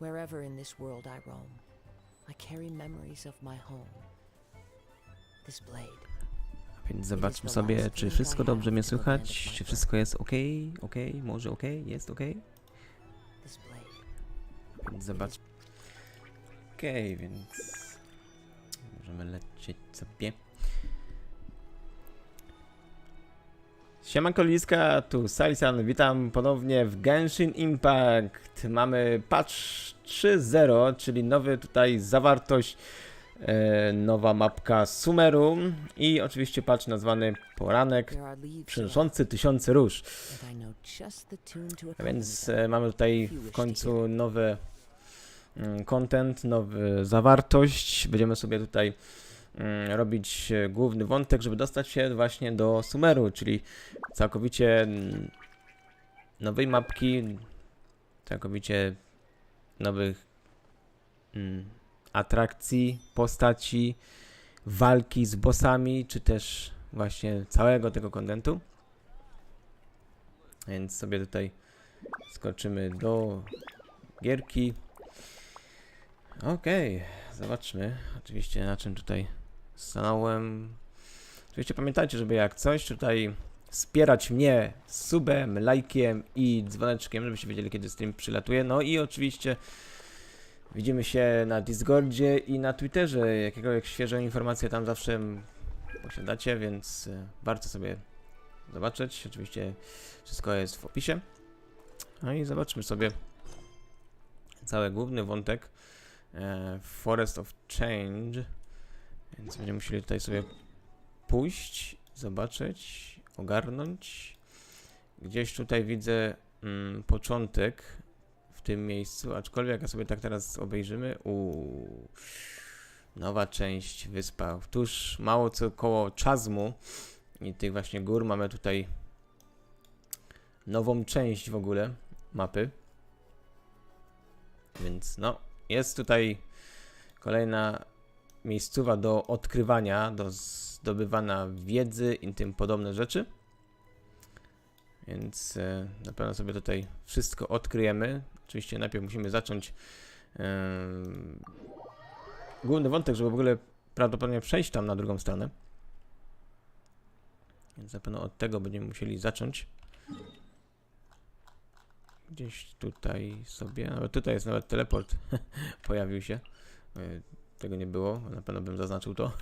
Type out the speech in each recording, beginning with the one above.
Wherever in this world I roam, I carry memories of my home. This blade. Więc zobaczmy sobie, czy wszystko dobrze mnie słychać, czy wszystko jest ok, może ok, jest ok. Więc zobacz. Ok, więc możemy lecieć sobie. Siemanko ludziska, tu Saliego, witam ponownie w Genshin Impact. Mamy patch 3.0, czyli nowy tutaj zawartość, nowa mapka Sumeru i oczywiście patch nazwany Poranek, Przynoszący Tysiące róż. A więc mamy tutaj w końcu nowy content, nowy zawartość. Będziemy sobie tutaj robić główny wątek, żeby dostać się właśnie do Sumeru, czyli całkowicie nowej mapki, całkowicie nowych atrakcji, postaci, walki z bossami, czy też właśnie całego tego kontentu. Więc sobie tutaj skoczymy do gierki. Okej, zobaczmy oczywiście na czym tutaj stanąłem. Oczywiście pamiętajcie, żeby jak coś tutaj wspierać mnie subem, lajkiem i dzwoneczkiem, żebyście wiedzieli, kiedy stream przylatuje. No i oczywiście widzimy się na Discordzie i na Twitterze. Jakiekolwiek świeżą informację tam zawsze posiadacie, więc warto sobie zobaczyć. Oczywiście wszystko jest w opisie. No i zobaczmy sobie cały główny wątek. Forest of Change. Więc będziemy musieli tutaj sobie pójść, zobaczyć, ogarnąć. Gdzieś tutaj widzę początek w tym miejscu, aczkolwiek jak sobie tak teraz obejrzymy, nowa część wyspa. Tuż mało co koło Czazmu i tych właśnie gór mamy tutaj nową część w ogóle mapy. Więc no, jest tutaj kolejna miejscowa do odkrywania, do zdobywania wiedzy i tym podobne rzeczy. Więc na pewno sobie tutaj wszystko odkryjemy. Oczywiście najpierw musimy zacząć główny wątek, żeby w ogóle prawdopodobnie przejść tam na drugą stronę. Więc na pewno od tego będziemy musieli zacząć. Gdzieś tutaj sobie, nawet tutaj jest nawet teleport pojawił się. Tego nie było, na pewno bym zaznaczył to.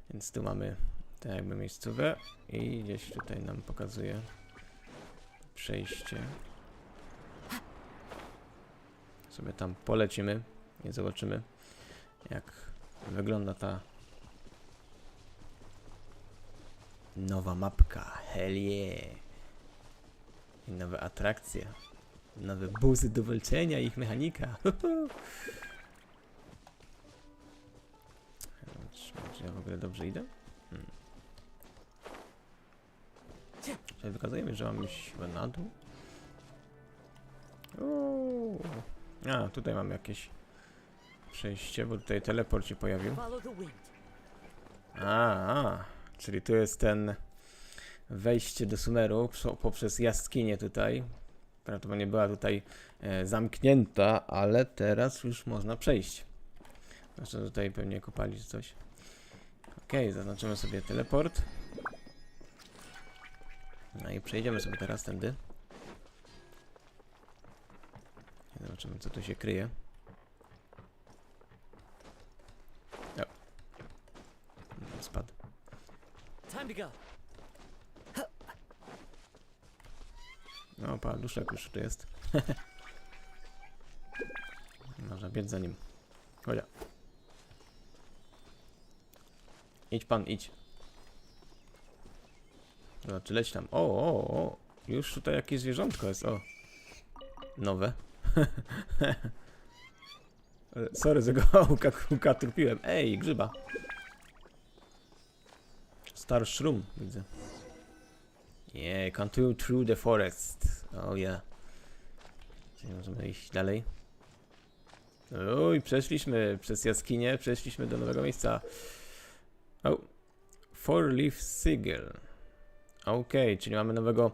Więc tu mamy te jakby miejscowe i gdzieś tutaj nam pokazuje przejście. Sobie tam polecimy i zobaczymy, jak wygląda ta nowa mapka. Hell yeah! I nowe atrakcje, nowe buzy do walczenia i ich mechanika. Czy ja w ogóle dobrze idę? Czyli wykazuje mi, że mam iść chyba na dół. A, tutaj mam jakieś przejście, bo tutaj teleport się pojawił. Czyli tu jest ten wejście do Sumeru poprzez jaskinię tutaj. Prawdopodobnie była tutaj zamknięta, ale teraz już można przejść. Zresztą tutaj pewnie kopali czy coś. Okej, zaznaczymy sobie teleport. No i przejdziemy sobie teraz tędy. Zobaczymy, co tu się kryje. O. Spadł. No, paluszek już tu jest. Można biec za nim. Chodź. Idź pan, idź. Zobaczy, leć tam. O. Już tutaj jakieś zwierzątko jest, o. Nowe. Sorry, że go ukatrupiłem. Ej, grzyba. Star Shroom, widzę. Yeah, continue through the forest. Oh yeah. Czyli możemy iść dalej. Oj, przeszliśmy przez jaskinię, przeszliśmy do nowego miejsca. Four Leaf Single. Okej, czyli mamy nowego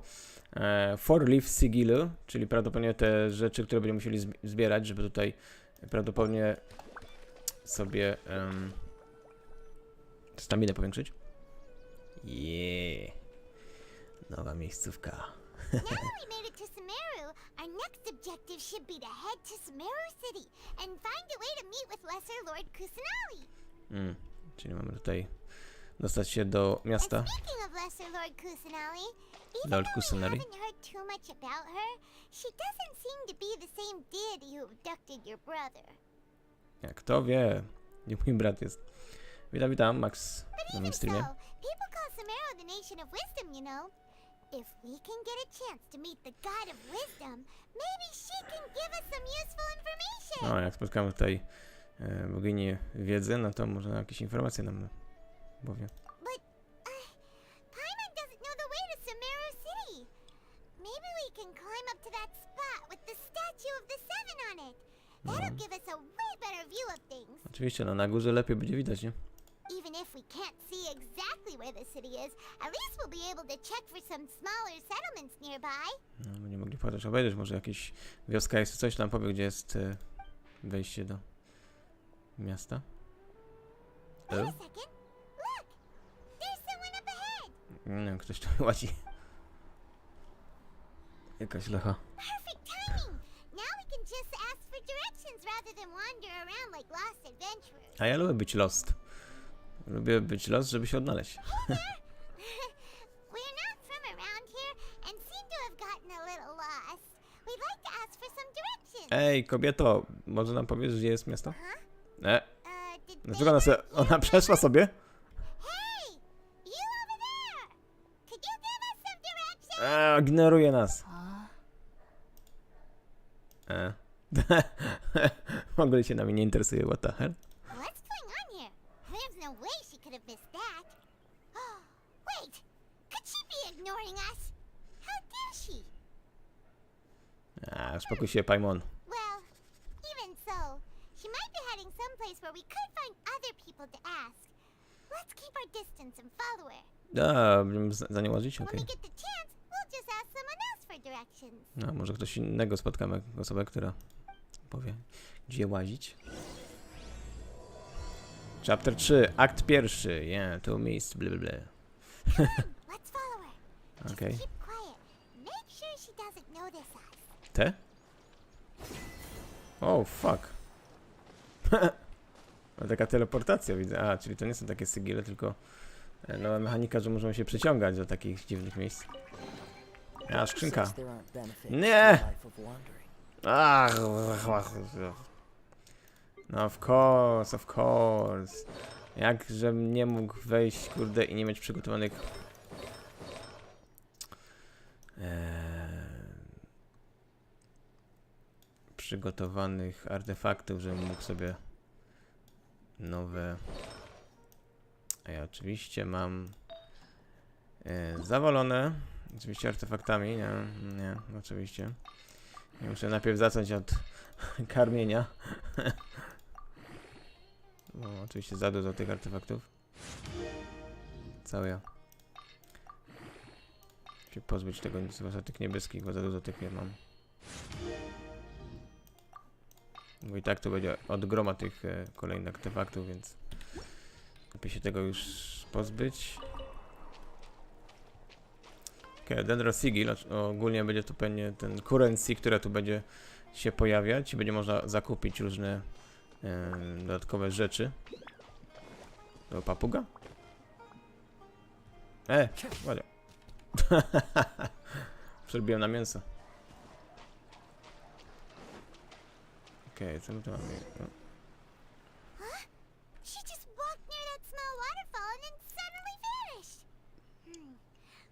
4 Leaf Sigil, czyli prawdopodobnie te rzeczy, które będziemy musieli zbierać, żeby tutaj prawdopodobnie sobie staminę powiększyć. Nowa miejscówka. Now that we made it to Sumeru, our next objective should be to head to Sumeru City and find a way to meet with Lesser Lord Kusanali. Czyli mamy tutaj dostać się do miasta. And speaking of Lesser Lord Kusanali, even Lord though Kusanali. we haven't heard too much about her, she doesn't seem to be the same deity who abducted your brother. Jak kto wie, gdzie mój brat jest. Witam, Max But na moim even so, streamie. people call Sumeru the nation of wisdom, you know. If we can get a chance to meet the god of wisdom, maybe she can give us some useful information. No, jak spotkamy tutaj boginię wiedzy, no to może jakieś informacje nam powie. But Paimon doesn't know the way to Sumeru City. Maybe we can climb up to that spot with the statue of the seven on it. That'll give us a way better view of things. Oczywiście, no na górze lepiej będzie widać, nie? Even if we can't see exactly where the city is, at least we'll be able to check for some smaller settlements nearby. No, będziemy mogli chociaż obejrzeć, może jakaś wioska jest, coś nam powie, gdzie jest wejście do miasta. Wait a second. Look! There's someone up ahead! No, ktoś tu łazi. Jakaś lecha. Perfect timing! Now we can just ask for directions rather than wander around like lost adventurers. A ja lubię być lost. Lubię być lost, żeby się odnaleźć. We're not from around here and seem to have gotten a little lost. We'd like to ask for some directions. Ej, kobieto, może nam powiesz, gdzie jest miasto? Did Dlaczego ona przeszła sobie? Hey! You over there! Could you give us some directions? Ignoruje nas. W ogóle się nami nie interesuje, what the hell? What's going on here? There's no way she could have missed that. Wait! Could she be ignoring us? How dare she? Uspokój się, Paimon. Well, even so, she might be heading someplace where we could find other people to ask. Let's keep our distance and follow her. Będziemy za nią łazić? When Okej. we get the chance, we'll just ask someone else for directions. No, może ktoś innego spotkamy, osobę, która powie, gdzie łazić. Chapter 3, akt 1. Tu miejsc, blablabla. Let's follow her. Just Okej. keep quiet. Make sure she doesn't notice us. Te? Oh, fuck. No, taka teleportacja widzę. Czyli to nie są takie sygile, tylko nowa mechanika, że możemy się przyciągać do takich dziwnych miejsc. Skrzynka. Says there aren't benefits Nie! to life of wandering. No of course. Jakżem nie mógł wejść, kurde, i nie mieć przygotowanych artefaktów, żebym mógł sobie nowe. A ja oczywiście mam zawalone. Oczywiście artefaktami, nie, oczywiście. Ja muszę najpierw zacząć od karmienia. No, oczywiście za dużo tych artefaktów. Cały ja. Się pozbyć tego, zwłaszcza tych niebieskich, bo za dużo tych nie mam. Bo i tak to będzie od groma tych kolejnych artefaktów, więc lepiej się tego już pozbyć. Dendro Sigil, ogólnie będzie to pewnie ten currency, które tu będzie się pojawiać i będzie można zakupić różne dodatkowe rzeczy. To papuga? Ładnie. Przerobiłem na mięso. Okej, co my tu mamy? No. She just walked near that small waterfall and then suddenly vanished.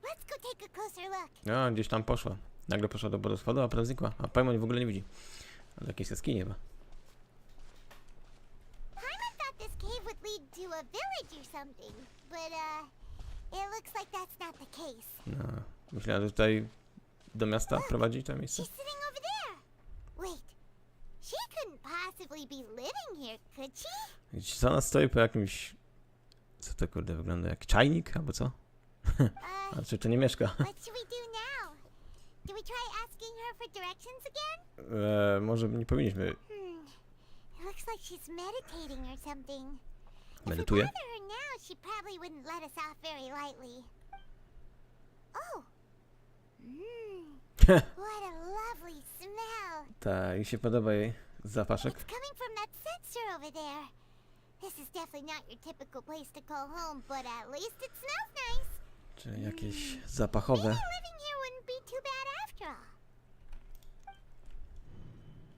Let's go take a closer look. No, gdzieś tam poszła. Nagle poszła do wodospadu, a potem znikła. A Paimon w ogóle nie widzi. Ale jakieś jaskinie chyba. Paimon thought this cave would lead to a village or something, but it looks like that's not the case. No, myślałem, że tutaj do miasta prowadzi to miejsce. She's sitting over there. Wait, she couldn't possibly be living here, could she? Co ona stoi po jakimś... Co to kurde wygląda? Jak czajnik albo co? A czy to nie mieszka? What should we do now? Do we try asking her for directions again? Może nie powinniśmy. It looks like she's meditating or something. Medytuje? If we bother her now, she probably wouldn't let us off very lightly. Oh. What a lovely smell. Tak, mi się podoba jej zapaszek. It's coming from that sensor over there. This is definitely not your typical place to call home, but at least it smells nice. Czy jakieś zapachowe. Maybe living here wouldn't be too bad after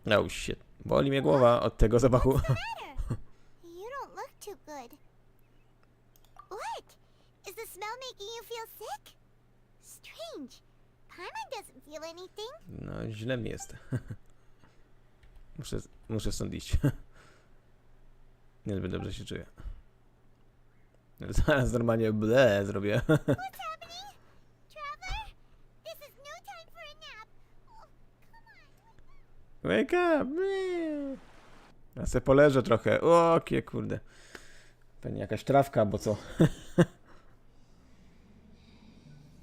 all. Oh shit. Boli mnie głowa od tego zapachu. What's the matter? You don't look too good. What? Is the smell making you feel sick? Strange. Paimon doesn't feel anything. No, źle mi jest. Muszę stąd iść. Niezbyt dobrze się czuję. Zaraz normalnie ble zrobię. What's happening? Traveler? This is no time for a nap. Oh, come on. Wake up! Ja se poleżę trochę. O, kurde. Pewnie jakaś trawka, bo co?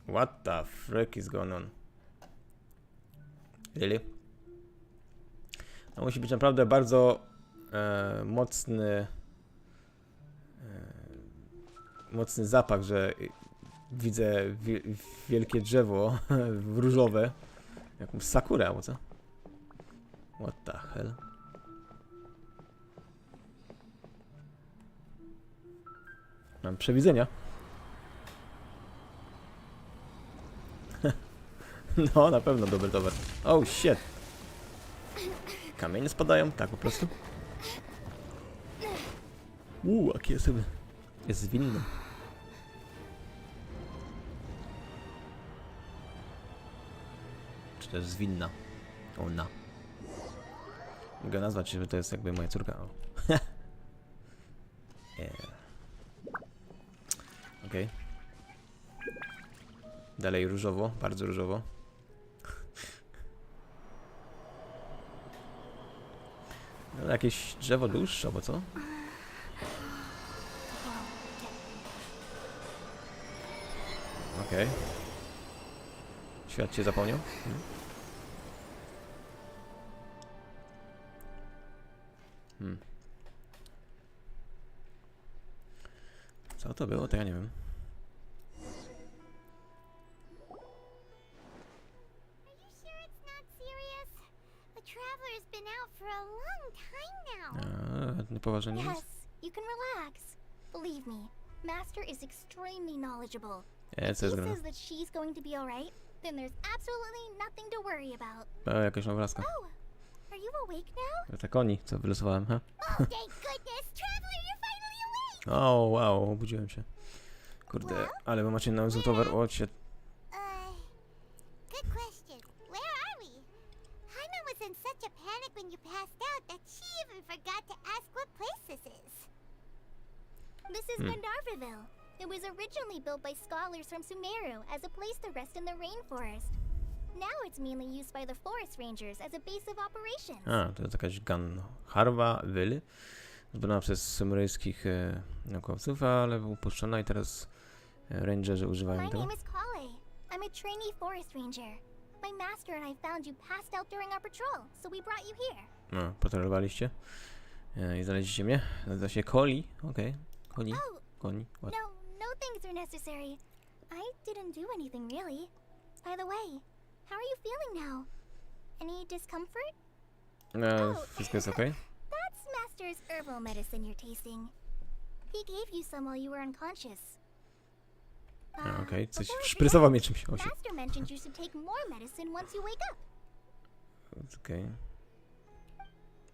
What the frick is going on? Really? No musi być naprawdę bardzo mocny zapach, że widzę wielkie drzewo różowe. Jakąś sakurę, albo co? What the hell? Mam przewidzenia. No, na pewno dobry towar. Oh shit. Kamienie spadają, tak po prostu. Jaki jest sobie. Jest zwinny. Czy też zwinna? Ona. Mogę nazwać, że to jest jakby moja córka. Okej. Dalej różowo, bardzo różowo. No, jakieś drzewo dłuższe, bo co? Okej. Świat się zapomniał? Co to było? To ja nie wiem. Niepoważnie nie jest? Yes, you can relax. Believe me, Master is extremely knowledgeable. Co jest He grane? says that she's going to be alright, then there's absolutely nothing to worry about. Jakaś nowelaska. Oh, are you awake now? To koni, co wylosowałem, ha? Oh, thank goodness, Traveler, you're finally awake. O, wow, obudziłem się. Kurde, ale wy macie na towar, o się. Good question. Where are we? Paimon was in such a panic when you passed out that she even forgot to ask what place this is. This is Gandharvaville. It was originally built by scholars from Sumeru as a place to rest in the rainforest. Now it's mainly used by the forest rangers as a base of operations. To jest jakaś Gandharvaville, zbudowana przez sumeryjskich naukowców, ale upuszczona i teraz rangerzy używają My tego. name is Kale. I'm a trainee forest ranger. My master and I found you passed out during our patrol, so we brought you here. Patrolowaliście i znaleźliście mnie. Nazywa się Koli, okej. Koni, Oh, koni, what? no things are necessary. I didn't do anything really. By the way, how are you feeling now? Any discomfort? Wszystko jest okej? That's Master's herbal medicine you're tasting. He gave you some while you were unconscious. Okej, coś before we szprycował mnie forget, czymś. Master mentioned you should take more medicine once you wake up. Okej.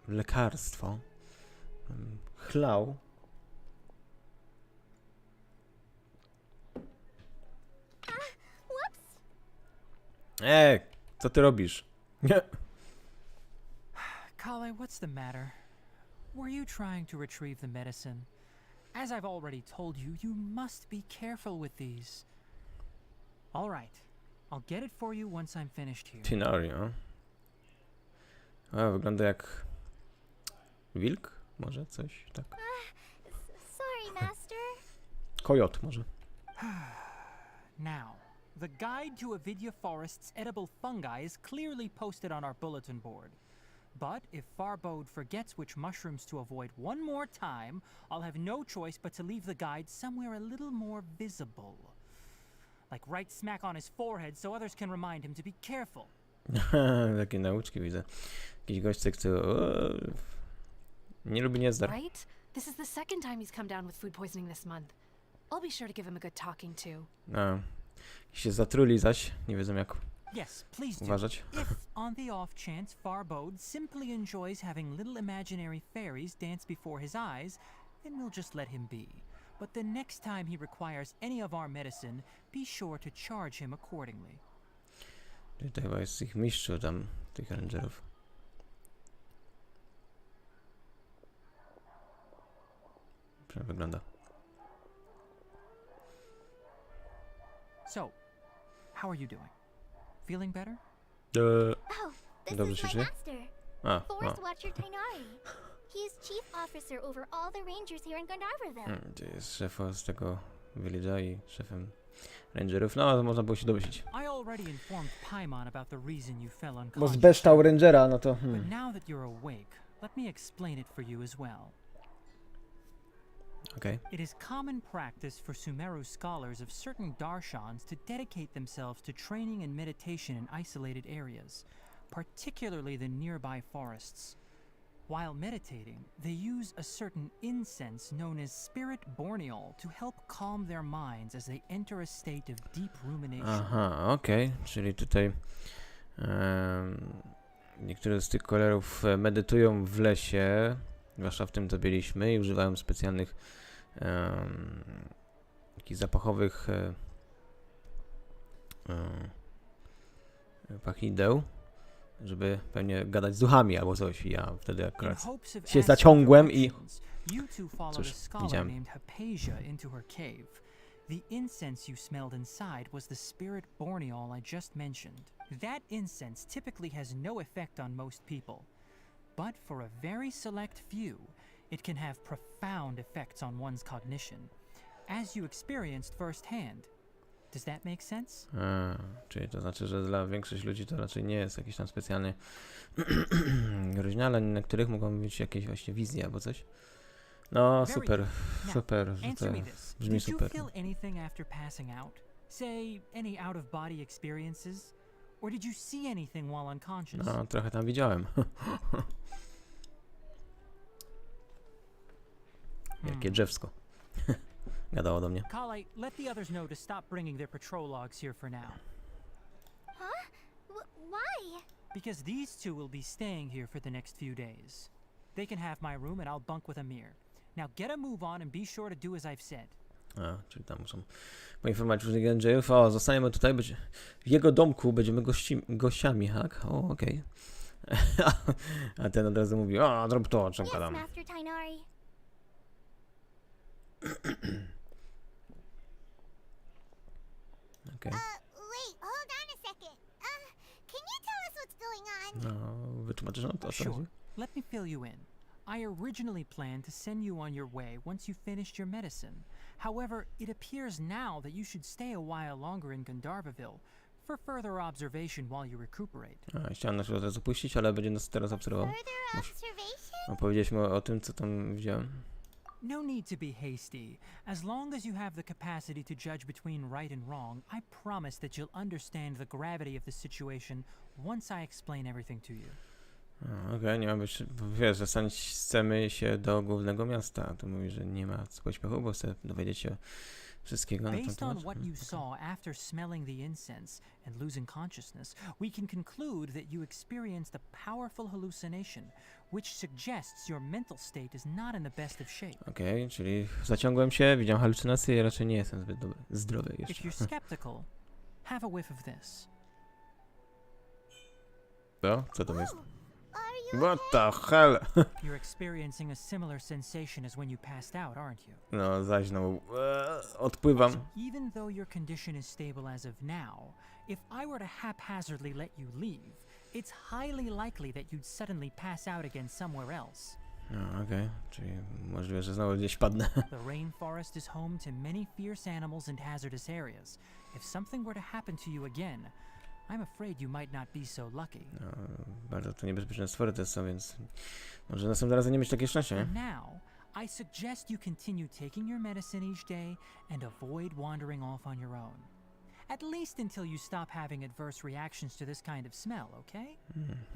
Lekarstwo. Chlał. Whoops! Co ty robisz? Nie. Kale, what's the matter? Were you trying to retrieve the medicine? As I've already told you, you must be careful with these. All right, I'll get it for you once I'm finished here. Tinario. Wygląda jak wilk? Może coś, tak. Sorry, Master. Kojot może. Now, The guide to Avidya Forest's edible fungi is clearly posted on our bulletin board. But if Farbode forgets which mushrooms to avoid one more time, I'll have no choice but to leave the guide somewhere a little more visible. Like right smack on his forehead so others can remind him to be careful. Takie nauczki widzę. Jakiś goścek, co nie lubi niezdar. Right? This is the second time he's come down with food poisoning this month. I'll be sure to give him a good talking to. A, się zatruli zaś, nie wiedzą jak Yes, please do. uważać. If, on the off chance, Farbode simply enjoys having little imaginary fairies dance before his eyes, then we'll just let him be. But the next time he requires any of our medicine, be sure to charge him accordingly. Tutaj chyba jest ich mistrzu tam, tych rangerów. Jak wygląda? So, how are you doing? Feeling better? Oh, this Dobrze is się my czuje? master, A, Forest Watcher Tainari. He is chief officer over all the rangers here in Gandharvaville. Gdzie jest szef z tego village'a i szefem rangerów? No, to można było się domyślić. I already informed Paimon about the reason you fell Bo unconscious. zbeształ rangera, no to... But now that you're awake, let me explain it for you as well. Okej. It is common practice for Sumeru scholars of certain darshans to dedicate themselves to training and meditation in isolated areas, particularly the nearby forests. While meditating, they use a certain incense known as spirit borneol to help calm their minds as they enter a state of deep rumination. Aha, okej. Czyli tutaj niektóre z tych kolorów medytują w lesie, zwłaszcza w tym co byliśmy, i używają specjalnych takich zapachowych pachideł, żeby pewnie gadać z duchami albo coś. I ja wtedy akurat się zaciągłem i You two followed cóż, a scholar widziałem. named Hypatia into her cave. The incense you smelled inside was the spirit borneol I just mentioned. That incense typically has no effect on most people, but for a very select few, it can have profound effects on one's cognition, as you experienced firsthand. Does that make sense? Czyli to znaczy, że dla większości ludzi to raczej nie jest jakiś tam specjalny groźny, ale na których mogą być jakieś właśnie wizje albo coś. No Very super, good. Now, super, Answer me super. this. Brzmi Did you super. feel anything after passing out? Say, any out-of-body experiences? Or did you see anything while unconscious? No, trochę tam widziałem. Jakie drzewsko. Gadało do mnie. Kale, let the others know to stop bringing their patrol logs here for now. Huh? Why? Because these two will be staying here for the next few days. They can have my room and I'll bunk with Amir. Now get a move on and be sure to do as I've said. A, czyli tam muszą poinformować różnych rangerów. O, zostaniemy tutaj, w jego domku będziemy gościami, tak? O, okej. A ten od razu mówi, o, zrób to, o czym Yes, gadam. Master Tainari. Okej. Wait, hold on a second. Can you tell us what's going on? No, wytłumaczysz nam to, o co Sure. chodzi? Let me fill you in. I originally planned to send you on your way once you finished your medicine. However, it appears now that you should stay a while longer in Gandharvaville for further observation while you recuperate. A, chciałem nas od razu puścić, ale będzie nas teraz obserwował. Further observation? Opowiedzieliśmy o tym, co tam widziałem. No need to be hasty. As long as you have the capacity to judge between right and wrong, I promise that you'll understand the gravity of the situation once I explain everything to you. Okej, nie ma być, wiesz, chcemy się do głównego miasta, a tu mówi, że nie ma co pośpiechu, bo chcę dowiedzieć się wszystkiego na ten Based on temat. what you saw after smelling the incense and losing consciousness, we can conclude that you experienced a powerful hallucination, which suggests your mental state is not in the best of shape. Okej, czyli zaciągłem się, widziałem halucynacje i raczej nie jestem zbyt zdrowy If jeszcze. you're skeptical, have a whiff of this. Co to jest? Are you What the hell? You're experiencing a similar sensation as when you passed out, aren't you? No, zaś znowu odpływam. Even though your condition is stable as of now, if I were to haphazardly let you leave, it's highly likely that you'd suddenly pass out again somewhere else. No, okej, czyli możliwe, że znowu gdzieś padnę. The rainforest is home to many fierce animals and hazardous areas. If something were to happen to you again, I'm afraid you might not be so lucky. No, bardzo to niebezpieczne stwory te są, więc może następnym razem nie mieć takiej szczęścia, nie? For now, I suggest you continue taking your medicine each day and avoid wandering off on your own. At least until you stop having adverse reactions to this kind of smell, okay?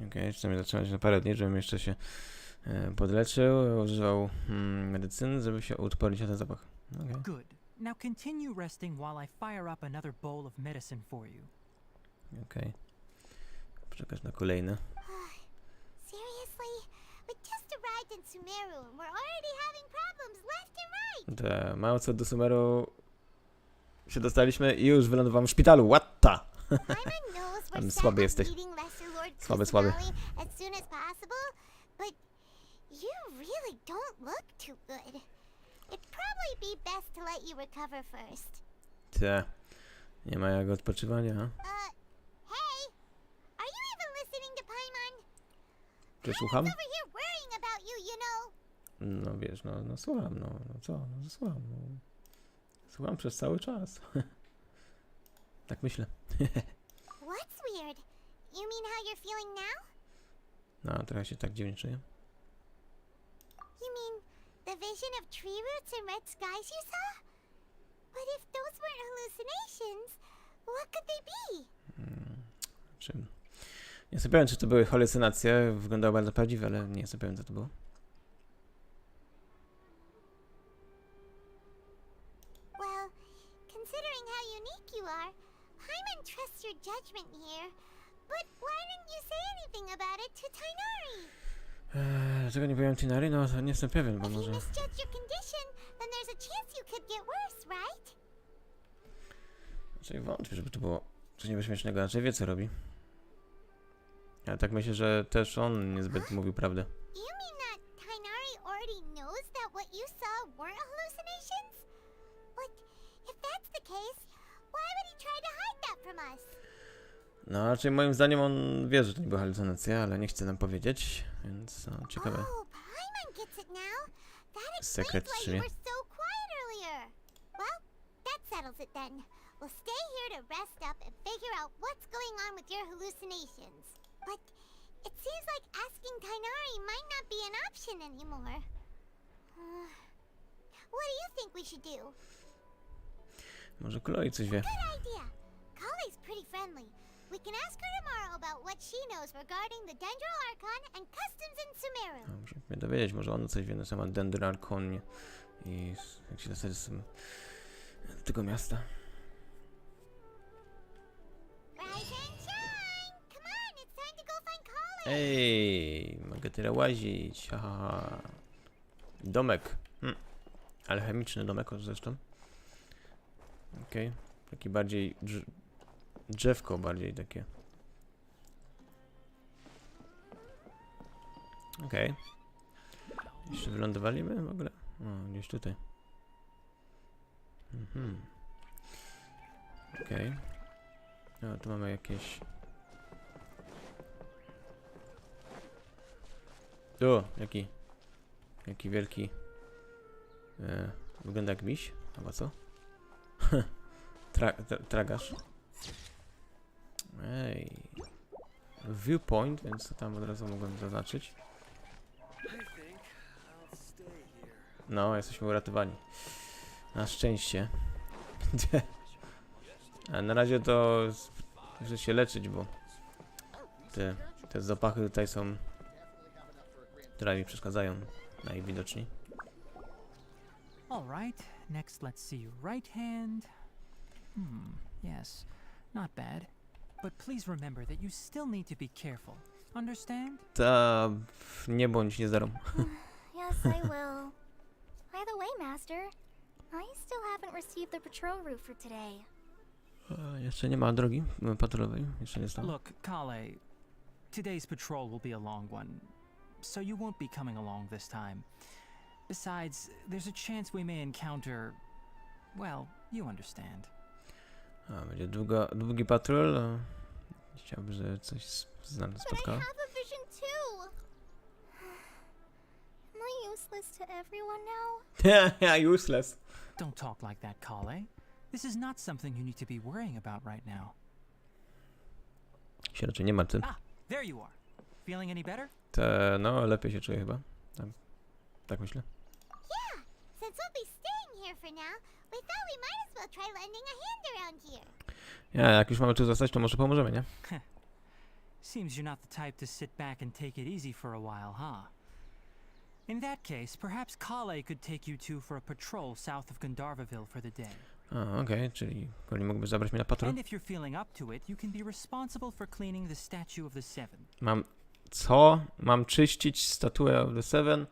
Okej, przynajmniej zatrzymać na parę dni, żebym jeszcze się podleczył, używał medycyny, żeby się uodpornić na ten zapach. Okay. Good. Now continue resting while I fire up another bowl of medicine for you. Okej. Poczekać na kolejne. Seriously? We just arrived in Sumeru and we're already having problems left and right. Te mało co do Sumeru się dostaliśmy i już wylądowałem w szpitalu. What the? Paimon knows we're Słaby set jesteś. on meeting Lesser Lord Słaby. Kusanali as soon as possible, but you really don't look too good. It'd probably be best to let you recover first. Te. Nie ma jak odpoczywania. Hey! Are you even listening to Paimon? Czy słucham? Over here worrying about you, you know. No wiesz, no słucham, no co, no słucham, no. Słucham przez cały czas. Tak myślę. What's weird? You mean how you're feeling now? No, trochę się tak dziwnie czuję. You mean the vision of tree roots and red skies you saw? But if those weren't hallucinations, what could they be? Nie jestem pewien, czy to były halucynacje. Wyglądało bardzo prawdziwe, ale nie jestem pewien, co to było. Well, considering how unique you are, Paimon trusts your judgment here. But why didn't you say anything about it to Tainari? Dlaczego nie powiem Tinari? No, to nie jestem pewien, bo If he może... misjudged your condition, then there's a chance you could get worse, right? Raczej wątpię, żeby to było coś niebezpiecznego. Raczej wie, co robi. Ja tak myślę, że też on niezbyt mówił prawdę. You mean that Tainari already knows that what you saw weren't hallucinations? But if that's the case, why would he try to hide that from us? No, raczej moim zdaniem on wie, że to nie była halucynacja, ale nie chce nam powiedzieć, więc no, ciekawe. Oh, Paimon gets it now. That Sekret explains czy why nie? you were so quiet earlier. Well, that settles it then. We'll stay here to rest up and figure out what's going on with your hallucinations. But it seems like asking Tainari might not be an option anymore. What do you think we should do? Może Chloe coś wie. Good idea. Kale's pretty friendly. We can ask her tomorrow about what she knows regarding the Dendro Archon and customs in Sumeru. No, muszę mnie dowiedzieć, może on coś wie na temat Dendrarchonie i jak się dostać z tego miasta. Rise and shine! Come on, it's time to go find Kale! Ej, mogę tyle łazić, haha. Domek. Alchemiczny domek zresztą. Okej, taki bardziej drzewko bardziej takie. Okej. Jeszcze wylądowaliśmy w ogóle? O, gdzieś tutaj. Okej. No, tu mamy jakieś... O, jaki wielki... wygląda jak miś, albo co? Tragarz. Ej. Viewpoint, więc to tam od razu mogłem zaznaczyć. No, jesteśmy uratowani. Na szczęście. A na razie to muszę się leczyć, bo te zapachy tutaj są, które mi przeszkadzają najwidoczniej. All right, next let's see your right hand. Yes, not bad. But please remember that you still need to be careful. Understand? Ta nie bądź niezdarą. Yes, I will. By the way, Master, I still haven't received the patrol route for today. Jeszcze nie ma drogi patrolowej, jeszcze nie stało. Look, Kale, today's patrol will be a long one, so you won't be coming along this time. Besides, there's a chance we may encounter, well, you understand. A, będzie długi patrol. Chciałbym, że coś z nami But I spotkało. have a vision too. Am I useless to everyone now? Useless. Don't talk like that, Kale. This is not something you need to be worrying about right now. Się raczej nie martw. Ah, there you are. Feeling any better? No, lepiej się czuję chyba. Tak myślę. Yeah, since we'll be staying here for now, we thought we might as well try lending a hand around here. Ja, jak już mamy tu zostać, to może pomożemy, nie? Seems you're not the type to sit back and take it easy for a while, huh? In that case, perhaps Kale could take you two for a patrol south of Gandharvaville for the day. A, okej, czyli Kali mógłby zabrać mnie na patrol. And if you're feeling up to it, you can be responsible for cleaning the statue of the Seven. Mam czyścić statuę of the Seven?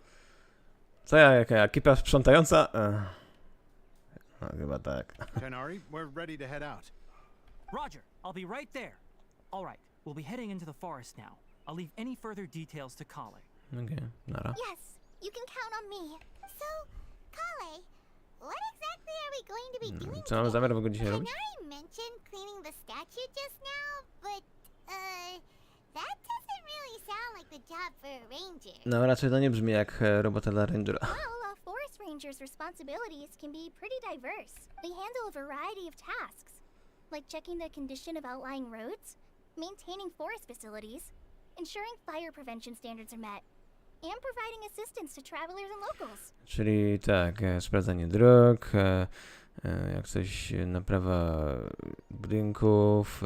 Co ja, jaka ekipa sprzątająca? No, chyba tak. Tenari, we're ready to head out. Roger, I'll be right there. All right, we'll be heading into the forest now. I'll leave any further details to Kale. Okej, nara. Yes, you can count on me. So, Kale, what exactly are we going to be doing Co mamy zamiar w ogóle dzisiaj robić? Tenari mentioned cleaning the statue just now, but, that doesn't really sound like the job for a ranger. No, raczej to nie brzmi jak robota dla Rangera. Well, a forest ranger's responsibilities can be pretty diverse. They handle a variety of tasks, like checking the condition of outlying roads, maintaining forest facilities, ensuring fire prevention standards are met, and providing assistance to travelers and locals. Czyli tak, sprawdzanie dróg, jak coś naprawa budynków,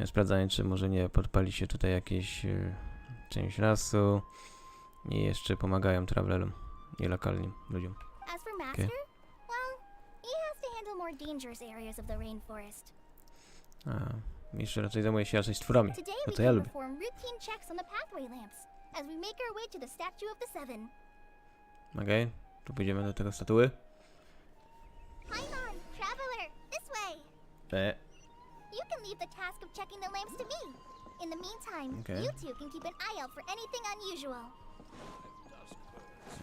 sprawdzanie, czy może nie podpali się tutaj jakieś część lasu i jeszcze pomagają travelerom i lokalnym ludziom. As for Master, well, he has to handle more dangerous areas of the rainforest. A, jeszcze raczej zajmuje się raczej stworami. Today No we to ja can lubię. perform routine checks on the pathway lamps as we make our way to the statue of the Seven. Okej, tu pójdziemy do tego statuły. Hang on, traveler, this way. You can leave the task of checking the lamps to me. In the meantime, Okay. you two can keep an eye out for anything unusual.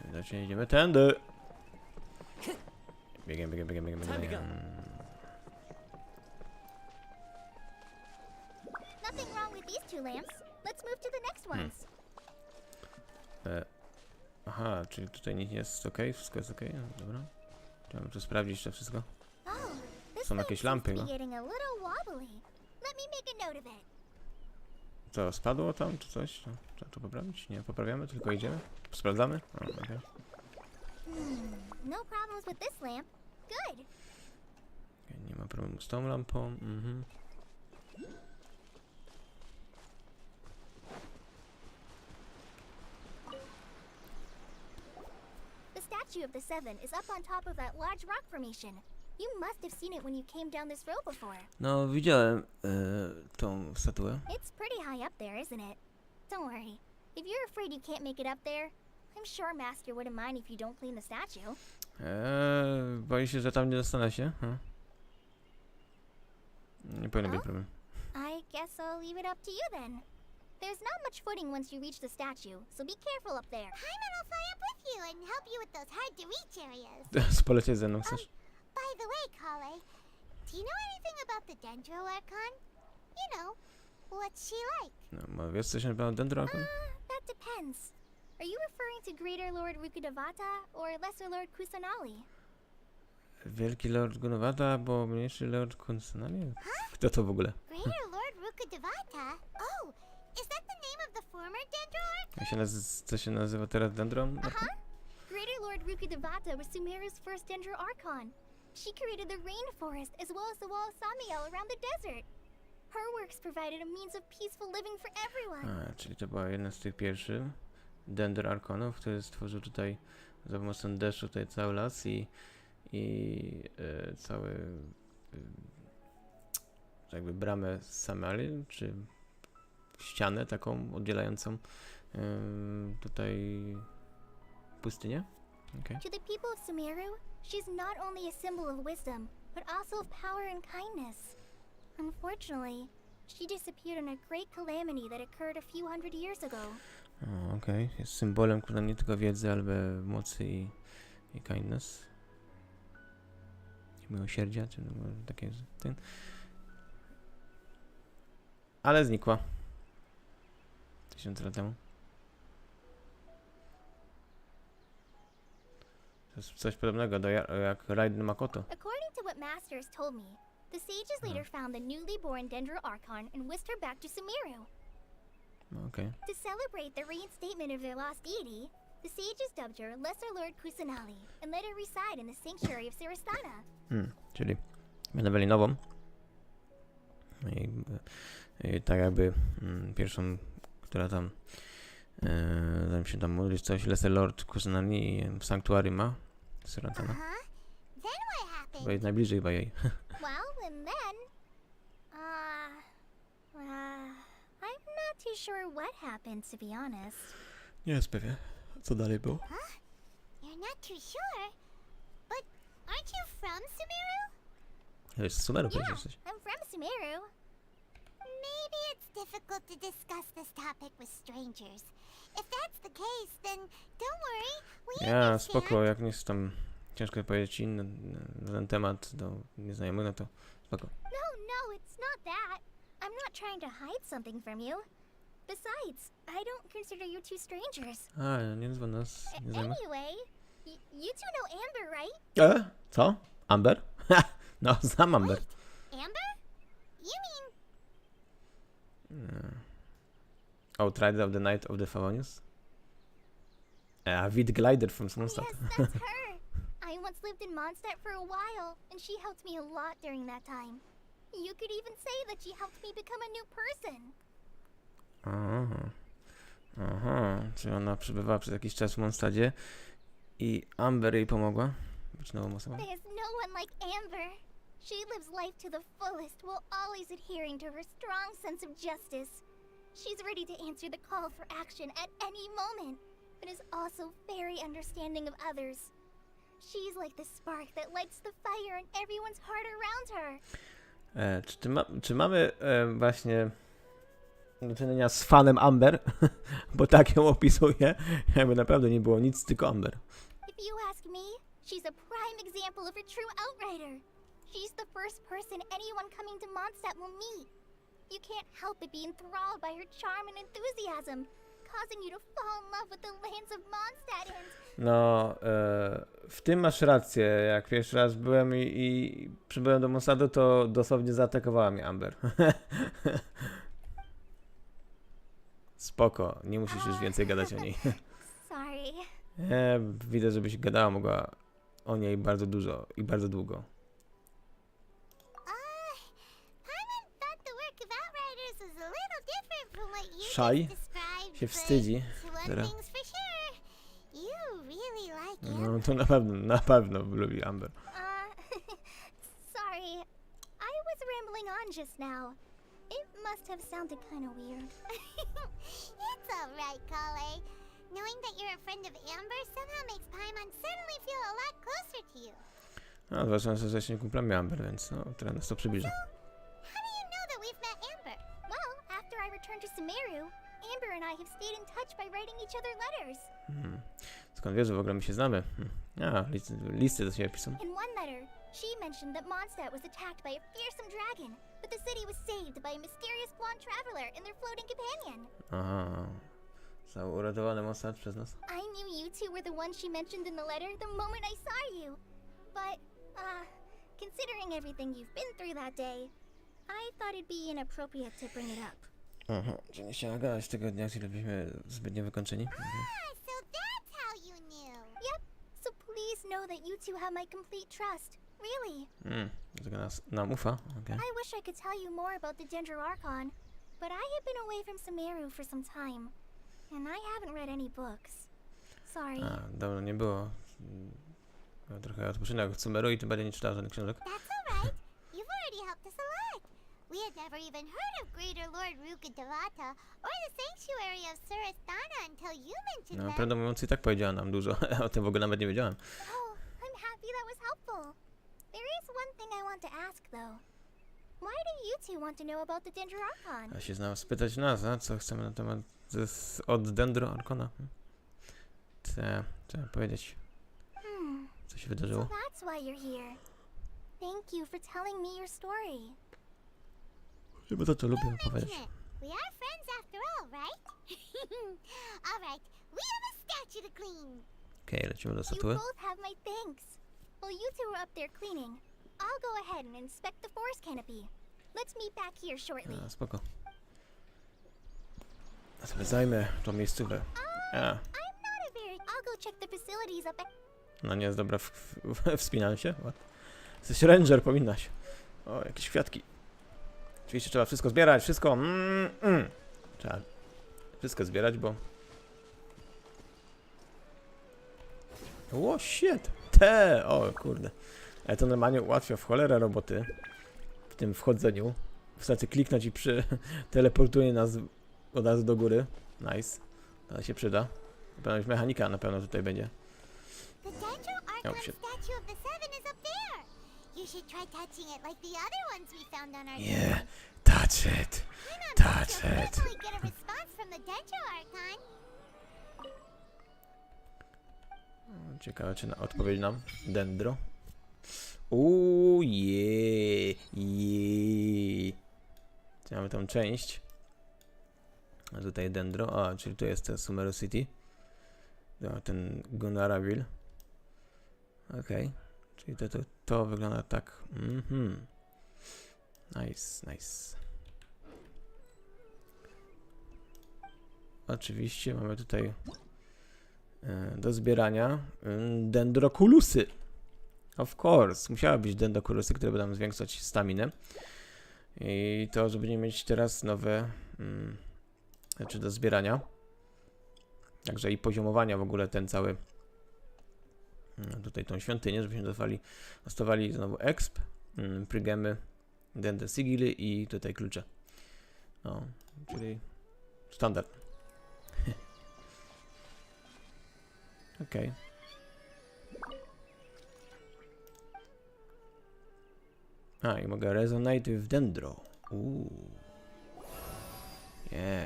Widocznie idziemy tędy. Biegiem. Nothing wrong with these two lamps. Let's move to the next ones. Aha, czyli tutaj nic jest ok, wszystko jest ok, no, dobra. Chciałem tu sprawdzić to wszystko. Oh, this Są lamp jakieś seems lampy, to no. be getting a little wobbly. Let me make a note of it. Co, spadło tam czy coś? No, trzeba to poprawić? Nie, poprawiamy, tylko idziemy? Sprawdzamy? O, okay. No problems with this lamp. Good. Okay, nie ma problemu z tą lampą. The statue of the Seven is up on top of that large rock formation. You must have seen it when you came down this road before. No, widziałem tą statuę. It's pretty high up there, isn't it? Don't worry. If you're afraid you can't make it up there, I'm sure Master wouldn't mind if you don't clean the statue. Boję się, że tam nie dostanę się. Nie powinien być problem. I guess I'll leave it up to you then. There's not much footing once you reach the statue, so be careful up there. Paimon will fly up with you and help you with those hard-to-reach areas. Polecieć ze mną chcesz? By the way, Kale, do you know anything about the Dendro Archon? You know, what's she like? No, wiesz coś na temat Dendroarchon? That depends. Are you referring to Greater Lord Rukudavata or Lesser Lord Kusanali? Wielki Lord Gunowata albo mniejszy Lord Kusanali? Kto to w ogóle? Greater Lord Rukudavata? Oh, is that the name of the former Dendro Archon? Co się nazywa teraz Dendron? Greater Lord Rukudavata was Sumeru's first Dendro Archon. She created the rainforest as well as the wall of Samiel around the desert. Her works provided a means of peaceful living for everyone. Czyli to była jedna z tych pierwszych Dendroarchonów, który stworzył tutaj za pomocą deszczu tutaj cały las i cały jakby bramę Samiel, czy ścianę taką oddzielającą tutaj pustynię. Okay. To the people of Sumeru, she's not only a symbol of wisdom, but also of power and kindness. Unfortunately, she disappeared in a great calamity that occurred a few hundred years ago. Okej. Jest symbolem, która nie tylko wiedzy, ale mocy i kindness. Miłosierdzia, czy takie ten. Ale znikła. 1000 lat temu. To jest coś podobnego jak Raiden Makoto. According to what what Masters told me. The sages later found the newly born Dendro Archon and whisked her back to Sumeru. Okej. To celebrate the reinstatement of their lost deity, the sages dubbed her Lesser Lord Kusanali and let her reside in the sanctuary of Sarastana. Czyli mianowali nową. I tak jakby pierwszą, która tam zanim się tam modlić coś, Lesser Lord Kusanali w sanktuarium ma Sarastana. Then what happened? Bo jest najbliżej chyba jej. Well, and then, I'm not too sure what happened, to be honest. Nie jest pewien, co dalej było. You're not too sure? But aren't you from Sumeru? To jest z Sumeru Yeah, przecież jesteś. I'm from Sumeru. Maybe it's difficult to discuss this topic with strangers. If that's the case, then don't worry. We Ja, understand. spoko, jak nie jest tam ciężko powiedzieć inny na ten temat do nieznajomych, no to spoko. No, it's not that. I'm not trying to hide something from you. Besides, I don't consider you two strangers. A, nie nazwa nas nieznajomych. Anyway, you two know Amber, right? Co? Amber? No, znam Amber. Amber? You mean Outrider of the Night of the Favonius? Vid Glider from Mondstadt. Yes, that's her. I once lived in Mondstadt for a while, and she helped me a lot during that time. You could even say that she helped me become a new person. Aha, czyli ona przebywała przez jakiś czas w Mondstadcie i Amber jej pomogła być nową osobą. There's no one like Amber. She lives life to the fullest while always adhering to her strong sense of justice. She's ready to answer the call for action at any moment, but is also very understanding of others. She's like the spark that lights the fire in everyone's heart around her. Czy mamy właśnie do czynienia z fanem Amber? Bo tak ją opisuje, jakby naprawdę nie było nic, tylko Amber. If you ask me, she's a prime example of a true outrider. She's the first person anyone coming to Mondstadt will meet. You can't help but be enthralled by her charm and enthusiasm, causing you to fall in love with the lands of Mondstadt and... No, w tym masz rację. Jak pierwszy raz byłem i przybyłem do Mondstadtu, to dosłownie zaatakowała mnie Amber. Spoko, nie musisz już więcej gadać o niej. Sorry. Widzę, żebyś gadała mogła o niej bardzo dużo i bardzo długo. Paimon thought the work of outriders was a little different from what you Shy? just described. Się wstydzi. But one Teraz. thing's for sure. You really like him. No to na pewno lubi Amber. Sorry. I was rambling on just now. It must have sounded kind of weird. It's alright, Kale. Knowing that you're a friend of Amber somehow makes Paimon suddenly feel a lot closer to you. No, zwłaszcza, że jesteśmy kumplami Amber, więc no, teraz nas to przybliża. How do you know that we've met Amber? Well, after I returned to Sumeru, Amber and I have stayed in touch by writing each other letters. Skąd wiesz, że w ogóle my się znamy? Listy do siebie piszą. In one letter, she mentioned that Mondstadt was attacked by a fearsome dragon, but the city was saved by a mysterious blonde traveler and their floating companion. Aha. Został uratowany Mondstadt przez nas. I knew you two were the ones she mentioned in the letter the moment I saw you. But, considering everything you've been through that day, I thought it'd be inappropriate to bring it up. Aha, czy nie chciała gadać tego dnia, kiedy byliśmy zbytnio wykończeni? So that's how you knew. Yep, so please know that you two have my complete trust. Really. Dlatego nam ufa, okej. I wish I could tell you more about the Dendro Archon, but I have been away from Sumeru for some time, and I haven't read any books. Sorry. Dawno nie było. Miał trochę odpoczynek w Sumeru i tym bardziej nie czytała żadnych książek. That's alright. You've already helped us a lot. We had never even heard of Greater Lord Rukadavata or the Sanctuary of Sarastana until you mentioned No, them. prawdę mówiąc i tak powiedziała nam dużo. O tym w ogóle nawet nie wiedziałem. Oh, I'm happy that was helpful. There is one thing I want to ask, though. Why do you two want to know about the Dendro Archon? A się znała spytać nas, a co chcemy na temat od Dendro Archona? Trzeba powiedzieć, co się So wydarzyło. that's why you're here. Thank you for telling me your story. Chyba to, co lubię opowiadać. Mention it. We are friends after all, right? Alright, we have a statue to clean. Okej, lecimy do You statuły. both have my thanks. While you two were up there cleaning, I'll go ahead and inspect the forest canopy. Let's meet back here shortly. A, spoko. Ja sobie zajmę tą miejscówę. A, I'm not a very... I'll go check the facilities up at... no nie jest dobra wspinanie się? What? Jesteś ranger, powinnaś. O, jakieś kwiatki. Oczywiście trzeba wszystko zbierać, wszystko. Trzeba wszystko zbierać, bo... O, shit! O, kurde. Ale to normalnie ułatwia w cholerę roboty. W tym wchodzeniu. Wystarczy kliknąć i teleportuje nas od razu do góry. Nice. To się przyda. Na pewno już mechanika na pewno tutaj będzie. The Dendro Archon statue of the Seven is up there. You should try touching it like the other ones we found on our Yeah, journey. touch it. Touch You'll it. definitely get a response from the Dendro Archon. Ciekawe, czy odpowiedzi nam Dendro. Mamy tą część. A tutaj Dendro. A, czyli tu jest to Sumeru City. Ten Gunaraville. Okej. Czyli to wygląda tak. Nice, nice. Oczywiście mamy tutaj do zbierania dendrokulusy. Of course. Musiały być dendrokulusy, które będą nam zwiększać staminę. I to, że będziemy mieć teraz nowe rzeczy do zbierania. Także i poziomowania w ogóle ten cały tutaj tą świątynię, żebyśmy dostawali znowu exp, prygemy, dendro sigily i tutaj klucze. No, czyli standard. Okej. A, i mogę resonate with dendro.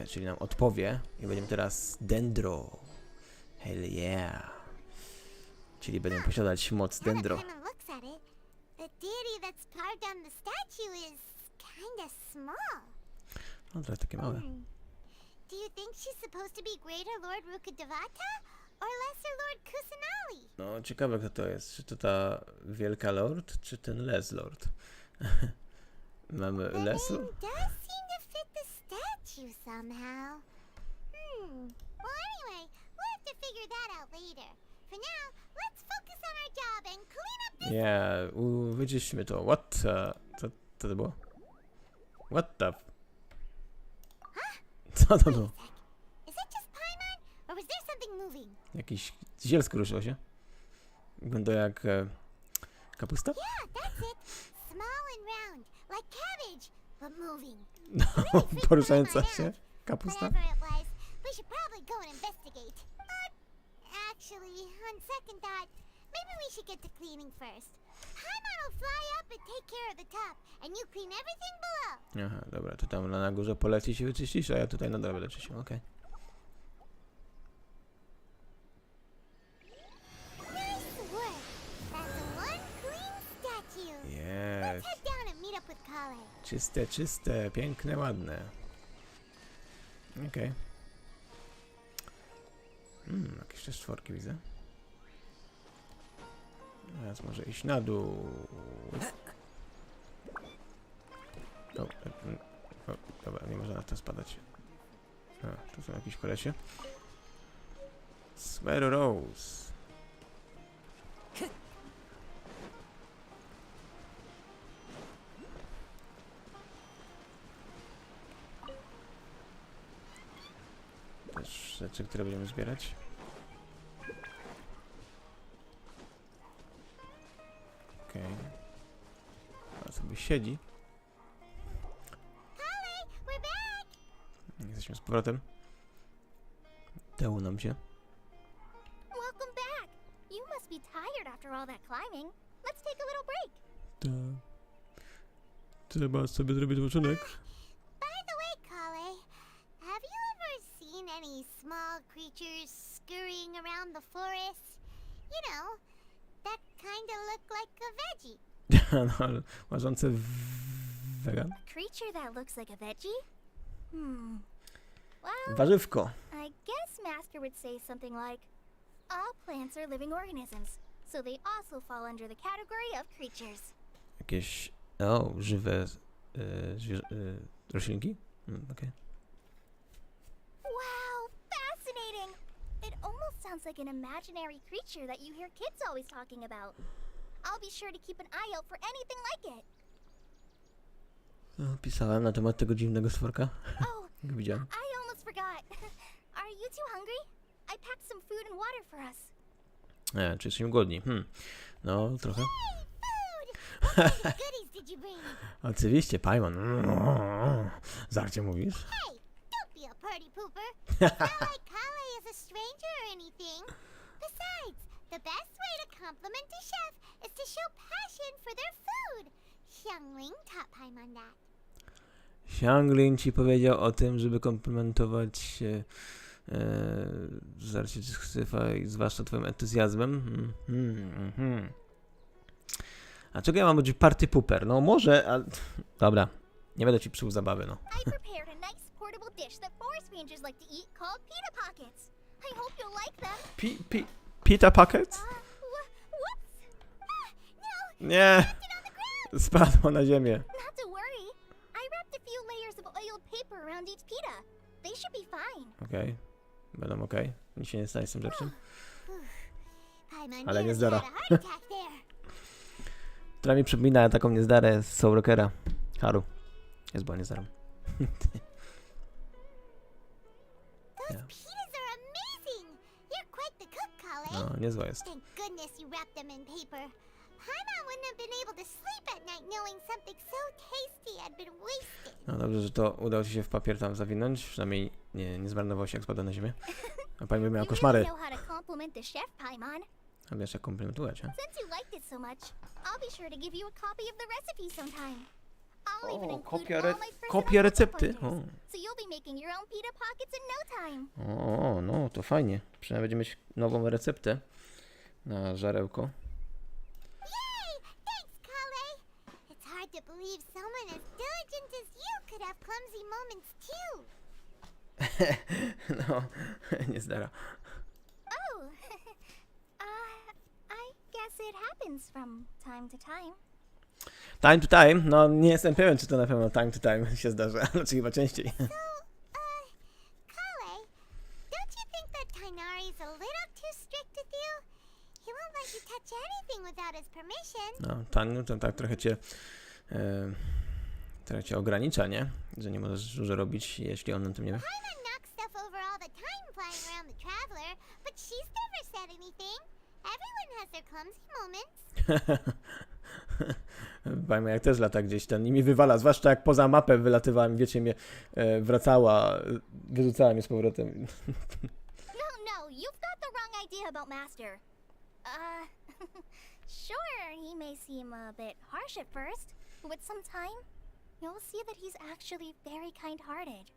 Czyli nam odpowie i będziemy teraz dendro. Hell yeah. Czyli będziemy posiadać moc dendro. Kinda looks at it. The deity that's carved on the statue is kinda small. No, trochę takie małe. Do you think she's supposed to be Greater Lord Rukkhadevata or Lesser Lord Kusanali? No, ciekawe kto to jest. Czy to ta wielka lord, czy ten les lord? Mamy The lesu? name does seem to fit the statue somehow. Well, anyway, we'll have to figure that out later. For now, let's focus on our job and clean up this. Nie, wyczyśćmy to. What? Co to było? What the? Co to było? Is that just Paimon, or was there something moving? Jakiś zielsko ruszyło się. Wygląda jak kapusta? Yeah, that's it. Small and round, like cabbage, but moving. No, poruszająca się kapusta. Whatever it was, we should probably go and investigate. Actually, on second thought, maybe we should get to cleaning first. Paimon will fly up and take care of the top, and you clean everything below. Aha, dobra, to tam na górze polecisz i wyczyścisz, a ja tutaj na dole będę czyścił, okej. Nice work. That's one clean statue. Jest. Head down and meet up with Kale. Czyste, czyste, piękne, ładne. Okej. Jakieś też czworki widzę. Teraz może iść na dół. Dobra, nie można na to spadać. Tu są jakieś kolesie. Sumeru Rose. Też rzeczy, które będziemy zbierać. Okej. A sobie siedzi. Kale, we're back. Jesteśmy z powrotem. Dało nam się. Welcome back. You must be tired after all that climbing. Let's take a little break. Trzeba sobie zrobić odpoczynek. By the way, Kale, have you ever seen any small creatures scurrying around the forest? You know, that kind of look like a veggie. No, łażący wegan. A creature that looks like a veggie? Well, Warzywko. I guess Master would say something like, all plants are living organisms, so they also fall under the category of creatures. jakieś... O, żywe roślinki? Okej. Wow, fascinating! It almost sounds like an imaginary creature that you hear kids always talking about. I'll be sure to keep an eye out for anything like it. No, pisałem na temat tego dziwnego stworka. Oh, Jak widziałem. I almost forgot. Are you two hungry? I packed some food and water for us. Czy jesteśmy głodni? No, trochę. What goodies did you bring? Oczywiście, Paimon. Żarcie mówisz? Hey, don't be a party pooper. It's not like Kale is a stranger or anything. Besides, the best way to compliment a chef is to show passion for their food. Xiangling taught Paimon that. Xianglin ci powiedział o tym, żeby komplementować żarcie Syfa i zwłaszcza twoim entuzjazmem. A czego ja mam być party pooper? No może, ale... Dobra, nie będę ci psuł zabawy, no. I prepared a nice portable dish that forest rangers like to eat called pita pockets. I hope you'll like them. Pita Pockets? Whoops! No, Nie! Spadło na ziemię. not to worry. I wrapped a few layers of oiled paper around each pita. They should be fine. Okej. Będą okej. Nic się nie stanie z tym rzeczem. Paimon Ale nie nearly zdara. had a heart attack there. Która mi przypomina taką niezdarę z Soul Rockera. Haru. Jest była niezdarą. Those pitas are amazing. You're quite the cook, Kale. No, niezła jest. Thank goodness you wrapped them in paper. Paimon wouldn't have been able to sleep at night knowing something so tasty had been wasted. No dobrze, że to udało ci się w papier tam zawinąć. Przynajmniej nie zmarnował się, jak spadła na ziemię. A pani by miała You koszmary. really know how to compliment the chef, Paimon. A wiesz, jak komplementować, a? Since you liked it so much, I'll be sure to give you a copy of the recipe sometime. I'll even O, include kopia, all my personal kopia recepty. photo O. pointers, so you'll be making your own pita pockets in no time. O, no to fajnie. Przynajmniej będziemy mieć nową receptę na żarełko. Yay! Thanks, Kale. It's hard to believe someone as diligent as you could have clumsy moments too. No, nie zdara. Oh, I guess it happens from time to time. Time to time? No nie jestem pewien, czy to na pewno time to time się zdarza, ale czy chyba częściej. Kale, don't you think that Tainari's a little too strict with you? He won't let you touch anything without his permission. No, Taniu to tak trochę cię ogranicza, nie? Że nie możesz dużo robić, jeśli on o tym nie wie. Paimon knocks stuff over all the time flying around the Traveler, but she's never said anything. Everyone has their clumsy moments. Pamiętam, jak też lata gdzieś ten i mi wywala, zwłaszcza jak poza mapę wylatywałem, wiecie, mnie wracała, wyrzucała mnie z powrotem. No, you've got the wrong idea about Master. Sure, he may seem a bit harsh at first, but with some time, you'll see that he's actually very kind-hearted.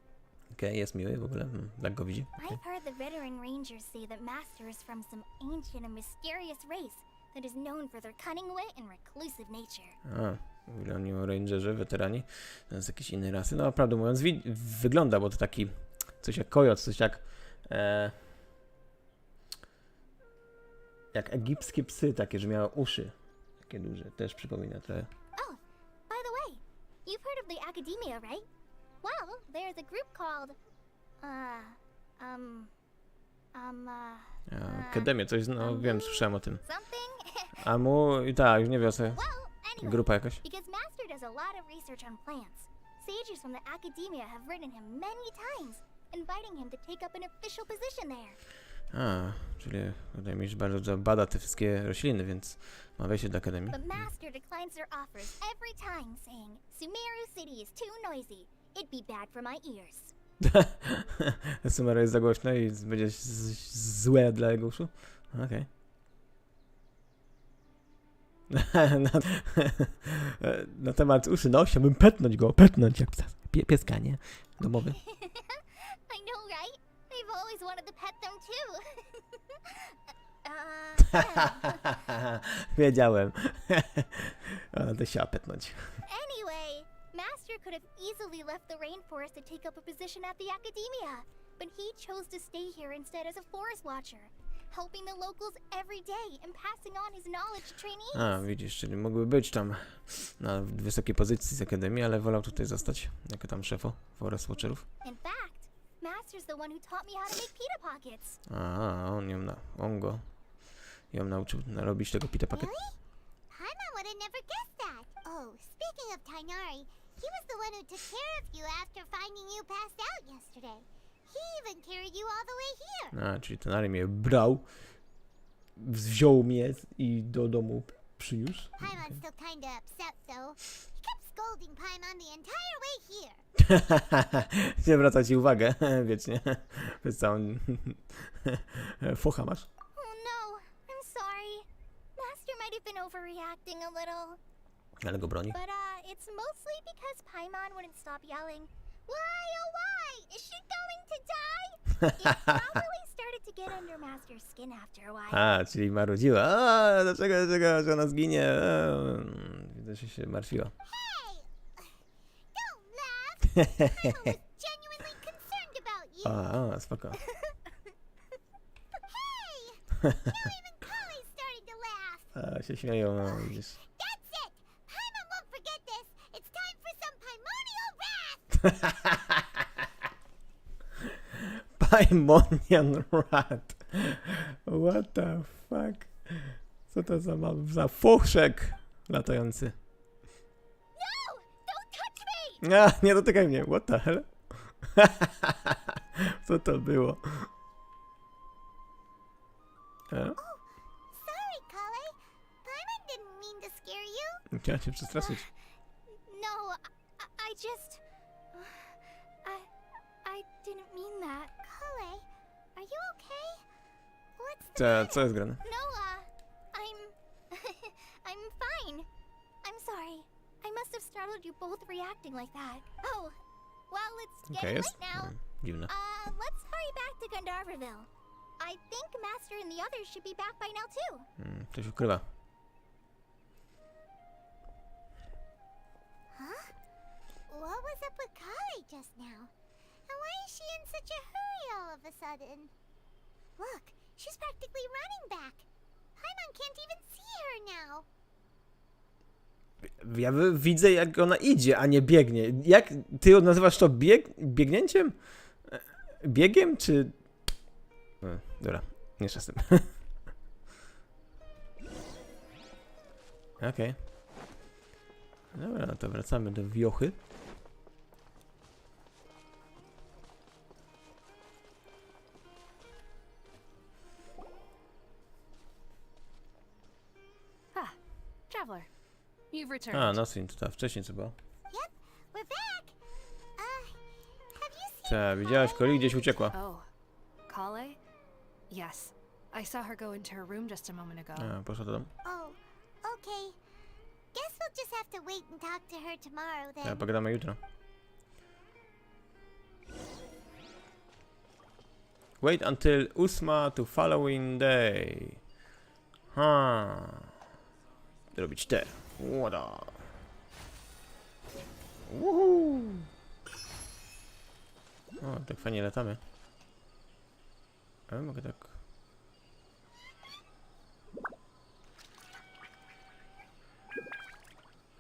Okej, jest miły w ogóle, tak go widzi. Okay. I've heard the Withering Rangers say that Master is from some ancient and mysterious race that is known for their cunning wit and reclusive nature. A, mówili oni o rangerzy, weterani, to jest jakiejś innej rasy. No, prawdę mówiąc, wygląda, bo to taki, coś jak kojot, coś jak egipskie psy takie, że miały uszy takie duże, też przypomina trochę. Oh, by the way, you've heard of the Academia, right? Well, there's a group called, Akademię, coś, no wiem, słyszałem o tym. something? I tak, już nie wiem, co, Well, anyway, grupa jakaś. because Master does a lot of research on plants, sages from the Academia have written him many times, inviting him to take up an official position there. A, czyli wydaje mi się, że bardzo bada te wszystkie rośliny, więc ma wejście do akademii. But Master declines their offers every time, saying, Sumeru City is too noisy. It'd be bad for my ears. Sumeru jest za głośno i będzie złe dla jego uszu? Okej. Na temat uszy, no chciałbym petnąć jak pieska, nie? Domowy. I know, right? I've always wanted to pet them too. Wiedziałem. Ona to chciała petnąć. Anyway, Master could have easily left the rainforest to take up a position at the Academia, but he chose to stay here instead as a forest watcher. helping the locals every day and passing on his knowledge to trainees. A, widzisz, czyli mógłby być tam na wysokiej pozycji z Akademii, ale wolał tutaj zostać, jako tam szefo Forest Watcherów. In fact, Master's the one who taught me how to make pita pockets. A, on ją nauczył robić tego pita packet. Really? Paimon would have never guessed that. Oh, speaking of Tainari, he was the one who took care of you after finding you passed out yesterday. He even carried you all the way here. A, czyli Tanary mnie brał, wziął mnie i do domu przyniósł. Paimon's still kinda upset though. He kept scolding Paimon the entire way here. Nie zwraca ci uwagę, wiecznie. Przez całą focha masz. Oh no, I'm sorry. Master might have been overreacting a little. Ale go broni. But it's mostly because Paimon wouldn't stop yelling, "Why, oh why? Is she going to die?" It probably started to get under Master's skin after a while. A, czyli marudziła. A, dlaczego, że ona zginie? Widzę, że się martwiła. Hey! Don't laugh! Paimon was genuinely concerned about you. A, spoko. Hey! Now even Kali started to laugh. A, się śmieją, no, widzisz. That's it! Paimon won't forget this! It's time for some Paimonial wrath! Paimonian Rat. What the fuck? Co to za foszek latający? No! Don't touch me! A, nie dotykaj mnie. What the hell? Co to było? Sorry, Kali. Paimon didn't mean to scare you. Chciałem cię przestraszyć. No, I just... I didn't mean that. Kali, are you okay? What's the Co jest grane? No, I'm fine. I'm sorry. I must have startled you both reacting like that. Oh, well, it's Okej, getting jest. late now. Dziwne. Let's hurry back to Gandharville. I think Master and the others should be back by now too. Ktoś ukrywa. Huh? What was up with Kali just now? And why is she in such a hurry all of a sudden? Look, she's practically running back. Paimon can't even see her now. Ja widzę, jak ona idzie, a nie biegnie. Jak ty nazywasz to biegnięciem? Biegiem, czy... Dobra, nie z tym. Okej. Dobra, no to wracamy do wiochy. Traveler, you've returned. A, Nosrin, to ta wcześniej co było? Yep, we're back. Have you seen Ta, widziałaś Koli, gdzieś uciekła. Oh, Kale? Yes. I saw her go into her room just a moment ago. A, poszła do domu. Oh, okay. Guess we'll just have to wait and talk to her tomorrow then. Ja, pogadamy jutro. Wait until Usma to following day. Robić te. Łoda. Woohoo. O, tak fajnie latamy. Ale mogę tak...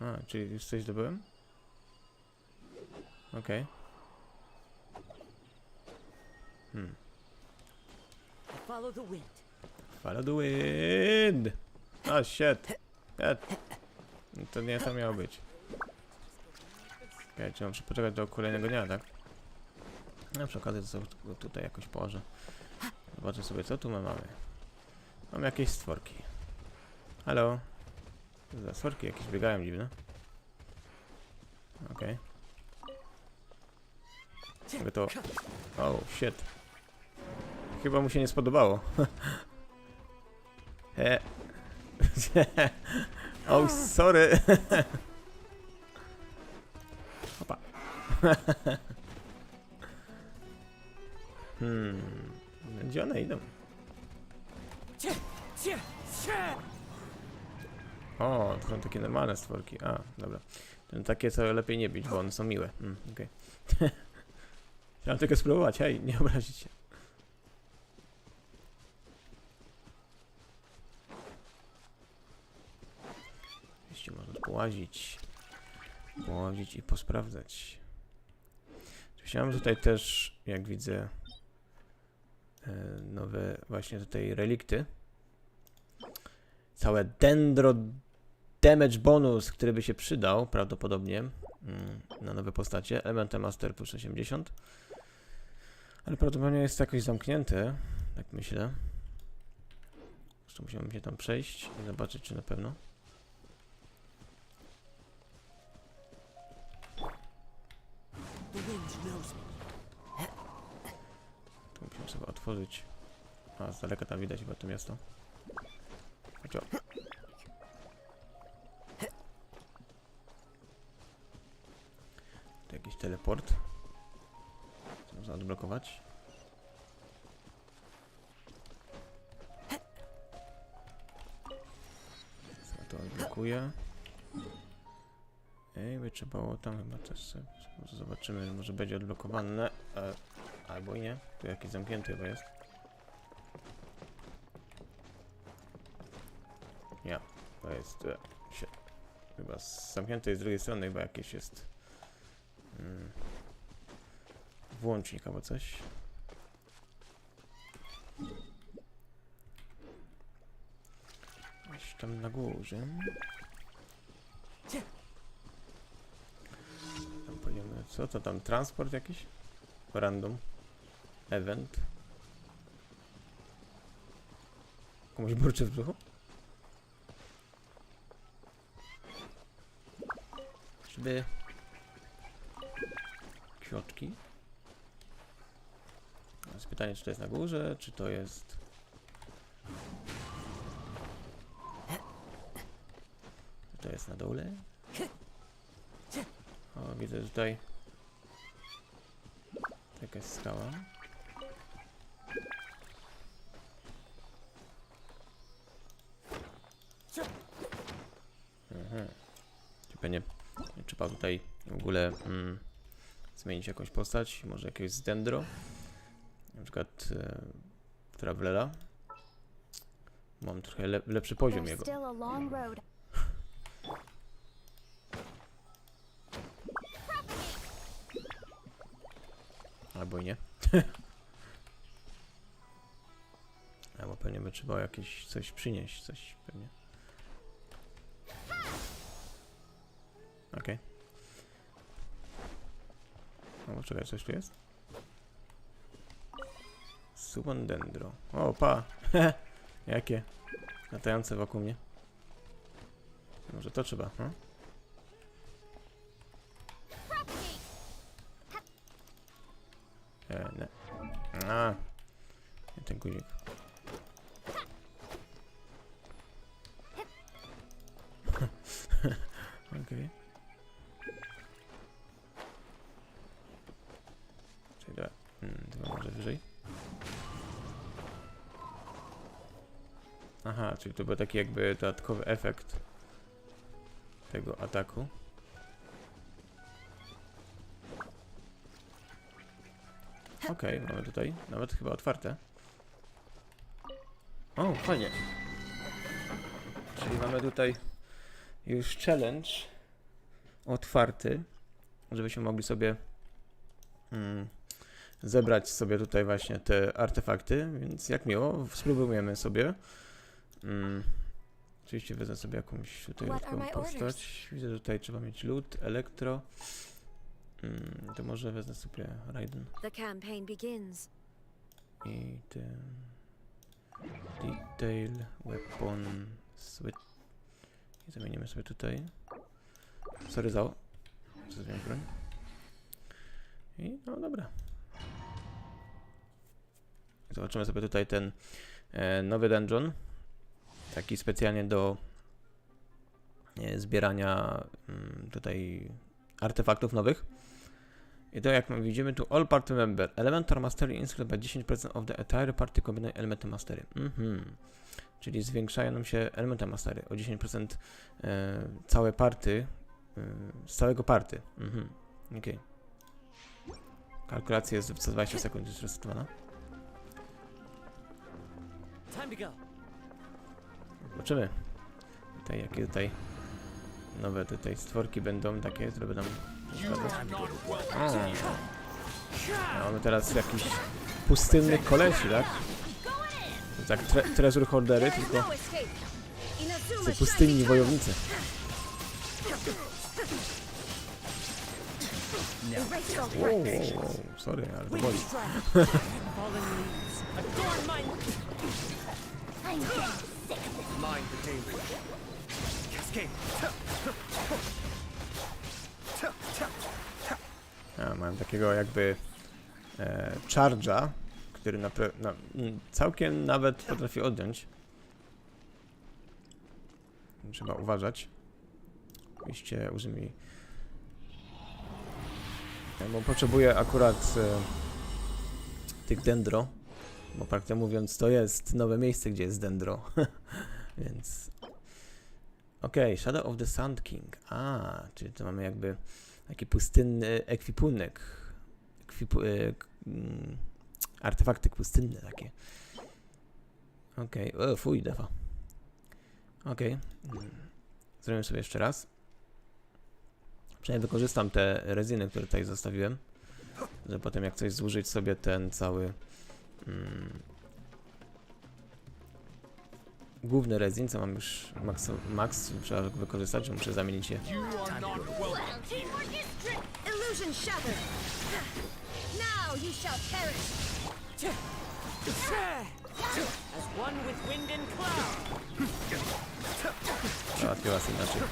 A, czyli już coś zdobyłem? Okej. Follow the wind. Follow the wind! Oh shit! To nie to miało być. Okej, czy muszę poczekać do kolejnego dnia, tak? No przy okazji to sobie go tutaj jakoś położę. Zobaczę sobie, co tu mamy. Mam jakieś stworki. Halo? Za stworki jakieś biegają dziwne. Okej. Mogę to... Oh shit. Chyba mu się nie spodobało. Oh, sorry. Opa. Gdzie one idą? O, to są takie normalne stworki. A, dobra. To takie, co lepiej nie bić, bo one są miłe. Okej. Chciałem tylko spróbować, hej, nie obrazić się. połazić. Połazić i posprawdzać. Chciałem tutaj też, jak widzę, nowe właśnie tutaj relikty. Całe dendro damage bonus, który by się przydał prawdopodobnie na nowe postacie. Elementy master plus 80. Ale prawdopodobnie jest to jakoś zamknięte, tak myślę. Zresztą musimy się tam przejść i zobaczyć, czy na pewno. Tu musimy sobie otworzyć. A, z daleka tam widać chyba to miasto. Chodź o. Tu jakiś teleport. Co można odblokować. Co to odblokuje? Ej, by trzeba było tam chyba też sobie. Zobaczymy, może będzie odblokowane. Albo i nie. Tu jakiś zamknięty chyba jest. Nie, to jest chyba zamknięte z drugiej strony, chyba jakieś jest włącznik albo coś. Gdzieś tam na górze. Tam powiemy, co to tam, transport jakiś? Random. Event. Komuś burczy w brzuchu? Czyby kwiatki. Jest pytanie, czy to jest na górze, czy to jest... Czy to jest na dole? O, widzę, że tutaj jakaś skała. Pewnie trzeba tutaj w ogóle zmienić jakąś postać, może jakiegoś z dendro, na przykład Travelera. Mam trochę lepszy poziom jego. Albo i nie. Albo pewnie by trzeba jakieś coś przynieść, coś pewnie. Okej. O, czekaj, coś tu jest? Summon dendro. O, pa! Jakie? Latające wokół mnie. Może to trzeba, no? Nie. A, nie ten guzik. Okej. Czyli to może wyżej. Aha, czyli to był taki jakby dodatkowy efekt tego ataku. Okej, mamy tutaj nawet chyba otwarte. O, fajnie. Czyli mamy tutaj już challenge otwarty, żebyśmy mogli sobie zebrać sobie tutaj właśnie te artefakty, więc jak miło, spróbujemy sobie. Oczywiście wezmę sobie jakąś tutaj dodatkową postać. Widzę, że tutaj trzeba mieć lód, elektro. To może wezmę sobie Raiden. I ten detail, weapon, switch. I zamienimy sobie tutaj. Sorry za zmieniam broń. I no dobra. Zobaczymy sobie tutaj ten nowy dungeon. Taki specjalnie do zbierania tutaj artefaktów nowych. I to jak widzimy tu all party member. Elementar mastery increase by 10% of the entire party combining elementy mastery. Czyli zwiększają nam się elementy mastery o 10% całe party. Z całego party. Okej. Kalkulacja jest co 20 sekund już resetowana. Zobaczymy. Tutaj jakie tutaj nowe tutaj stworki będą takie, które będą... Mamy teraz jakiś pustynny kolesi, tak? To jest jak treasure hordery, tylko te pustynni wojownicy. Wow, sorry, ale to boli. Mam takiego jakby charge'a, który całkiem nawet potrafi odjąć. Trzeba uważać. Oczywiście użyj. Bo potrzebuję akurat tych dendro, bo praktycznie mówiąc to jest nowe miejsce, gdzie jest dendro. Więc... Okej, Shadow of the Sand King. Czyli to mamy jakby taki pustynny ekwipunek. Artefakty pustynne takie. Okej, fuj, defa. Okej. Zrobimy sobie jeszcze raz. Przynajmniej wykorzystam te reziny, które tutaj zostawiłem, żeby potem jak coś zużyć sobie ten cały główny rezin, co mam już max trzeba wykorzystać, że muszę zamienić je. Załatwiła się inaczej.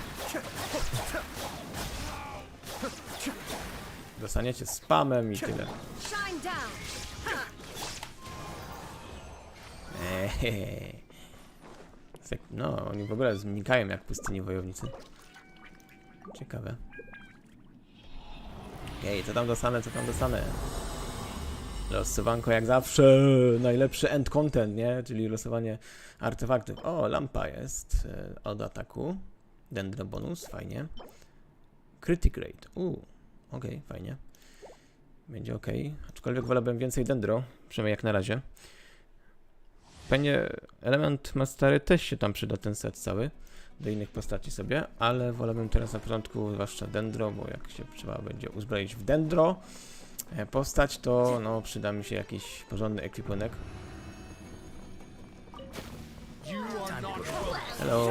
Dostaniecie spamem i tyle. No, oni w ogóle znikają jak pustyni wojownicy. Ciekawe. Ej, co tam dostanę, co tam dostanę? Losowanko jak zawsze. Najlepszy end content, nie? Czyli losowanie artefaktów. O, lampa jest od ataku. Dendro bonus, fajnie. Critic rate. Okej, fajnie. Będzie okej. Aczkolwiek wolałbym więcej dendro, przynajmniej jak na razie. Pewnie element mastery też się tam przyda, ten set cały. Do innych postaci sobie, ale wolałbym teraz na początku zwłaszcza dendro, bo jak się trzeba będzie uzbroić w dendro postać, to no przyda mi się jakiś porządny ekwipunek. Hello.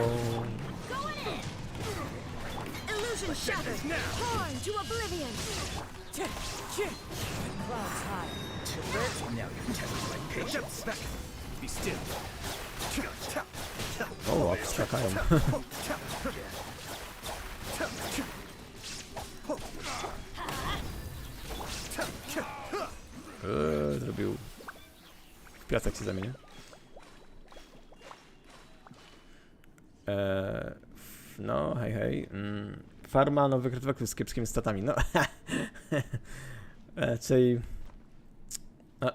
O, skakają. Zrobił. W piasek się zamienił. No, hej. Farma nowych artefaktów z kiepskimi statami. No, raczej... No,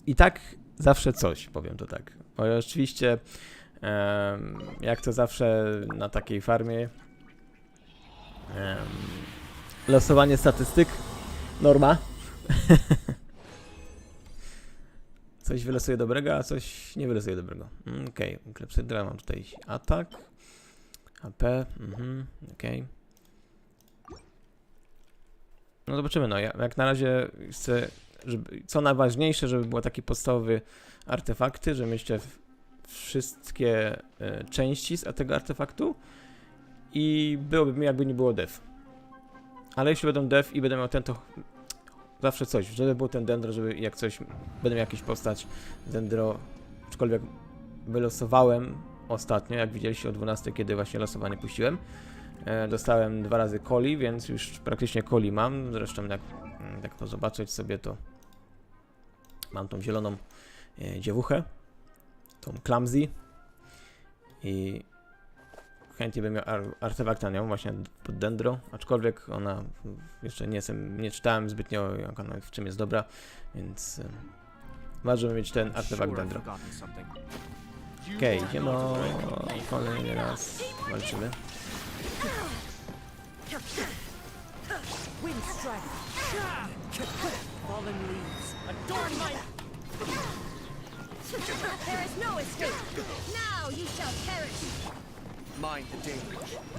i tak zawsze coś, powiem to tak. Bo oczywiście, jak to zawsze na takiej farmie, losowanie statystyk, norma. Coś wylosuje dobrego, a coś nie wylosuje dobrego. Okej, klepsydra, mam tutaj atak, HP, okej. No zobaczymy, no jak na razie chcę, żeby, co najważniejsze, żeby było takie podstawowe artefakty, że mieliście wszystkie części z tego artefaktu i byłoby mi jakby nie było def. Ale jeśli będą def i będę miał ten, to zawsze coś, żeby był ten dendro, żeby jak coś, będę miał jakiś postać dendro, aczkolwiek wylosowałem ostatnio, jak widzieliście o 12, kiedy właśnie losowanie puściłem. Dostałem 2 razy coli, więc już praktycznie coli mam. Zresztą jak to zobaczyć sobie, to mam tą zieloną dziewuchę, tą clumsy i chętnie bym miał artefakt na nią, właśnie pod dendro, aczkolwiek ona jeszcze nie czytałem zbytnio, jak ona, w czym jest dobra, więc ważne mieć ten artefakt dendro. Okej, idziemy kolejny raz, walczymy.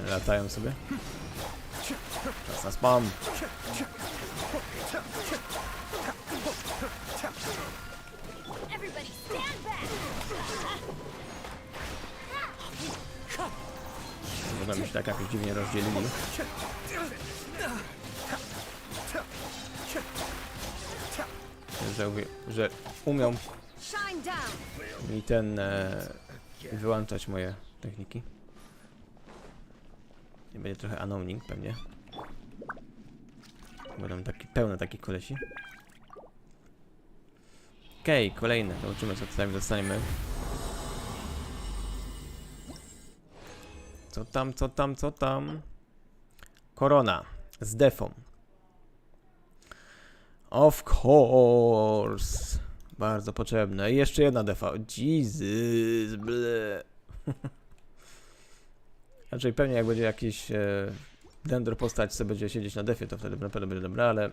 Latają sobie. Czas na spam. Everybody stand back! Można mi się tak jakoś dziwnie rozdzielili. Że umią mi wyłączać moje techniki. Nie będzie trochę anownik pewnie. Będą pełne takich kolesi. Okej, kolejne. Zobaczymy, co tutaj dostaniemy. Co tam? Korona z defą. Of course. Bardzo potrzebne. I jeszcze jedna defa. Jesus, ble. Raczej pewnie jak będzie jakiś dendro postać, co będzie siedzieć na defie, to wtedy naprawdę będzie dobra, ale...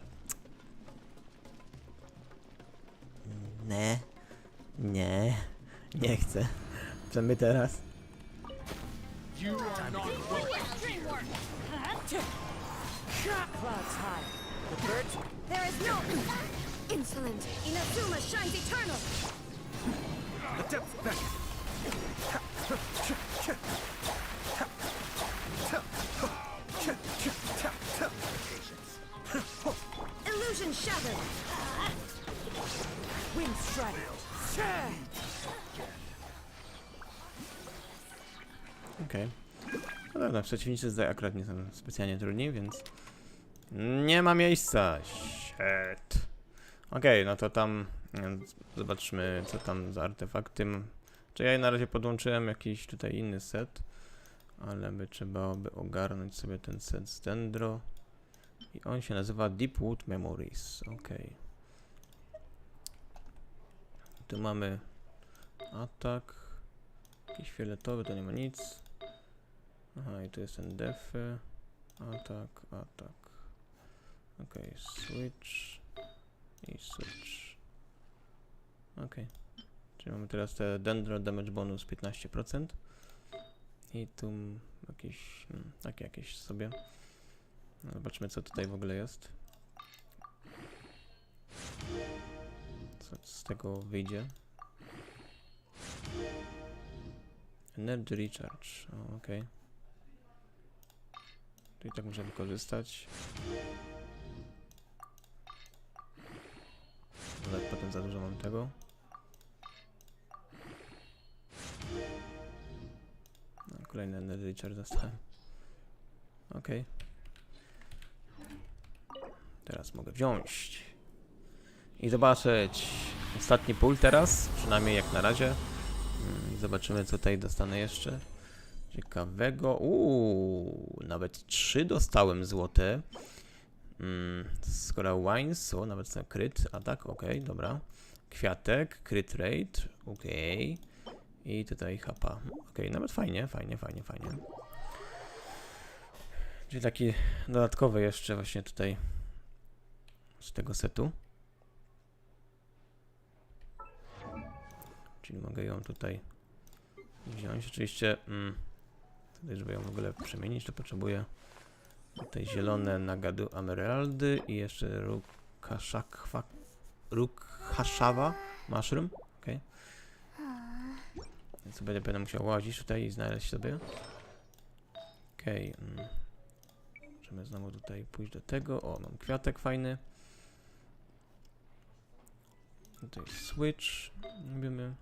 Nie chcę. Przynajmniej teraz. There is no insolent. Inazuma shines eternal. Illusion shattered. Wind strike. Okej. No dobra, przeciwnicy tutaj akurat nie są specjalnie trudni, więc... Nie ma miejsca. Shit. Okej, no to tam... Zobaczmy, co tam za artefakty. Czy ja na razie podłączyłem jakiś tutaj inny set. Ale by trzeba by ogarnąć sobie ten set z dendro. I on się nazywa Deepwood Memories. Okej. Tu mamy atak. Jakiś fioletowy, to nie ma nic. Aha, i tu jest ten def. Atak. Okej, switch. I switch. Okej. Czyli mamy teraz te dendro damage bonus 15%. I tu jakieś, takie jakieś sobie. No, zobaczmy, co tutaj w ogóle jest. Co z tego wyjdzie. Energy recharge. Okej. Tu i tak muszę wykorzystać. Ale potem za dużo mam tego. No, kolejny energy recharge dostałem. Okej. Teraz mogę wziąć. I zobaczyć. Ostatni pól teraz. Przynajmniej jak na razie. Zobaczymy, co tutaj dostanę jeszcze. Ciekawego. Nawet 3 dostałem złote. Skoro wines, nawet są crit atak, okej, dobra. Kwiatek, crit rate, okej. I tutaj hapa, okej, nawet fajnie. Czyli taki dodatkowy jeszcze właśnie tutaj z tego setu. Czyli mogę ją tutaj wziąć. Oczywiście tutaj, żeby ją w ogóle przemienić, to potrzebuję tutaj zielone nagadu emeraldy i jeszcze rukhashawa mushroom. Okej. Więc będę musiał łazić tutaj i znaleźć sobie. Okej. Możemy znowu tutaj pójść do tego. O, mam kwiatek fajny. Tutaj switch robimy.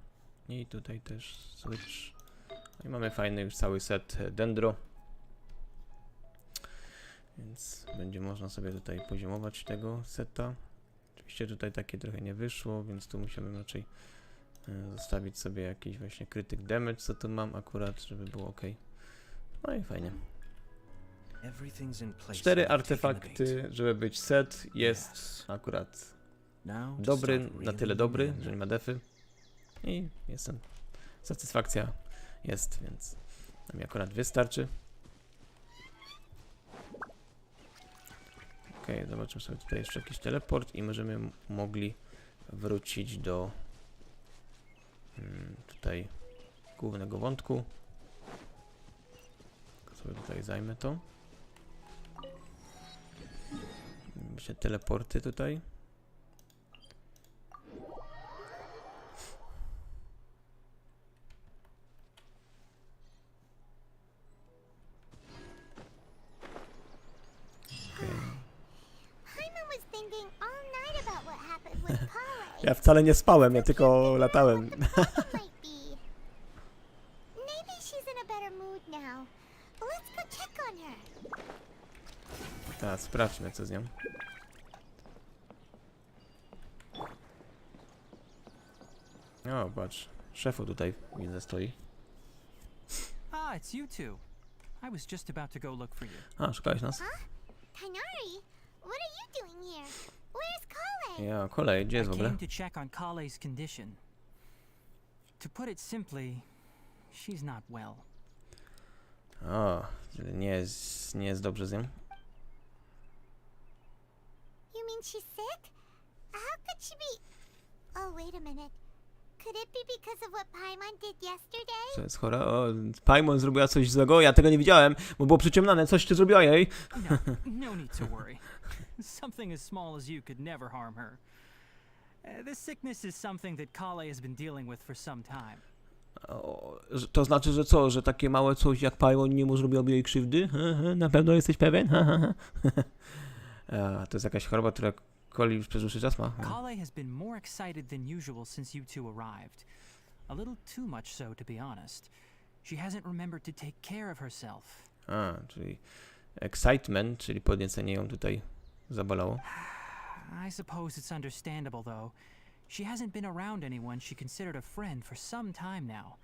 I tutaj też switch. No i mamy fajny już cały set dendro. Więc będzie można sobie tutaj poziomować tego seta. Oczywiście tutaj takie trochę nie wyszło, więc tu musiałbym raczej zostawić sobie jakiś właśnie krytyk damage, co tu mam akurat, żeby było ok. No i fajnie. 4 artefakty, żeby być set, jest akurat dobry, na tyle dobry, że nie ma defy. I jestem. Satysfakcja jest, więc mi akurat wystarczy. Okej, zobaczymy sobie tutaj jeszcze jakiś teleport i możemy mogli wrócić do tutaj głównego wątku. sobie tutaj zajmę to. Myślę, teleporty tutaj. Paimon was thinking all night about what happened with Kale. Ja wcale nie spałem, ja tylko latałem. Might be. Maybe she's in a better mood now. Let's go check on her. Tak, sprawdźmy co z nią. O, patrz. Szefu tutaj widzę stoi. Ah, it's you two. I was just about to go look for you. A, szukałeś nas? Tainari, what are you doing here? Where's Kale? Ja, kolej, gdzie jest w I ogóle? came to check on Kale's condition. To put it simply, she's not well. O, czyli nie jest dobrze z nią. You mean she's sick? How could she be? Oh, wait a minute. Could it be because of what Paimon did yesterday? Co jest chora? O, Paimon zrobiła coś złego? Ja tego nie widziałem, bo było przyciemniane. Coś ty zrobiła jej? No, no need to worry. Something as small as you could never harm her. This sickness is something that Kale has been dealing with for some time. O, to znaczy, że co? Że takie małe coś jak Paimon nie mu zrobiłoby jej krzywdy? Na pewno jesteś pewien? A, to jest jakaś choroba, która Koli już przez dłuższy czas ma. Kale has been more excited than usual since you two arrived. A little too much so, to be honest. She hasn't remembered to take care of herself. A, czyli excitement, czyli podniecenie ją tutaj zabolało. I suppose it's understandable, though. She hasn't been around anyone she considered a friend for some time now.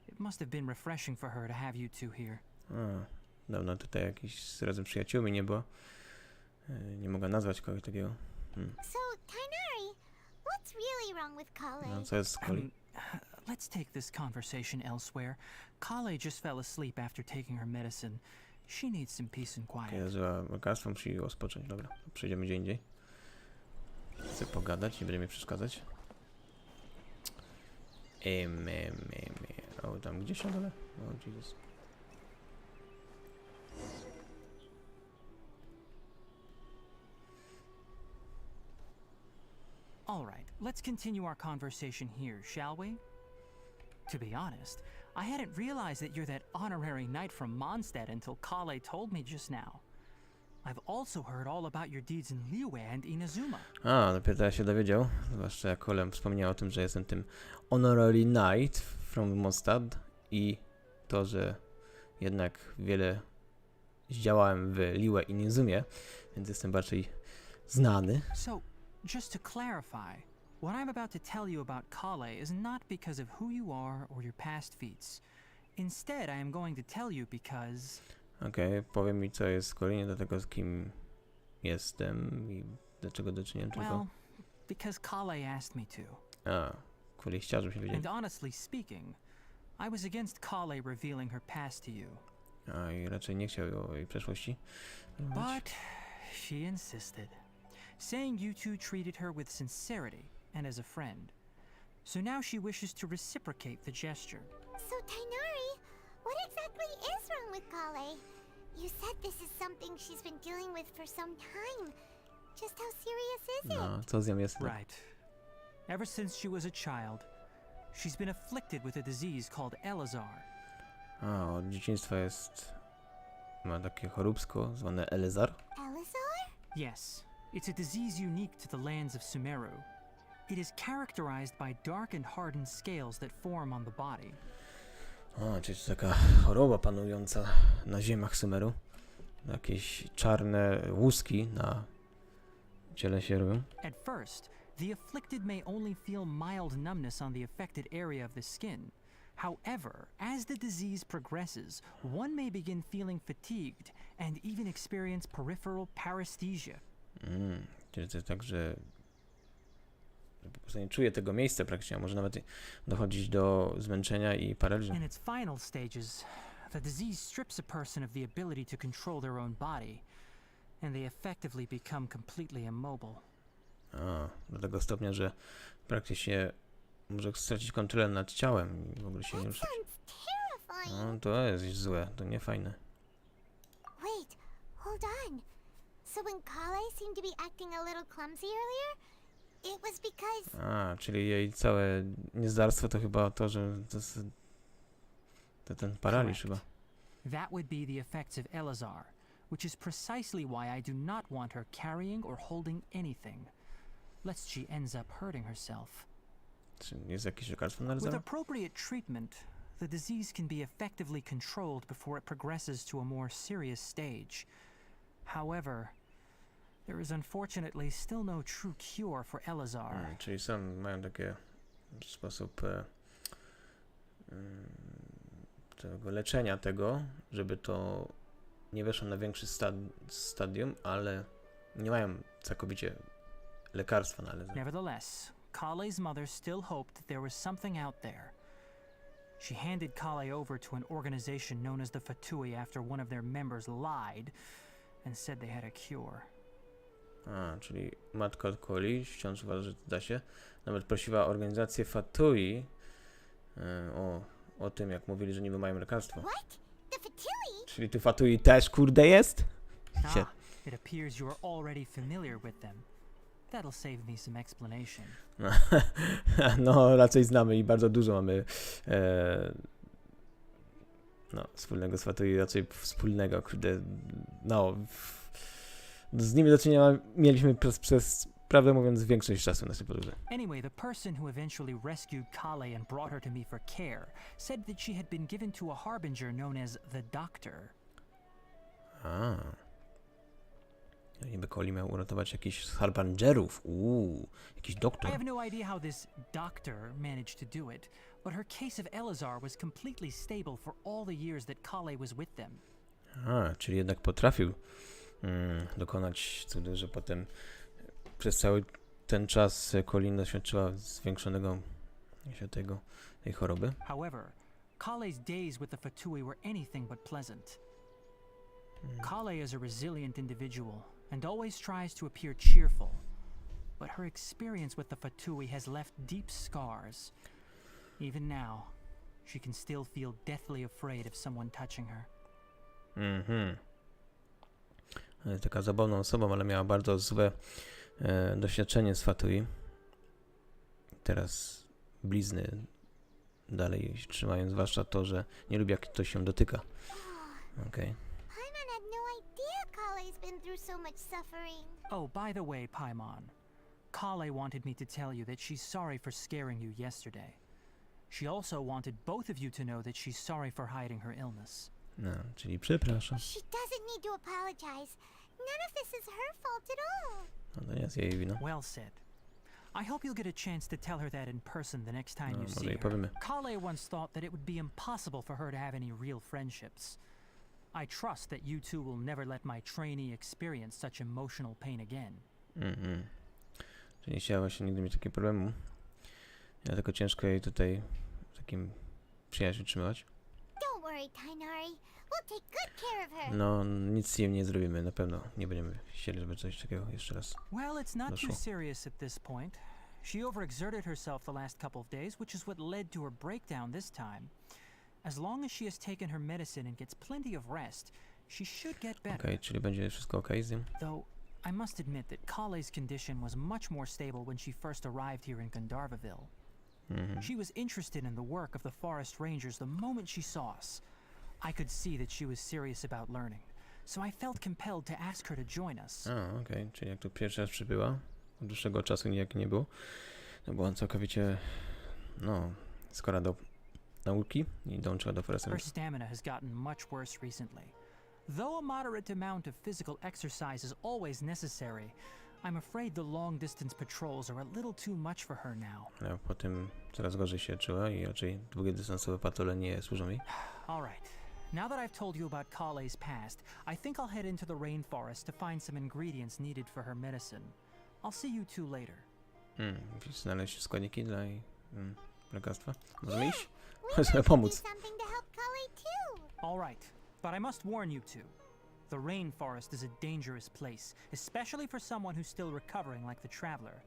It must have been refreshing for her to have you two here. A, dawno tutaj jakiś razem przyjaciółmi nie było. Nie mogę nazwać kogoś takiego. So, Tainari, what's really wrong with Kale? No, co jest z Koli? Let's take this conversation elsewhere. Kale just fell asleep after taking her medicine. She needs some peace and quiet. Kiedy zła lekarstwo, musi rozpocząć. Dobra, przejdziemy gdzie indziej. Chcę pogadać, nie będzie mi przeszkadzać. O, tam gdzieś na dole? O, Jezus. All right, let's continue our conversation here, shall we? To be honest, I hadn't realized that you're that honorary knight from Mondstadt until Kale told me just now. I've also heard all about your deeds in Liyue and Inazuma. A, dopiero teraz się dowiedział. Zwłaszcza jak Kolem wspomniał o tym, że jestem tym honorary knight from Mondstadt i to, że jednak wiele zdziałałem w Liyue i Inazumie, więc jestem bardziej znany. So, just to clarify, what I'm about to tell you about Kale is not because of who you are or your past feats. Instead, I am going to tell you because... Okej, powiem mi co jest w Kolinie do tego, z kim jestem i dlaczego doczyniłem tylko. Well, because Kale asked me to. A, Koli chciał, żebyśmy wiedzieli. And honestly speaking, I was against Kale revealing her past to you. A, i raczej nie chciał o jej przeszłości. But she insisted, saying you two treated her with sincerity and as a friend. So now she wishes to reciprocate the gesture. So, Tainari, what exactly is wrong with Kale? You said this is something she's been dealing with for some time. Just how serious is it? No, co z nią jest? Right. Ever since she was a child, she's been afflicted with a disease called Elazar. A, od dzieciństwa ma takie choróbsko zwane Elazar. Elazar? Yes, it's a disease unique to the lands of Sumeru. It is characterized by dark and hardened scales that form on the body. O, czyli to taka choroba panująca na ziemiach Sumeru. Jakieś czarne łuski na ciele się robią. At first, the afflicted may only feel mild numbness on the affected area of the skin. However, as the disease progresses, one may begin feeling fatigued and even experience peripheral paresthesia. Czyli to jest tak, że po prostu nie czuje tego miejsca praktycznie, a może nawet dochodzić do zmęczenia i paraliżu. In its final stages, the disease strips a person of the ability to control their own body, and they effectively become completely immobile. A, do tego stopnia, że praktycznie może stracić kontrolę nad ciałem i w ogóle się nie That ruszać. sounds terrifying. No, to jest złe, to nie fajne. So when Kale seemed to be acting a little clumsy earlier, it was because... A, czyli jej całe niezdarstwo to chyba to, że to ten paraliż chyba. That would be the effects of Elazar, which is precisely why I do not want her carrying or holding anything, lest she ends up hurting herself. Czy jest jakieś lekarstwo na With Elazara? appropriate treatment, the disease can be effectively controlled before it progresses to a more serious stage. However, there is unfortunately still no true cure for Elazar. Czyli mają taki sposób tego leczenia tego, żeby to nie weszło na większy stadium, ale nie mają całkowicie lekarstwa na Elazara. Nevertheless, Kale's mother still hoped that there was something out there. She handed Kale over to an organization known as the Fatui after one of their members lied and said they had a cure. A, czyli matka od Coli wciąż uważa, że to da się. Nawet prosiła organizację Fatui o tym, jak mówili, że niby mają lekarstwo. What? The Fatui? Czyli tu Fatui też, kurde, jest? Ah, it appears you are already familiar with them. That'll save me some explanation. No, raczej znamy i bardzo dużo mamy wspólnego z Fatui, raczej wspólnego, kurde, z nimi do czynienia mieliśmy przez prawdę mówiąc, większość czasu na tej podróży. Anyway, the person who eventually rescued Kale and brought her to me for care said that she had been given to a harbinger known as the Doctor. A. Niby Coli miał uratować jakichś harbingerów. Jakiś I doktor. have no idea how this Doctor managed to do it, but her case of Elazar was completely stable for all the years that Kale was with them. A, czyli jednak potrafił dokonać cudu, że potem przez cały ten czas Colin doświadczyła zwiększonego tej choroby. However, Kale's days with the Fatui were anything but pleasant. Kale is a resilient individual and always tries to appear cheerful, but her experience with the Fatui has left deep scars. Even now, she can still feel deathly afraid of someone touching her. Taka zabawną osobą, ale miała bardzo złe doświadczenie z Fatui. Teraz blizny dalej trzymają, zwłaszcza to, że nie lubi, jak ktoś się dotyka. Okej. Paimon had no idea Kale's been through so much suffering. Oh, by the way, Paimon, Kale wanted me to tell you that she's sorry for scaring you yesterday. She also wanted both of you to know that she's sorry for hiding her illness. No, czyli przepraszam. She doesn't need to apologize. None of this is her fault at all. No, to nie jest jej wina. Well said. I hope you'll get a chance to tell her that in person the next time No, you może see jej her. powiemy. Kale once thought that it would be impossible for her to have any real friendships. I trust that you two will never let my trainee experience such emotional pain again. Czyli nie chciała właśnie nigdy mieć takiego problemu. Dlatego ciężko jej tutaj takim przyjaźń utrzymywać. Don't worry, Tainari. We'll take good care of her. No, nic z nim nie zrobimy, na pewno. Nie będziemy chcieli, żeby coś takiego jeszcze raz. Well, it's not doszło. too serious at this point. She overexerted herself the last couple of days, which is what led to her breakdown this time. As long as she has taken her medicine and gets plenty of rest, she should get better. Okej, czyli będzie wszystko okej z nim? Though, I must admit that Kale's condition was much more stable when she first arrived here in Gandharvaville. She was interested in the work of the forest rangers the moment she saw us. I could see that she was serious about learning, so I felt compelled to ask her to join us. Okej, czyli jak tu pierwszy raz przybyła, od dłuższego czasu nijak nie było, no była całkowicie, skora do nauki i dołączyła do Forest Her Rangers. stamina has gotten much worse recently. Though a moderate amount of physical exercise is always necessary, I'm afraid the long-distance patrols are a little too much for her now. Ale po tym coraz gorzej się czuła i raczej długodystansowe patrole nie służą jej. All right. Now that I've told you about Kale's past, I think I'll head into the rainforest to find some ingredients needed for her medicine. I'll see you two later. Musisz znaleźć składniki dla jej lekarstwa. Możemy iść? We Możemy might do pomóc. something to help Kale too. All right, but I must warn you two. The rainforest is a dangerous place, especially for someone who's still recovering like the traveler.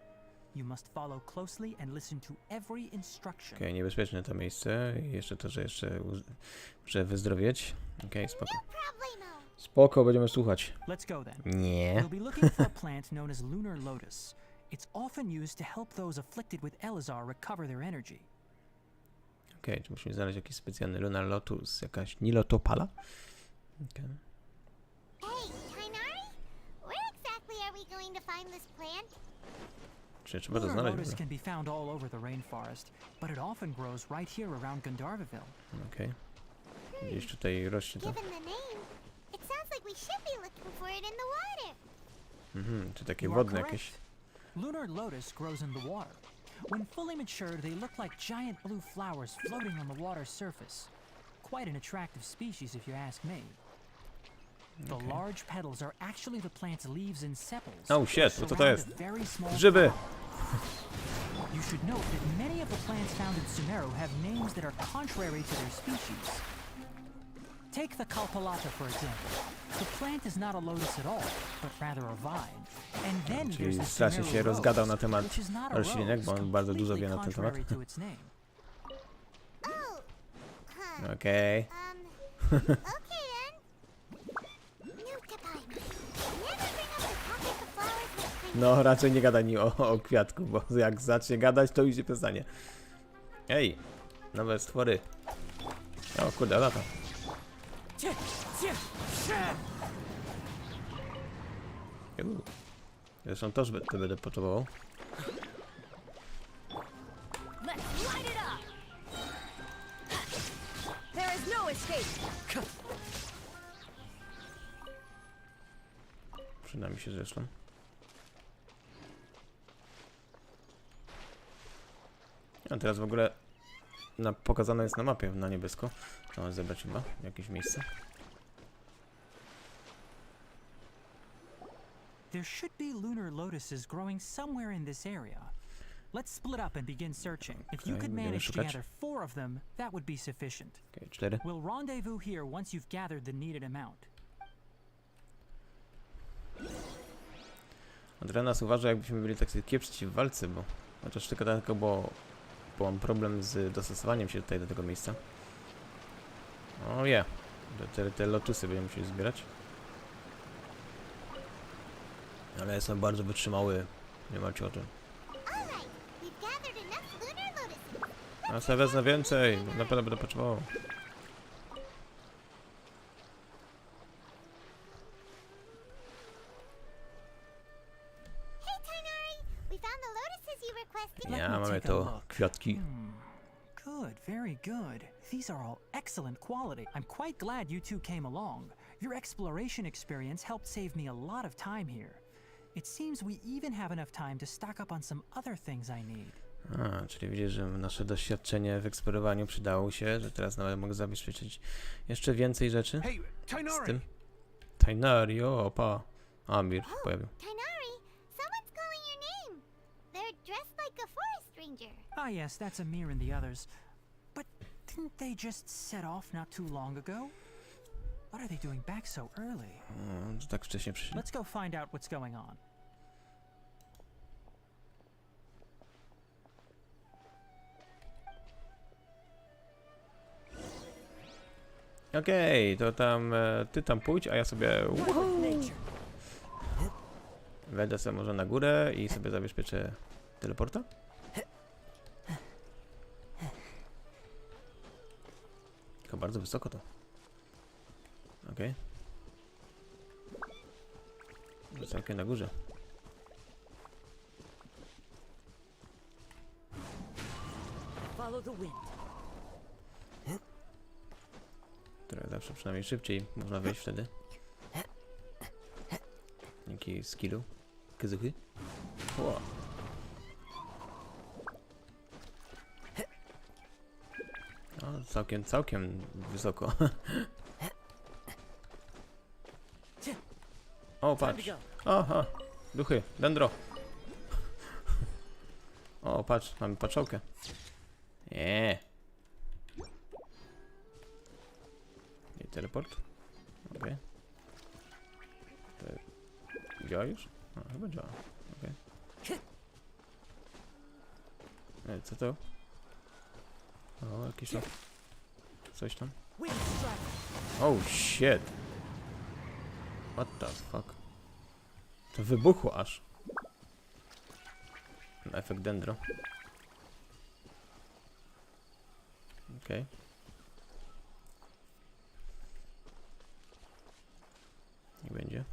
You must follow closely and listen to every instruction. Okej, niebezpieczne to miejsce i jeszcze to, że muszę wyzdrowieć. Okej, spoko. Problemo. Spoko, będziemy słuchać. Let's go then. Nie. We'll be looking for a plant known as Lunar Lotus. It's often used to help those afflicted with Elazar recover their energy. Okej, czy musimy znaleźć jakiś specjalny Lunar Lotus? Jakaś nilotopala? Okay. Hey, Tainari? Where exactly are we going to find this plant? Czy trzeba to Lunar znaleźć? Lotus can be found all over the rainforest, but it often grows right here around Gandharvaville. Okej. Gdzieś tutaj rośnie to. Given the name, it sounds like we should be looking for it in the water. Czy takie You are wodne correct. jakieś? Lunar Lotus grows in the water. When fully matured, they look like giant blue flowers floating on the water's surface. Quite an attractive species, if you ask me. The Okay. large petals are actually the plant's leaves and sepals. Oh shit, co to surround jest? a very small Grzyby! You should note that many of the plants found in Sumeru have names that are contrary to their species. Take the Kalpalata, for example. The plant is not a lotus at all, but rather a vine. And then Czyli there's the strasznie Sumeru się rose, rozgadał na temat which is not a roślinek, bo rose, on bardzo dużo wie completely na ten temat. contrary to its name. Oh, huh. Okej. Okay then. New to Paimon. Never bring up the topic of flowers with Paimon. No, raczej nie gadaj mi o kwiatku, bo jak zacznie gadać, to już się przestanie. Ej, nowe stwory. O kurde, lata. Zresztą też to będę potrzebował. Let's light it up! There is no escape! Przyda mi się zresztą. A teraz w ogóle pokazane jest na mapie na niebiesko. Trzeba zebrać chyba jakieś miejsce. There should be lunar lotuses growing somewhere in this area. Let's split up and begin searching. If you Okay, could będziemy manage to szukać. gather 4 of them, that would be sufficient. Okej, 4. We'll rendezvous here once you've gathered the needed amount. Adrianas uważa, jakbyśmy byli tak kiepscy w walce, bo chociaż tylko bo mam problem z dostosowaniem się tutaj do tego miejsca. O je, te lotusy będziemy musieli zbierać. Ale jestem bardzo wytrzymały, nie macie o tym. Alright, we've gathered enough lunar lotuses. A sobie wezmę więcej, bo na pewno będę potrzebował. Hey Tainari, we found the lotuses you requested. Let Ja, me mamy take a to look. kwiatki. Good, very good. These are all excellent quality. I'm quite glad you two came along. Your exploration experience helped save me a lot of time here. It seems we even have enough time to stock up on some other things I need. A, czyli widzisz, że nasze doświadczenie w eksplorowaniu przydało się, że teraz nawet mogę zabezpieczyć jeszcze więcej rzeczy. Hey, Z Tainari! tym. Tainari, opa. Amir się pojawił. Tainari, someone's calling your name. They're dressed like a forest ranger. Ah yes, that's Amir and the others. But didn't they just set off not too long ago? What are they doing back so early? O, że tak wcześnie przyszli. Let's go find out what's going on. Okej, to tam ty tam pójdź, a ja sobie wejdę sobie może na górę i sobie zabezpieczę teleporta. Tylko bardzo wysoko to. Okej. Całkiem na górze. Follow the wind. Trochę zawsze przynajmniej szybciej można wejść wtedy. Dzięki skillu. Kazuchy. Wow. No, całkiem wysoko. O, patrz. Aha, duchy, dendro. O, patrz, mamy patrzałkę. Nie. I teleport. Okej. Działa już? A, chyba działa. Okej. Co to? O, jakieś tam. Coś tam. Oh shit. What the fuck? To wybuchło aż. Efekt dendro. Okej. Nie będzie.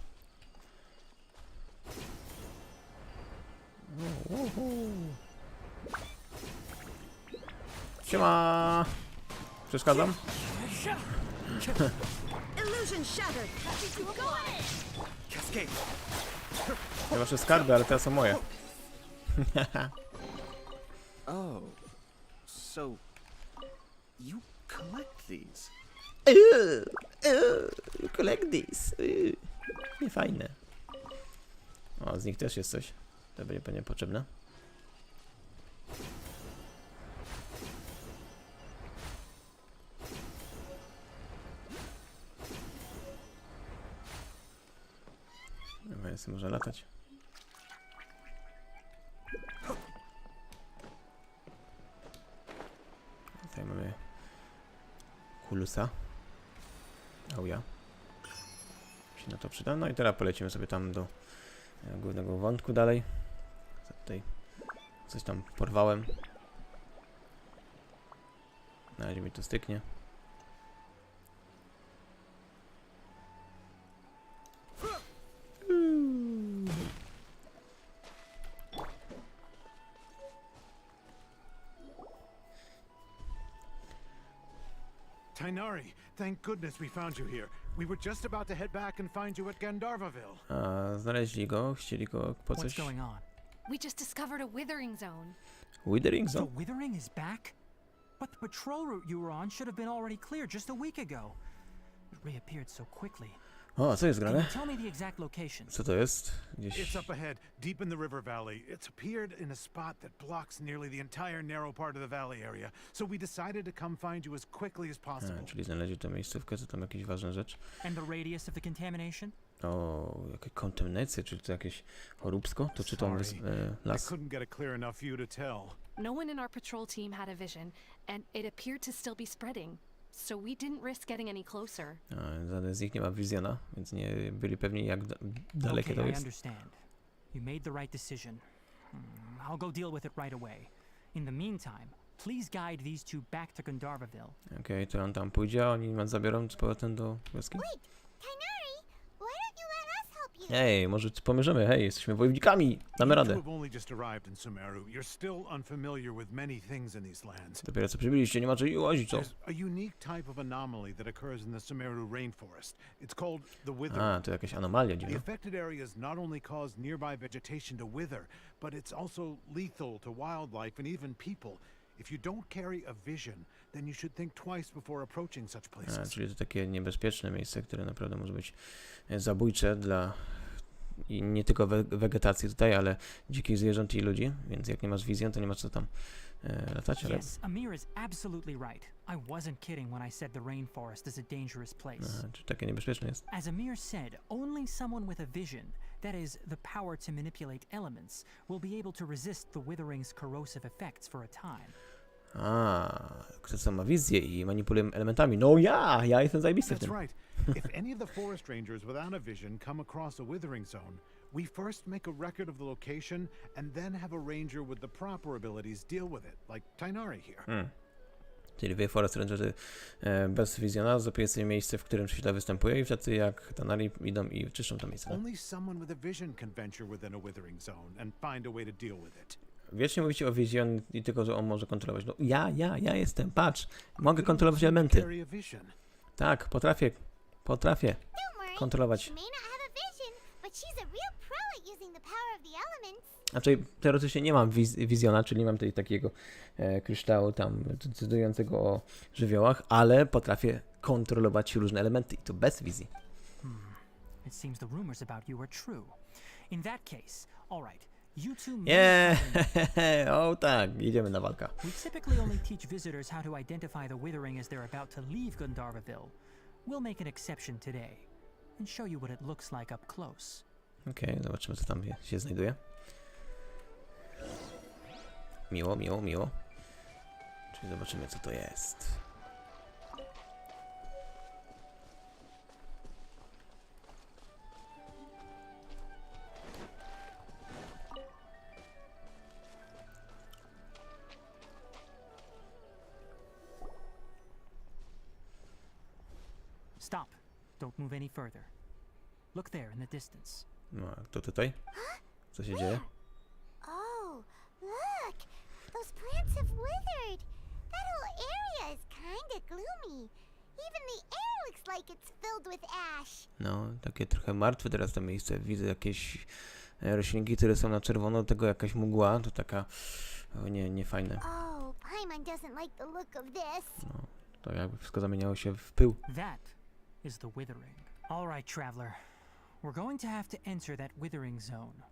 Siema! Przeszkadzam? Illusion shattered. Ja wasze skarby, ale teraz są moje. Oh, so you collect these? You collect this. Nie fajne. O, z nich też jest coś. To będzie pewnie potrzebne. Chyba jest, może latać. Tutaj mamy kulusa. Ja się na to przyda. No i teraz polecimy sobie tam do głównego wątku dalej. Tutaj coś tam porwałem. Na razie mi to styknie. Tighnari, thank goodness we found you here. We were just about to head back and find you at Gandharvaville. A, znaleźli go, chcieli go po What's coś. going on? We just discovered a Withering Zone. Withering The Zone? Withering is back? But the patrol route you were on should have been already cleared just a week ago. It reappeared so quickly. O, co jest Can you grane? tell me the exact location? Co to jest? Gdzieś... It's up ahead, deep in the river valley. It's appeared in a spot that blocks nearly the entire narrow part of the valley area. So we decided to come find you as quickly as possible. A, czyli znaleźli tę miejscówkę, co tam jakieś ważne rzeczy. And the radius of the contamination? O, jakie kontaminacje, czy to jakieś choróbsko? To czy tam jest I las? couldn't get a clear enough view to tell. No one in our patrol team had a vision, and it appeared to still be spreading. So we didn't risk getting any closer. A, żaden z nich nie ma wizjona, więc nie byli pewni, jak dalekie Okay, to I jest. understand. You made the right decision. I'll go deal with it right away. In the meantime, please guide these two back to Gandharvaville. Okej, to on tam pójdzie, a oni nas zabiorą z powrotem do wioski? Wait, Tighnari, why don't you let us help you? Ej, może pomierzymy, hej, jesteśmy wojownikami, damy You two radę. have only just arrived in Sumeru. You're still unfamiliar with many things in these lands. Dopiero co przybyliście, nie ma czego łazić, co? There's a unique type of anomaly that occurs in the Sumeru rainforest. It's called the Withering. A, to jakaś anomalia The dziwna. affected areas not only cause nearby vegetation to wither, but it's also lethal to wildlife and even people. If you don't carry a vision, then you should think twice before approaching such A, places. czyli to takie niebezpieczne miejsce, które naprawdę może być zabójcze dla i nie tylko wegetacji tutaj, ale dzikich zwierząt i ludzi, więc jak nie masz wizji, to nie masz co tam latać, ale... Yes, Amir is absolutely right. I wasn't kidding when I said the rainforest is a dangerous place. A, czy takie niebezpieczne jest? As Amir said, only someone with a vision, that is, the power to manipulate elements, will be able to resist the withering's corrosive effects for a time. A, kto co ma wizję i manipuluje elementami. No ja jestem zajebisty w That's tym. right. If any of the forest rangers without a vision come across a withering zone, we first make a record of the location and then have a ranger with the proper abilities deal with it, like Tighnari here. Czyli wy, Forest Rangerzy, bez wizjona zapisuje sobie miejsce, w którym źle występuje i wtedy jak Tanari idą i czyszczą to miejsce. Tak? Only someone with a vision can venture within a withering zone and find a way to deal with it. Wiecznie mówicie o wizjon i tylko, że on może kontrolować. No ja jestem, patrz, mogę kontrolować elementy. Carry a vision. Tak, potrafię Don't worry, kontrolować. she may not have a vision, but she's a real pro at using the power of the elements. Znaczy, teoretycznie nie mam wizjona, czyli nie mam tej takiego kryształu tam decydującego o żywiołach, ale potrafię kontrolować różne elementy i to bez wizji. It seems the rumors about you are true. In that case, all right, you two may Nie, come- o tak, idziemy na walkę. We typically only teach visitors how to identify the withering as they're about to leave Gandharvaville. We'll make an exception today and show you what it looks like up close. Okej, zobaczymy co tam się znajduje. Miło. Czyli zobaczymy co to jest. Stop. Don't move any further. Look there in the distance. No, a kto tutaj? Co się dzieje? Oh, look! Those plants have withered. That whole area is kinda gloomy. Even the air looks like it's filled with ash. No, takie trochę martwe teraz to miejsce. Widzę jakieś roślinki, które są na czerwono, do tego jakaś mgła, to taka nie fajne. Oh, Paimon doesn't like the look of this. No, to jakby wszystko zamieniało się w pył. That is the Withering. All right, traveler. We're going to have to enter that Withering Zone.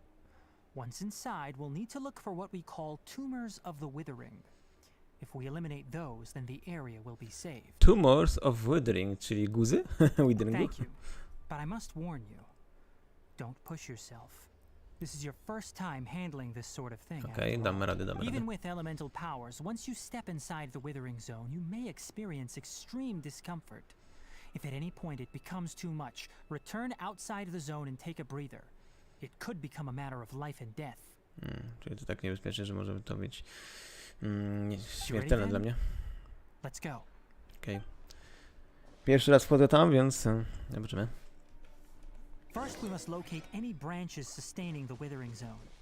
Once inside, we'll need to look for what we call tumors of the Withering. If we eliminate those, then the area will be saved. Tumors of Withering, czyli guzy? Witheringu? Thank you. But I must warn you. Don't push yourself. This is your first time handling this sort of thing. Okej, damy radę. Even with elemental powers, once you step inside the Withering Zone, you may experience extreme discomfort. If at any point it becomes too much, return outside the zone and take a breather. It could become a matter of life and death. Czyli to tak niebezpieczne, że może to być śmiertelne dla mnie. Let's go. Okej. Pierwszy raz wchodzę tam, więc zobaczymy. First we must locate any branches sustaining the Withering Zone.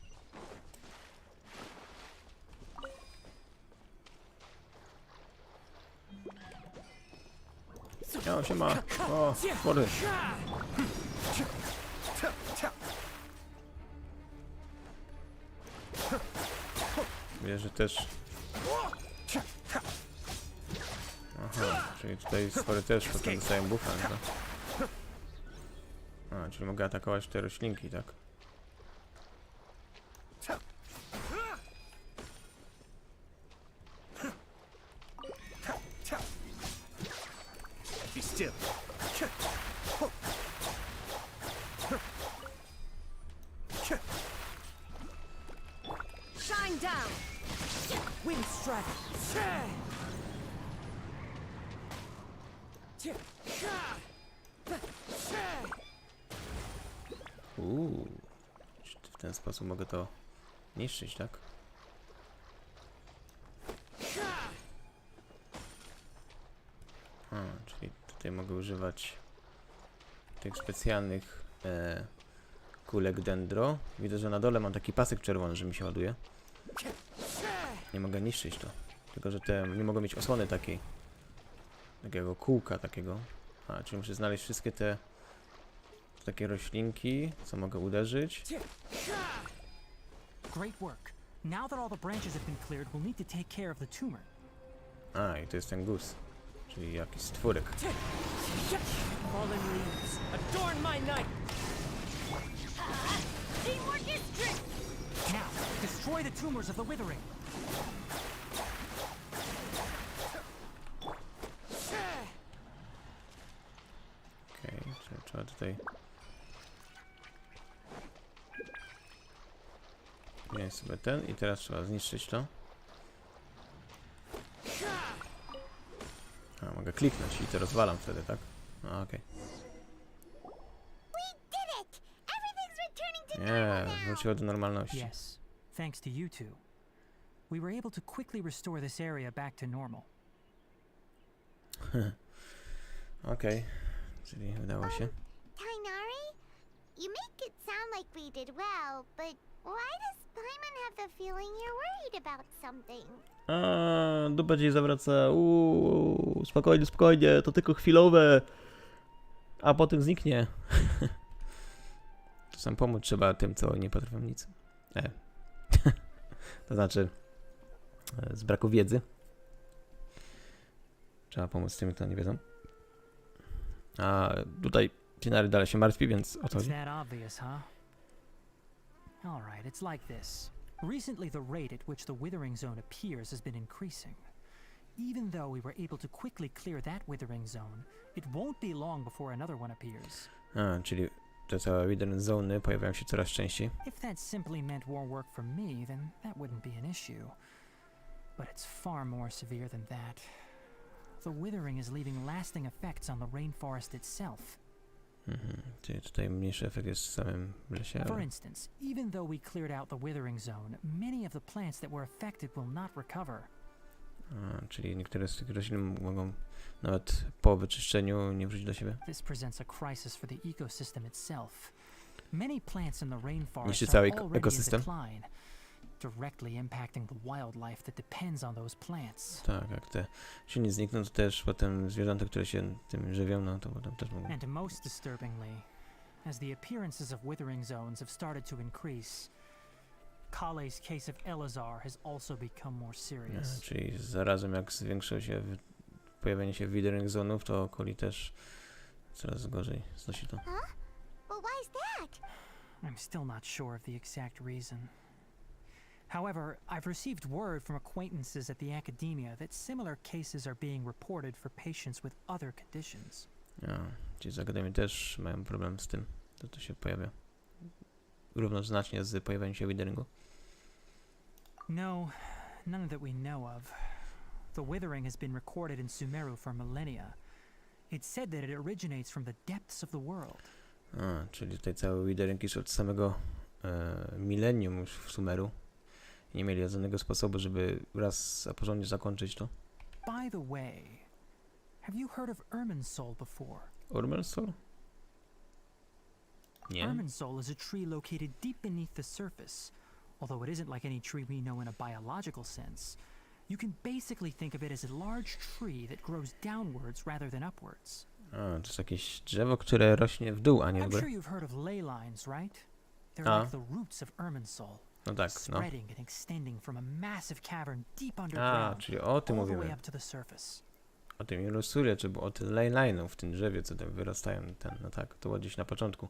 O, siema. O, spory. Wiesz, że też... Aha, czyli tutaj spory też potem dostają buffa, no. A, czyli mogę atakować te roślinki, tak? Be still. Shine down. Wind strike. W ten sposób mogę to niszczyć, tak? A, czyli tutaj mogę używać tych specjalnych kulek dendro. Widzę, że na dole mam taki pasek czerwony, że mi się ładuje. Nie mogę niszczyć to. Tylko, że te nie mogą mieć osłony takiej. Takiego kółka takiego. A, czyli muszę znaleźć wszystkie te takie roślinki, co mogę uderzyć. Great work. Now that all the branches have been cleared, we'll need to take care of the tumor. A, i to jest ten guz. Czyli jakiś stwórek. Fallen leaves. Adorn my night. Teamwork is strict. Now, destroy the tumors of the Withering. Okej, czyli trzeba tutaj... Wziąć sobie ten i teraz trzeba zniszczyć to. A, mogę kliknąć i to rozwalam wtedy, tak? A, okej. Nie, wróciło do normalności. Yes, thanks to you two. We were able to quickly restore this area back to normal. Okej, czyli udało się. Tainari, you make it sound like we did well, but why does Paimon have the feeling you're worried about something? A, dupa ci zawraca. Spokojnie, spokojnie, to tylko chwilowe. A potem zniknie. Czasem pomóc trzeba tym, co nie potrafią nic. To znaczy, z braku wiedzy. Trzeba pomóc tym, kto nie wiedzą. A tutaj Tainari dalej się martwi, więc o co It's chodzi? that obvious, huh? All right, it's like this. Recently, the rate at which the Withering Zone appears has been increasing. Even though we were able to quickly clear that Withering Zone, it won't be long before another one appears. A, czyli te całe Withering Zone pojawiają się coraz częściej. If that simply meant more work for me, then that wouldn't be an issue. But it's far more severe than that. The Withering is leaving lasting effects on the rainforest itself. Czyli tutaj mniejszy efekt jest w samym lesie. For Ale... instance, even though we cleared out the Withering Zone, many of the plants that were affected will not recover. Czyli niektóre z tych roślin mogą nawet po wyczyszczeniu nie wrócić do siebie. This presents a crisis for the ecosystem itself. Many plants in the rainforest Niszczy are cały already in ekosystem. decline, directly impacting the wildlife that depends on those plants. Tak, jak te silnie znikną, to też potem zwierzęta, które się tym żywią, no to potem też mogą. And most disturbingly, as the appearances of withering zones have started to increase, Kale's case of Elazar has also become more serious. Czyli zarazem jak zwiększyło się pojawienie się Withering Zone'ów, to Kali też coraz gorzej znosi to. Huh? But why is that? I'm still not sure of the exact reason. However, I've received word from acquaintances at the academia that similar cases are being reported for patients with other conditions. Ci z Akademii też mają problem z tym, to się pojawia równoznacznie z pojawieniem się Witheringu. No, none that we know of. The withering has been recorded in Sumeru for millennia. It's said that it originates from the depths of the world. Czyli tutaj cały Withering jest od samego milenium już w Sumeru. Nie mieli żadnego sposobu, żeby raz a porządnie zakończyć to. By the way, have you heard of Irminsul before? Irminsul? Nie. Irminsul is a tree located deep beneath the surface. Although it isn't like any tree we know in a biological sense, you can basically think of it as a large tree that grows downwards rather than upwards. To jest jakieś drzewo, które rośnie w dół, a nie w I'm górę. sure you've heard of ley lines, right? They're like the roots of Irminsul. No tak, no. Spreading and extending from a massive cavern deep underground, Czyli o tym all the way mówimy. up to the surface. O tym Ilusurie, czy o tym ley line'u w tym drzewie, co tam wyrastają. No tak, to było gdzieś na początku.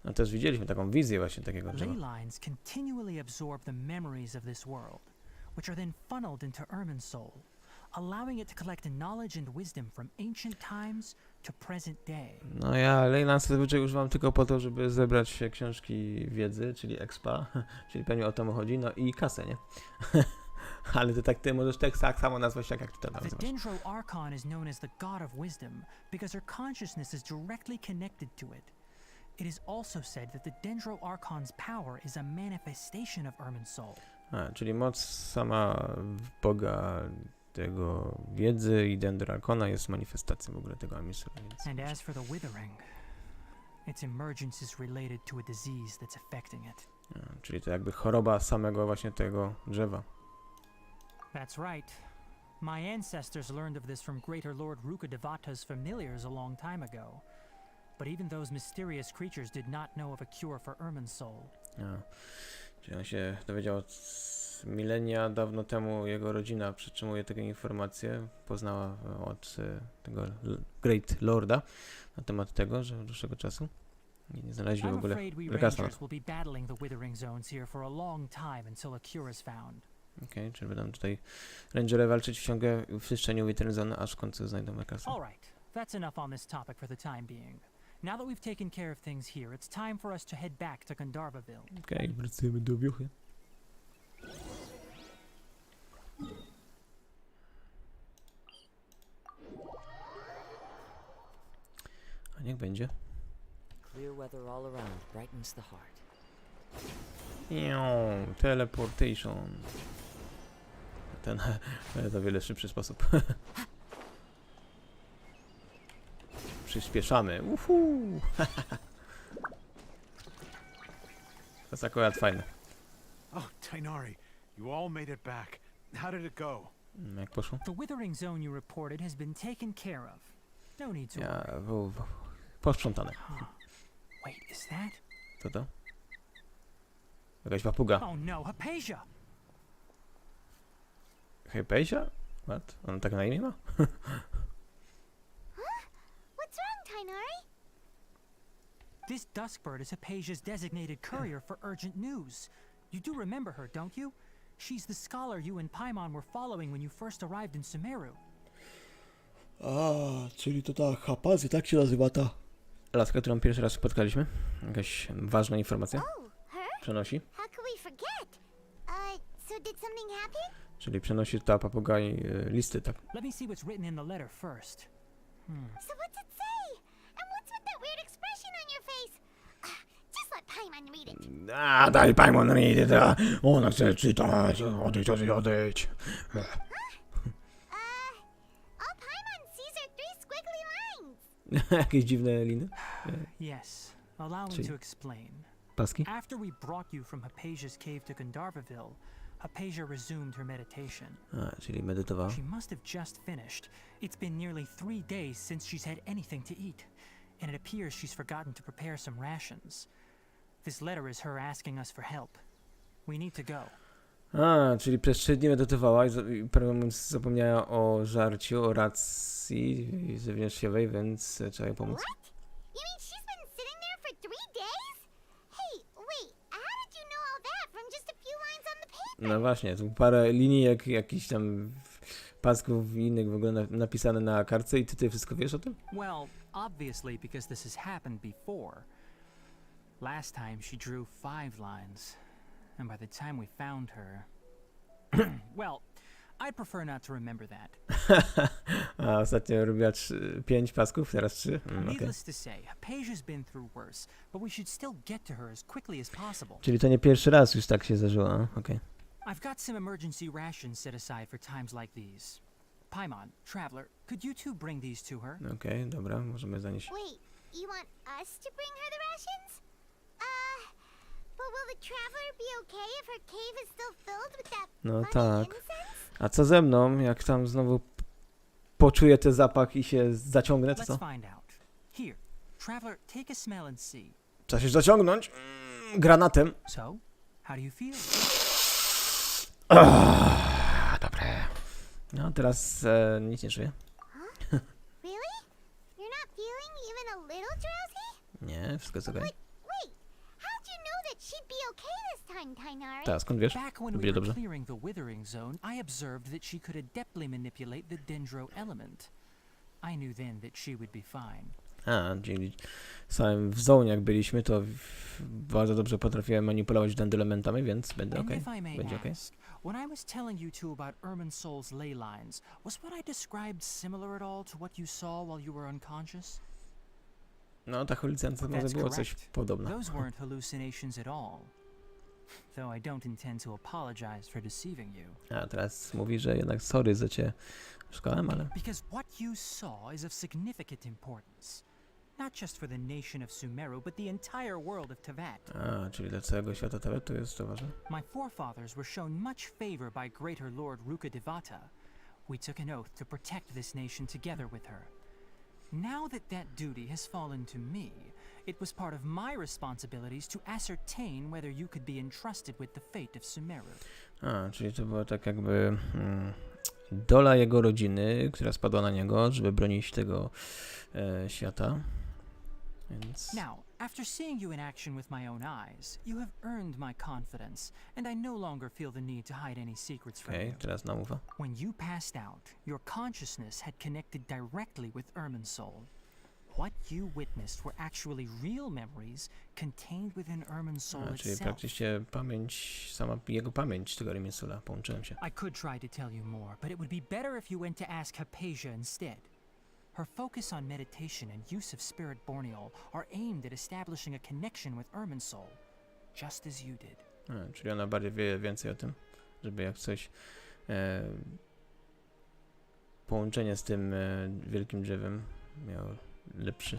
No też widzieliśmy taką wizję właśnie takiego drzewa. Ley lines continually absorb the memories of this world, which are then funneled into Irminsul, allowing it to collect knowledge and wisdom from ancient times to present day. No ja ley lines zazwyczaj używam tylko po to, żeby zebrać książki wiedzy, czyli expa, czyli pewnie o to chodzi, no i kasę, nie? Ale ty możesz tak samo nazwać, jak ty to The nazywasz. Dendro Archon is known as the God of Wisdom because her consciousness is directly connected to it. It is also said that the Dendro Archon's power is a manifestation of Irminsul. Czyli moc sama Boga tego wiedzy i Dendro Archona jest manifestacją w ogóle tego Irminsulu. And as for the Withering, its emergence is related to a disease that's affecting it. Czyli to jakby choroba samego właśnie tego drzewa. That's right. My ancestors learned of this from Greater Lord Rukadevata's familiars a long time ago. But even those mysterious creatures did not know of a cure for Irminsul. Czyli on się dowiedział od milenia dawno temu, jego rodzina przytrzymuje takie informacje, poznała od tego Great Lorda na temat tego, że od dłuższego czasu nie znaleźli w I'm ogóle afraid we lekarstwa. rangers will be battling the Withering Zones here for a long time until a cure is found. Okej, czyli będą tutaj rangery walczyć w czyszczeniu Withering Zone, aż w końcu znajdą lekarstwo. All right, that's enough on this topic for the time being. Now that we've taken care of things here, it's time for us to head back to Gandharvaville. Okej, wracamy do wiochy. A niech będzie. Clear weather all around brightens the heart. Teleportation. To wiele szybszy sposób. Przyspieszamy. Uhu. To jest akurat fajne. Oh, Tainari, you all made it back. How did it go? Jak poszło? The Withering Zone you reported has been taken care of. No need to worry. Posprzątane. Wait, is that? Co to? Jakaś papuga. Oh no, Hypatia! Hypatia? What? On tak na imię ma? What's wrong, Tainari? This Duskbird is Hypatia's designated courier for urgent news. You do remember her, don't you? She's the scholar you and Paimon were following when you first arrived in Sumeru. Czyli to ta Hapazy, tak się nazywa ta laska, którą pierwszy raz spotkaliśmy. Jakaś ważna informacja. Oh, her? Przenosi. How could we forget? So did something happen? Czyli przenosi ta papuga listy, tak. Let me see what's written in the letter first. So what's it say? And what's with that weird expression on your face? Just let Paimon read it. A, daj Paimon read it. Ona chce czytać. Odejdź. All Paimon sees are 3 squiggly lines. Jakieś dziwne liny? Yes, allow me See. to explain. Paski? After we brought you from Hypatia's cave to Gandharvaville, Hypatia resumed her meditation. A, czyli medytowała. She must have just finished. It's been nearly 3 days since she's had anything to eat, and it appears she's forgotten to prepare some rations. This letter is her asking us for help. We need to go. A, czyli przez 3 dni medytowała i prawdę mówiąc zapomniała o żarciu, o racji zewnętrznej, więc trzeba jej pomóc. What? You mean she's been sitting there for 3 days? Hey, wait, how did you know all that from just a few lines on the paper? No właśnie, tu parę linijek, jakichś tam pasków i innych w ogóle napisane na kartce i ty wszystko wiesz o tym? Well, obviously because this has happened before. Last time she drew 5 lines, and by the time we found her... well, I'd prefer not to remember that. A ostatnio robiła 5 pasków, teraz 3. Okay. Needless to say, Hypatia's been through worse, but we should still get to her as quickly as possible. Czyli to nie pierwszy raz już tak się zdarzyło, okej. I've got some emergency rations set aside for times like these. Paimon, Traveler, could you two bring these to her? Okej, dobra, możemy zanieść. Wait, you want us to bring her the rations? But will the traveler be okay if her cave is still filled with that No funny tak. incense? A co ze mną, jak tam znowu poczuję ten zapach i się zaciągnę, to Let's co? find out. Here, Traveler, take a smell and see. Trzeba się zaciągnąć granatem. So, how do you feel? Dobre. No teraz nic nie czuję. Really? You're not feeling even a little drowsy? Nie, wszystko jest okej. Wait, how'd you know that she'd be okay this time, Tainari? Tak, skąd wiesz? Back when we Będzie were dobrze. clearing the Withering Zone, I observed that she could adeptly manipulate the dendro element. I knew then that she would be fine. A, czyli samym w zonie jak byliśmy, to bardzo dobrze potrafiłem manipulować elementami, więc będę And okej. if I may Będzie okej. ask, when I was telling you two about Irminsol's ley lines, was what I described similar at all to what you saw while you were unconscious? No, ta halucynacja może That's było coś correct. podobne. Those weren't hallucinations at all. Though I don't intend to apologize for deceiving you. A teraz mówi, że jednak sorry, że cię szukałem, ale... Because what you saw is of significant importance. Not just for the nation of Sumeru, but the entire world of Tevat. A, czyli dla całego świata to jest to ważne. My forefathers were shown much favor by Greater Lord Rukkhadevata. We took an oath to protect this nation together with her. Now that that duty has fallen to me, it was part of my responsibilities to ascertain whether you could be entrusted with the fate of Sumeru. A, czyli to była tak jakby dola jego rodziny, która spadła na niego, żeby bronić tego świata. Więc... Now, after seeing you in action with my own eyes, you have earned my confidence, and I no longer feel the need to hide any secrets from Okej, you. teraz naufa. When you passed out, your consciousness had connected directly with Irminsol. What you witnessed were actually real memories contained within Irminsol A, czyli itself. praktycznie pamięć, sama jego pamięć tego Irminsula, połączyłem się. I could try to tell you more, but it would be better if you went to ask Hypatia instead. Her focus on meditation and use of Spirit Borneol are aimed at establishing a connection with Irminsol, just as you did. A, czyli ona bardziej wie więcej o tym, żeby jak coś połączenie z tym wielkim drzewem miało lepsze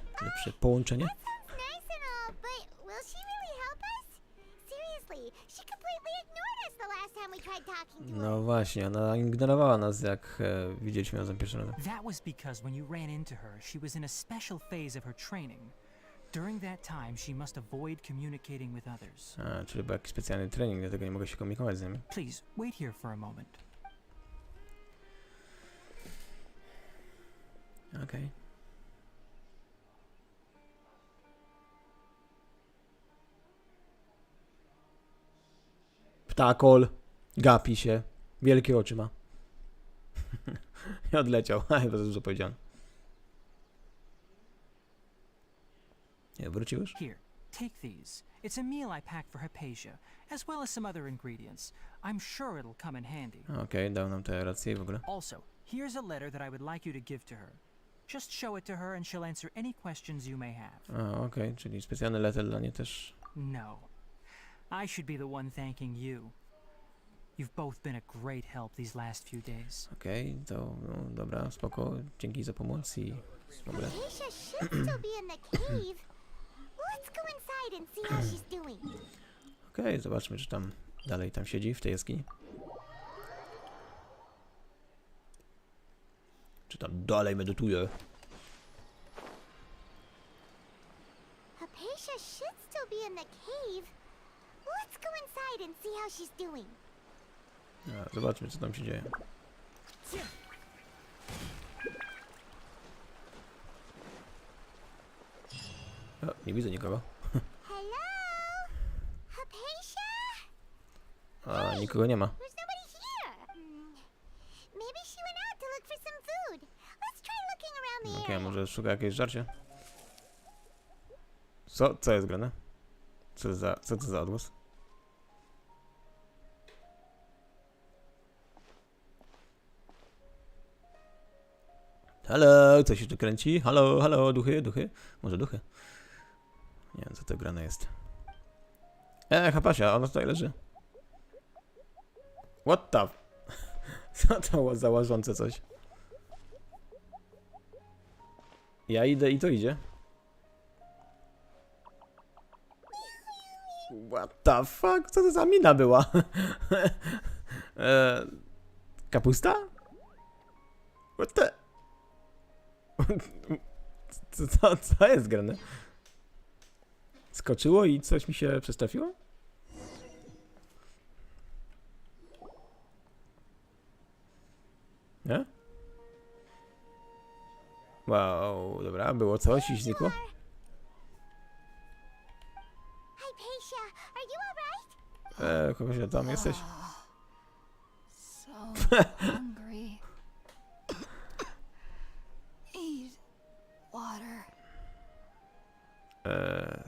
połączenie. Nice and all, but will she really help us? Seriously, she completely ignored us the last time we tried talking to her. No właśnie, ona ignorowała nas, jak widzieliśmy ją za pierwszym razem. That was because when you ran into her, she was in a special phase of her training. During that time, she must avoid communicating with others. A, czyli był jakiś specjalny trening, dlatego nie mogę się komunikować z nimi. Please, wait here for a moment. Okej. Ptakol, gapi się, wielkie oczy ma. I odleciał, chyba za dużo powiedziałem. Nie, wrócił już? Here, take these. It's a meal I packed for Hypatia, as well as some other ingredients. I'm sure it'll come in handy. Okej, dał nam te racje i w ogóle. Also, here's a letter that I would like you to give to her. Just show it to her and she'll answer any questions you may have. A, okej, czyli specjalny letter dla niej też No. I should be the one thanking you. You've both been a great help these last few days. Okej, to no, dobra, spoko. Dzięki za pomoc i dobra. Acacia should still be in the cave. Let's go inside and see how she's doing. Okej, zobaczmy, czy tam dalej tam siedzi w tej jaskini. Czy tam dalej medytuje? Acacia should still be in the cave. Let's go inside and see how she's doing. A, zobaczmy, co tam się dzieje. O, nie widzę nikogo. Hello? Acacia? A, nikogo nie ma. There's nobody here. Maybe she went out to look for some food. Let's try looking around the Okej, area. może szuka jakieś żarcie? Co jest grane? Co to za odgłos? Halo, co się tu kręci? Halo, halo, duchy? Może duchy? Nie wiem, co to grane jest. Hapasia, ona tutaj leży. What the... Co to za łażące coś? Ja idę i to idzie. What the fuck? Co to za mina była? Kapusta? What the... Co jest grane? Skoczyło i coś mi się przestawiło? Nie? Wow, dobra, było coś i znikło. Hypatia, are you alright? Kogoś tam jesteś? So hungry. Eat water.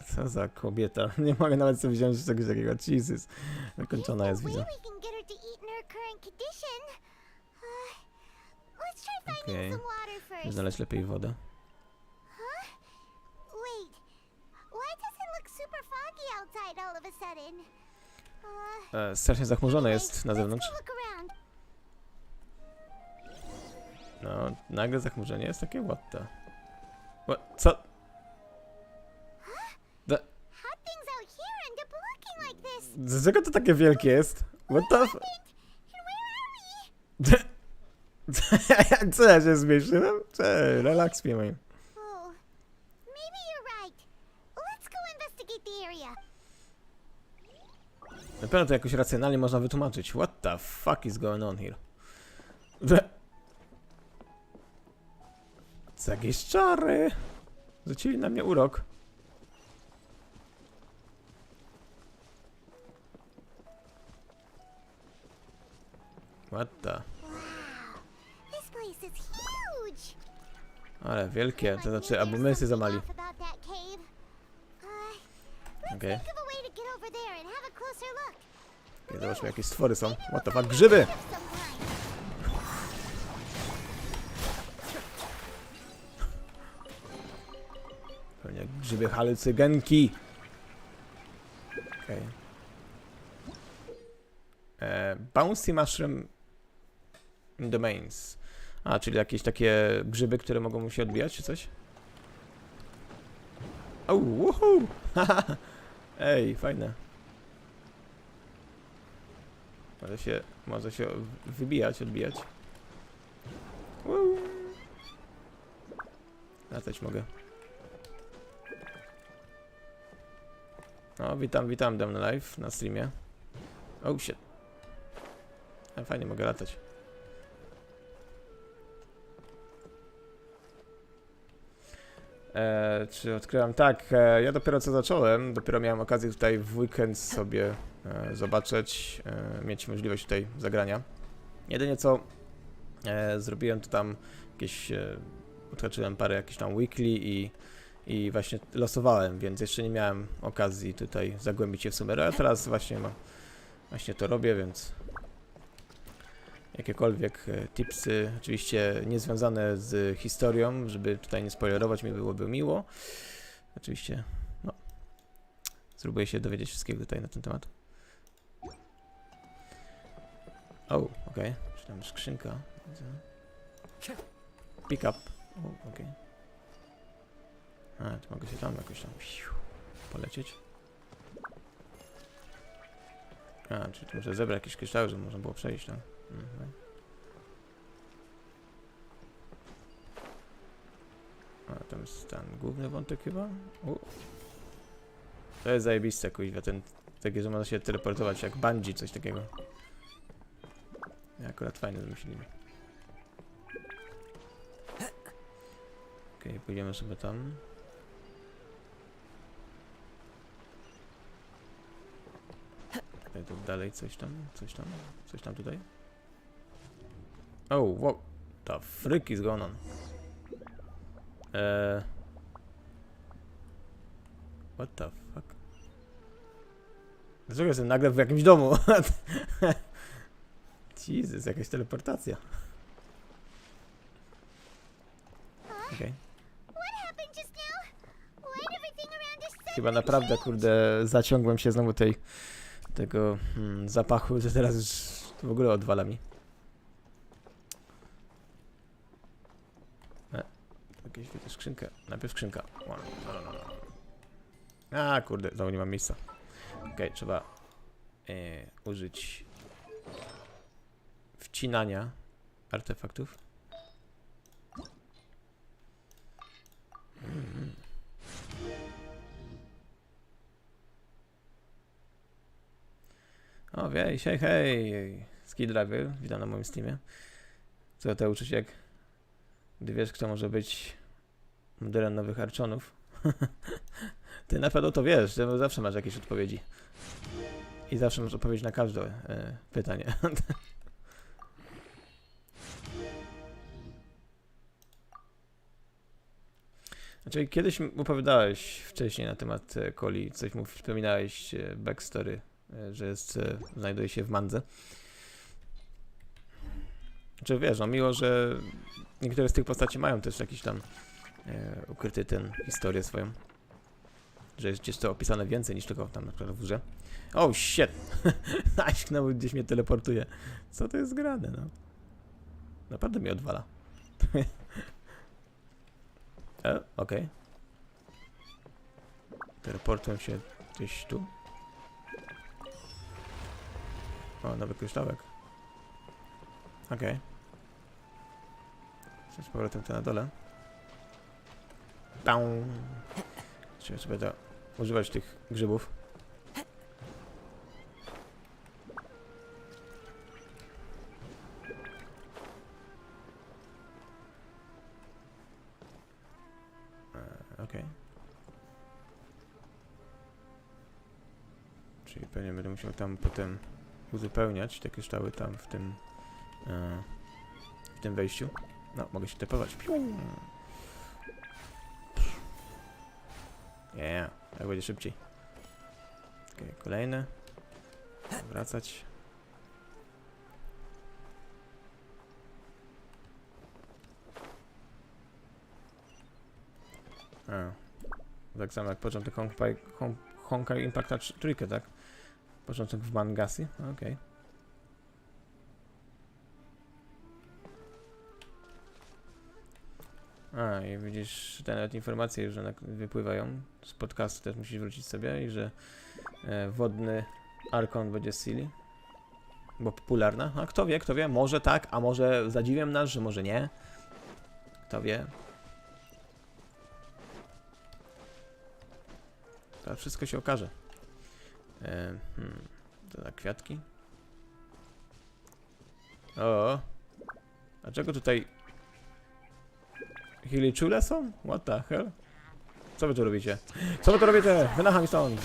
Co za kobieta. Nie mogę nawet sobie wziąć czegoś takiego. Jesus. Wykończona jest, There's no widzę. way we can get her to eat in her current condition. Let's try finding Okej. some water first. Znaleźć lepiej wodę. Wait, why does it look super foggy outside all of a sudden? Strasznie zachmurzone Anyway, jest na let's zewnątrz. go look around. No, nagle zachmurzenie jest takie what the... Co? How'd things out here end up looking like this? Dlaczego to takie wielkie jest? What the f... And where are we? Co, ja się zmniejszyłem? Cześć, relaks mnie moim. Oh, maybe you're right. Let's go investigate the area. Na pewno to jakoś racjonalnie można wytłumaczyć. What the fuck is going on here? Co jakieś czary? Rzucili na mnie urok. What the... This place is huge. Ale wielkie, to znaczy, albo my jesteśmy za mali. Off about that cave. Let's Okej. think of a way to get over there and have a closer look. Okay, zobaczmy, jakie stwory są. What the fuck, grzyby! Of some kind. Pewnie grzyby halucygenki. Okej. Bouncy mushroom domains. A, czyli jakieś takie grzyby, które mogą mu się odbijać, czy coś? O, woohoo! Ej, fajne. Może się wybijać, odbijać. Woo. Latać mogę. O, witam Down Live na streamie. Oh shit. Fajnie, mogę latać. Czy odkryłam? Tak, ja dopiero co zacząłem, dopiero miałem okazję tutaj w weekend sobie zobaczyć, mieć możliwość tutaj zagrania. Jedynie co zrobiłem to tam jakieś, odhaczyłem parę jakichś tam weekly i właśnie losowałem, więc jeszcze nie miałem okazji tutaj zagłębić się w Sumeru, a teraz właśnie to robię, więc jakiekolwiek tipsy, oczywiście niezwiązane z historią, żeby tutaj nie spoilerować, mi byłoby miło. Oczywiście, no, Spróbuję się dowiedzieć wszystkiego tutaj na ten temat. O, okej. Czy tam skrzynka? Pick up. O, okej. A, to mogę się tam jakoś tam polecieć. A, czyli tu muszę zebrać jakieś kryształy, żeby można było przejść tam. A, tam jest ten główny wątek chyba. To jest zajebiste, kuźwa, ten takie, że można się teleportować jak bungee, coś takiego. Ja akurat fajnie wymyślili. Okej, pójdziemy sobie tam. Tu dalej coś tam tutaj. Oh, what the frick is going on? What the fuck? Dlaczego jestem nagle w jakimś domu? Jezus, jakaś teleportacja. Okej. Chyba naprawdę, kurde, zaciągłem się znowu tego zapachu, że teraz już w ogóle odwala mi. Jakieś widzę skrzynkę. Najpierw skrzynka. A, kurde, znowu nie mam miejsca. Okej, trzeba użyć wcinania artefaktów. O, wiej, hej, Ski Driver, witam na moim Steamie. Co to uczyć, jak gdy wiesz, kto może być modelem nowych archonów. Ty na pewno to wiesz, że zawsze masz jakieś odpowiedzi. I zawsze masz odpowiedź na każde pytanie. Znaczy, kiedyś opowiadałeś wcześniej na temat Coli, coś mu wspominałeś, backstory, że znajduje się w mandze. Znaczy, wiesz, no miło, że niektóre z tych postaci mają też jakiś tam ukryty historię swoją. Że jest gdzieś to opisane więcej niż tylko tam na przykład w grze. Oh shit! Aś znowu gdzieś mnie teleportuje. Co to jest grane, no? Naprawdę mnie odwala. Okej. Teleportuję się gdzieś tu. O, nowy kryształek. Okej. Z powrotem to na dole. Bam. Trzeba sobie używać tych grzybów. Okej. Czyli pewnie będę musiał tam potem uzupełniać te kryształy tam w tym wejściu. No, mogę się tepować. Yeah, tak będzie szybciej. Okej, kolejne. Wracać. Tak samo jak początek Honkai Impacta trójkę, tak? Początek w Mangasy, okej. I widzisz, te nawet informacje już wypływają. Z podcastu też musisz wrócić sobie i że wodny Arkon będzie Silly. Bo popularna. A kto wie, może tak, a może zadziwiam nas, że może nie. Kto wie. To wszystko się okaże. To za kwiatki. O! Dlaczego tutaj Hiliczule są? What the hell? Co wy tu robicie? Co wy tu robicie? Wynacham stąd!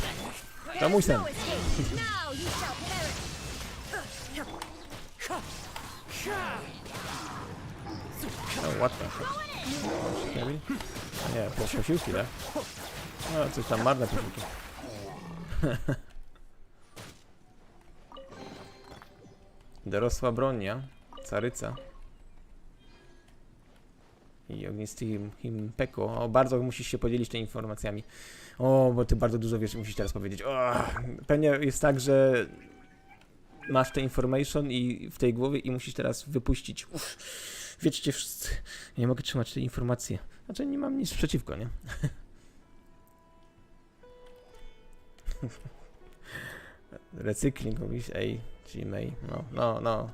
To mój sen! Oh, what the hell? Nie, posiłki, tak? No, coś tam marne posiłki. Dorosła bronia, caryca. i ognistym Himpeko. O, bardzo musisz się podzielić tymi informacjami. O, bo ty bardzo dużo wiesz, musisz teraz powiedzieć. O, pewnie jest tak, że masz te information i w tej głowie i musisz teraz wypuścić. Uff, wiecie wszyscy, ja nie mogę trzymać tej informacji. Znaczy nie mam nic przeciwko, nie? Recykling, mówisz, ej, Gmail, no.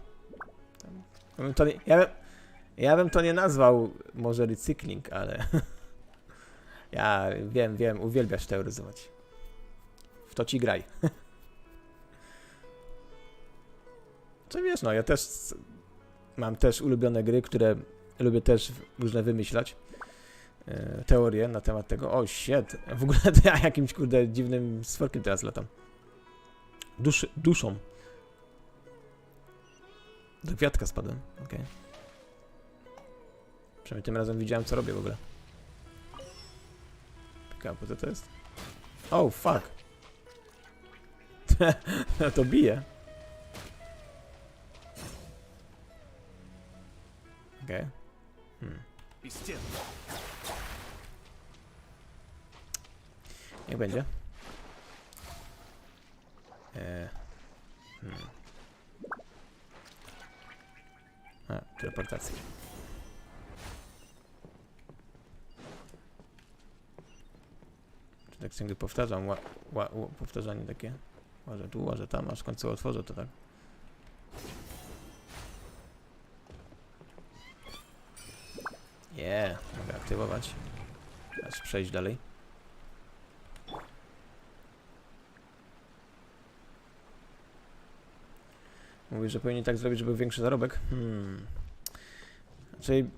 Ja bym to nie nazwał może recykling, ale ja wiem, uwielbiasz teoryzować. W to ci graj. Co wiesz, no ja też mam ulubione gry, które lubię też różne wymyślać. Teorie na temat tego. O, shit. W ogóle to ja jakimś kurde dziwnym stworkiem teraz latam. Duszą. Do kwiatka spadłem. Okej. Przynajmniej tym razem widziałem, co robię w ogóle. Pick-up, co to jest? Oh, fuck. To bije. Okej. Niech będzie. Teleportacja. Czy tak ciągle powtarzam, powtarzanie takie. Łażę tu, łażę tam, aż w końcu otworzę to tak. Mogę aktywować. Aż przejść dalej. Mówisz, że powinien tak zrobić, żeby był większy zarobek? Znaczy,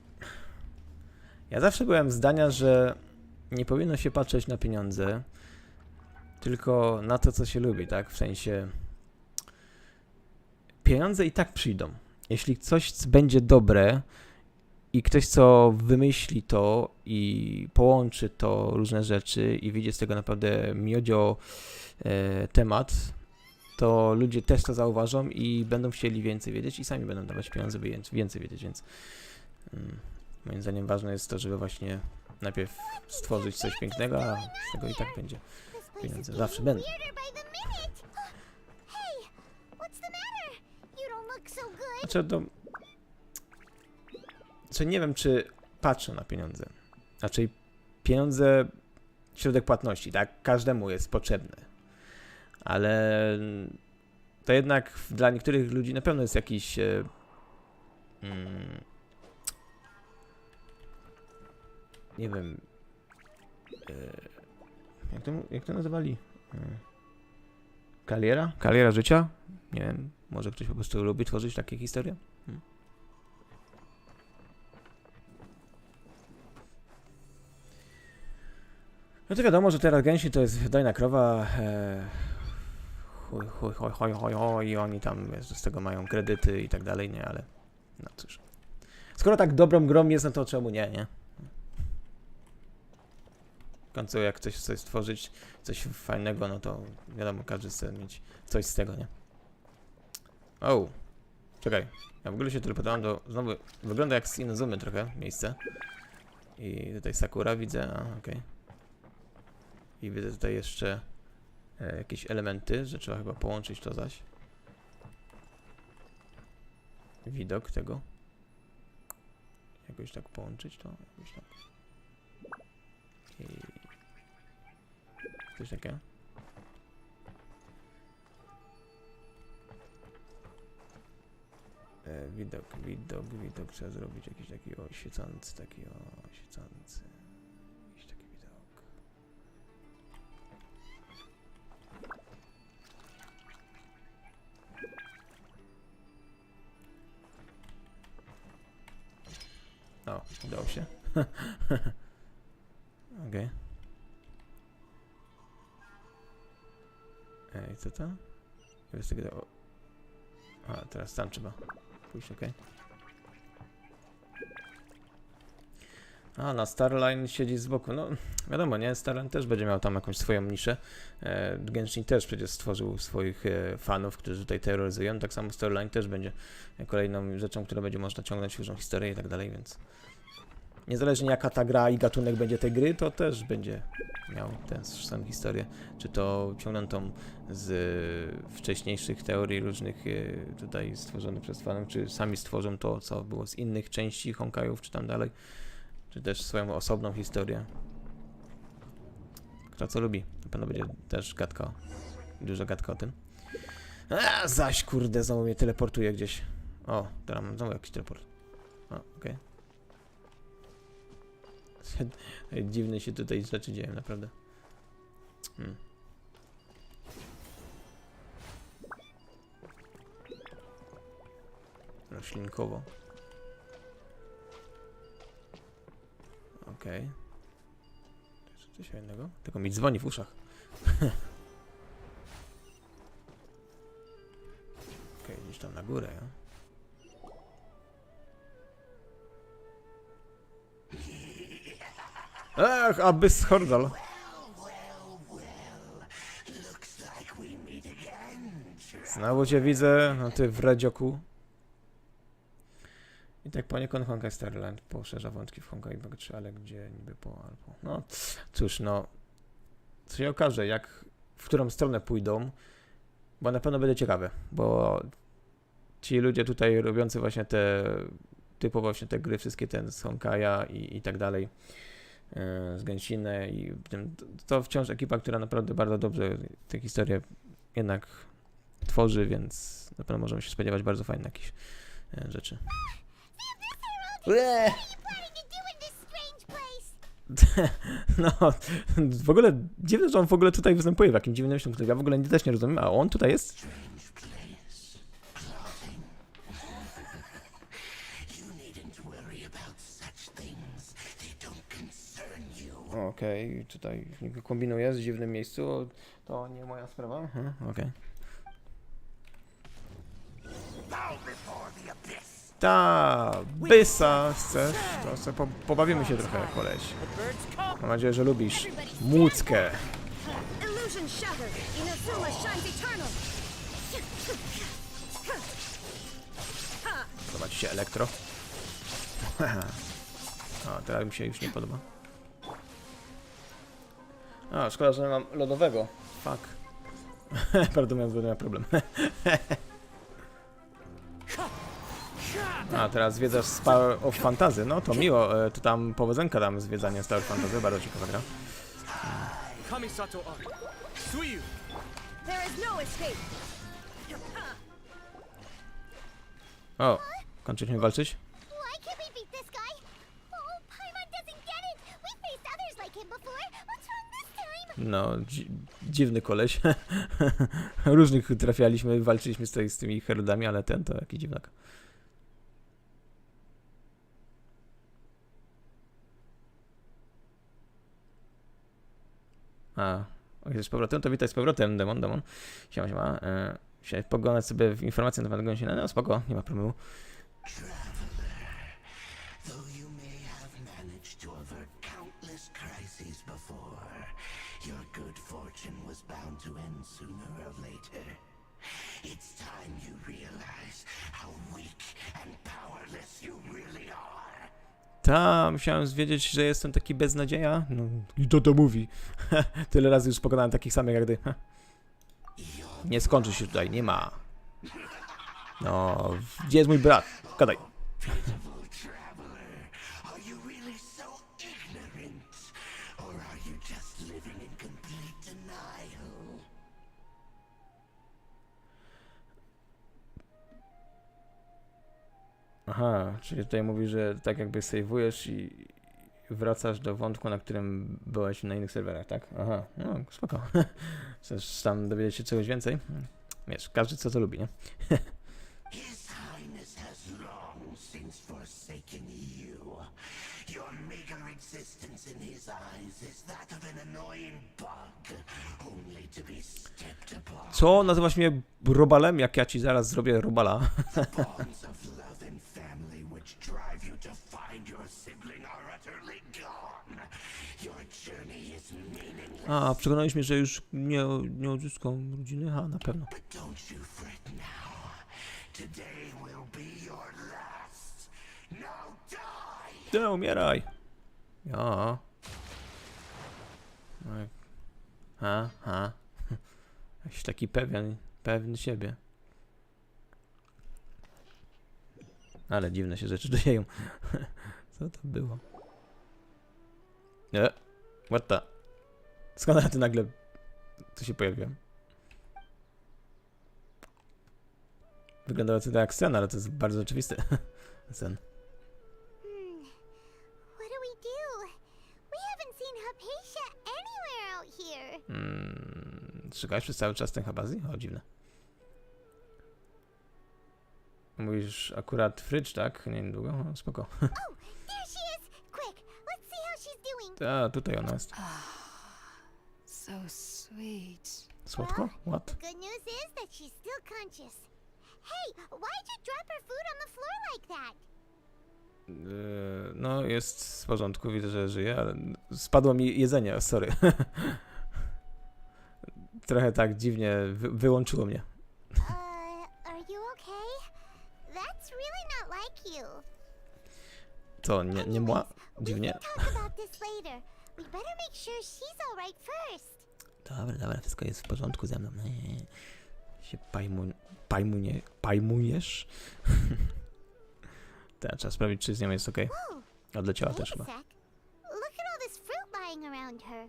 ja zawsze byłem zdania, że nie powinno się patrzeć na pieniądze, tylko na to, co się lubi, tak? W sensie, pieniądze i tak przyjdą. Jeśli coś będzie dobre i ktoś, co wymyśli to i połączy to różne rzeczy i wyjdzie z tego naprawdę miodzio temat, to ludzie też to zauważą i będą chcieli więcej wiedzieć i sami będą dawać pieniądze, by więcej wiedzieć, więc moim zdaniem ważne jest to, żeby właśnie najpierw stworzyć coś pięknego, a z tego i tak będzie pieniądze. Zawsze będą. Znaczy, nie wiem, czy patrzę na pieniądze. Znaczy, pieniądze, środek płatności, tak? Każdemu jest potrzebny. Ale to jednak dla niektórych ludzi na pewno jest jakiś nie wiem, jak to nazywali? Kariera życia? Nie wiem, może ktoś po prostu lubi tworzyć takie historie? No to wiadomo, że teraz Genshin to jest dojna krowa, i oni tam z tego mają kredyty i tak dalej, nie, ale no cóż. Skoro tak dobrą grą jest, no to czemu nie? W końcu jak ktoś chce stworzyć coś fajnego, no to wiadomo, każdy chce mieć coś z tego, nie? O, czekaj, ja w ogóle się teleportowałem do, znowu, wygląda jak z Inuzumy trochę, miejsce. I tutaj Sakura widzę, okej. I widzę tutaj jeszcze jakieś elementy, że trzeba chyba połączyć to zaś. Widok tego. Jakoś tak połączyć to. Jakoś tak. I coś takiego. Widok trzeba zrobić jakiś taki oświecący, Jakiś taki widok. O, udało się. Okej. Ej, co to? Jest takie do... A, teraz tam trzeba pójść, okej. A, na Starline siedzi z boku. No, wiadomo, nie? Starline też będzie miał tam jakąś swoją niszę. Genshin też przecież stworzył swoich fanów, którzy tutaj terroryzują. Tak samo Starline też będzie kolejną rzeczą, która będzie można ciągnąć różną historię i tak dalej, więc niezależnie jaka ta gra i gatunek będzie tej gry, to też będzie miał tę samą historię. Czy to ciągniętą z wcześniejszych teorii różnych tutaj stworzonych przez fanów, czy sami stworzą to, co było z innych części Honkaiów, czy tam dalej, czy też swoją osobną historię. Kto co lubi, na pewno będzie też gadka, dużo gadka o tym. A, zaś kurde, znowu mnie teleportuje gdzieś. O, teraz mam znowu jakiś teleport. O, okej. Dziwne się tutaj rzeczy dzieją, naprawdę. Roślinkowo. Okej. Jeszcze coś innego? Tylko mi dzwoni w uszach. Okej, gdzieś tam na górę, ja? Ach, abyss hordal. Znowu cię widzę, no ty wredzioku. I tak poniekąd Honkai Starland poszerza wątki w Honkai Impact 3, ale gdzie niby po albo. No cóż, no. Co się okaże, jak w którą stronę pójdą, bo na pewno będzie ciekawe, bo ci ludzie tutaj robiący właśnie te typowo właśnie te gry, wszystkie ten z Honkaja i tak dalej, z Genshina i to wciąż ekipa, która naprawdę bardzo dobrze tę historię jednak tworzy, więc na pewno możemy się spodziewać bardzo fajnych jakichś rzeczy. No, w ogóle dziwne, że on w ogóle tutaj występuje w jakimś dziwnym miejscu, którego ja w ogóle też nie rozumiem, a on tutaj jest? Okej, tutaj kombinuję z dziwnym miejscu, to nie moja sprawa. Okej. Ta bysa chcesz, to sobie pobawimy się trochę, koleś. Mam nadzieję, że lubisz muckę. Podoba ci się elektro? A, teraz mi się już nie podoba. A, szkoda, że nie mam lodowego. Fuck. Prawdę mówiąc, będę miał problem. A, teraz zwiedzasz Power of Fantasy. No to miło, to tam powodzenka dam zwiedzanie Power of Fantasy, bardzo ciekawa gra. O, kończyliśmy walczyć? No, dziwny koleś. Różnych trafialiśmy, walczyliśmy z tymi heraldami, ale ten to jakiś dziwnak. A, jest z powrotem, to witaj z powrotem, demon. Siema, siema. Chciałem poglądać sobie informacje na temat Genshina, no spoko, nie ma problemu. Your good fortune was bound to end sooner or later. It's time you realize how weak and powerless you really are. Ta, musiałem wiedzieć, że jestem taki beznadzieja. No, i to mówi. Tyle razy już pokonałem takich samych jak ty. Nie skończy się tutaj, nie ma. No, gdzie jest mój brat? Gadaj. Aha, czyli tutaj mówi, że tak jakby sejwujesz i wracasz do wątku, na którym byłeś na innych serwerach, tak? Aha, no spoko. Chcesz tam dowiedzieć się czegoś więcej? Wiesz, każdy co to lubi, nie? Co? Nazywasz mnie robalem? Jak ja ci zaraz zrobię robala. A, przekonaliśmy, że już nie odzyskam rodziny? A, na pewno. Nie, umieraj. Jo. No jak... Ha. Jakiś taki pewny siebie. Ale dziwne się rzeczy dzieją. Co to było? Nie. What the? Skąd ja tu nagle tu się pojawiłem? Wyglądało to jak sen, ale to jest bardzo oczywisty sen. What do we do? We haven't seen Hypatia anywhere out here. Szukałeś przez cały czas ten Habazji? O, dziwne. Mówisz akurat Frycz, tak? Nie niedługo? O, spoko. Oh, there she is! Quick, let's see how she's doing. Ta, tutaj ona jest. So sweet. Słodko? What? The good news is that she's still conscious. Hey, why'd you drop her food on the floor like that? No, jest w porządku, widzę, że żyje, ale spadło mi jedzenie, sorry. Trochę tak dziwnie wyłączyło mnie. Are you okay? That's really not like you. Co, nie mła? Dziwnie. We can talk about this later. We better make sure she's all right first. Dobra, wszystko jest w porządku ze mną. Się pajmujesz? Tak, trzeba sprawdzić, czy z nią jest okej. Odleciała też Wait a chyba. sec. Look at all this fruit lying around her.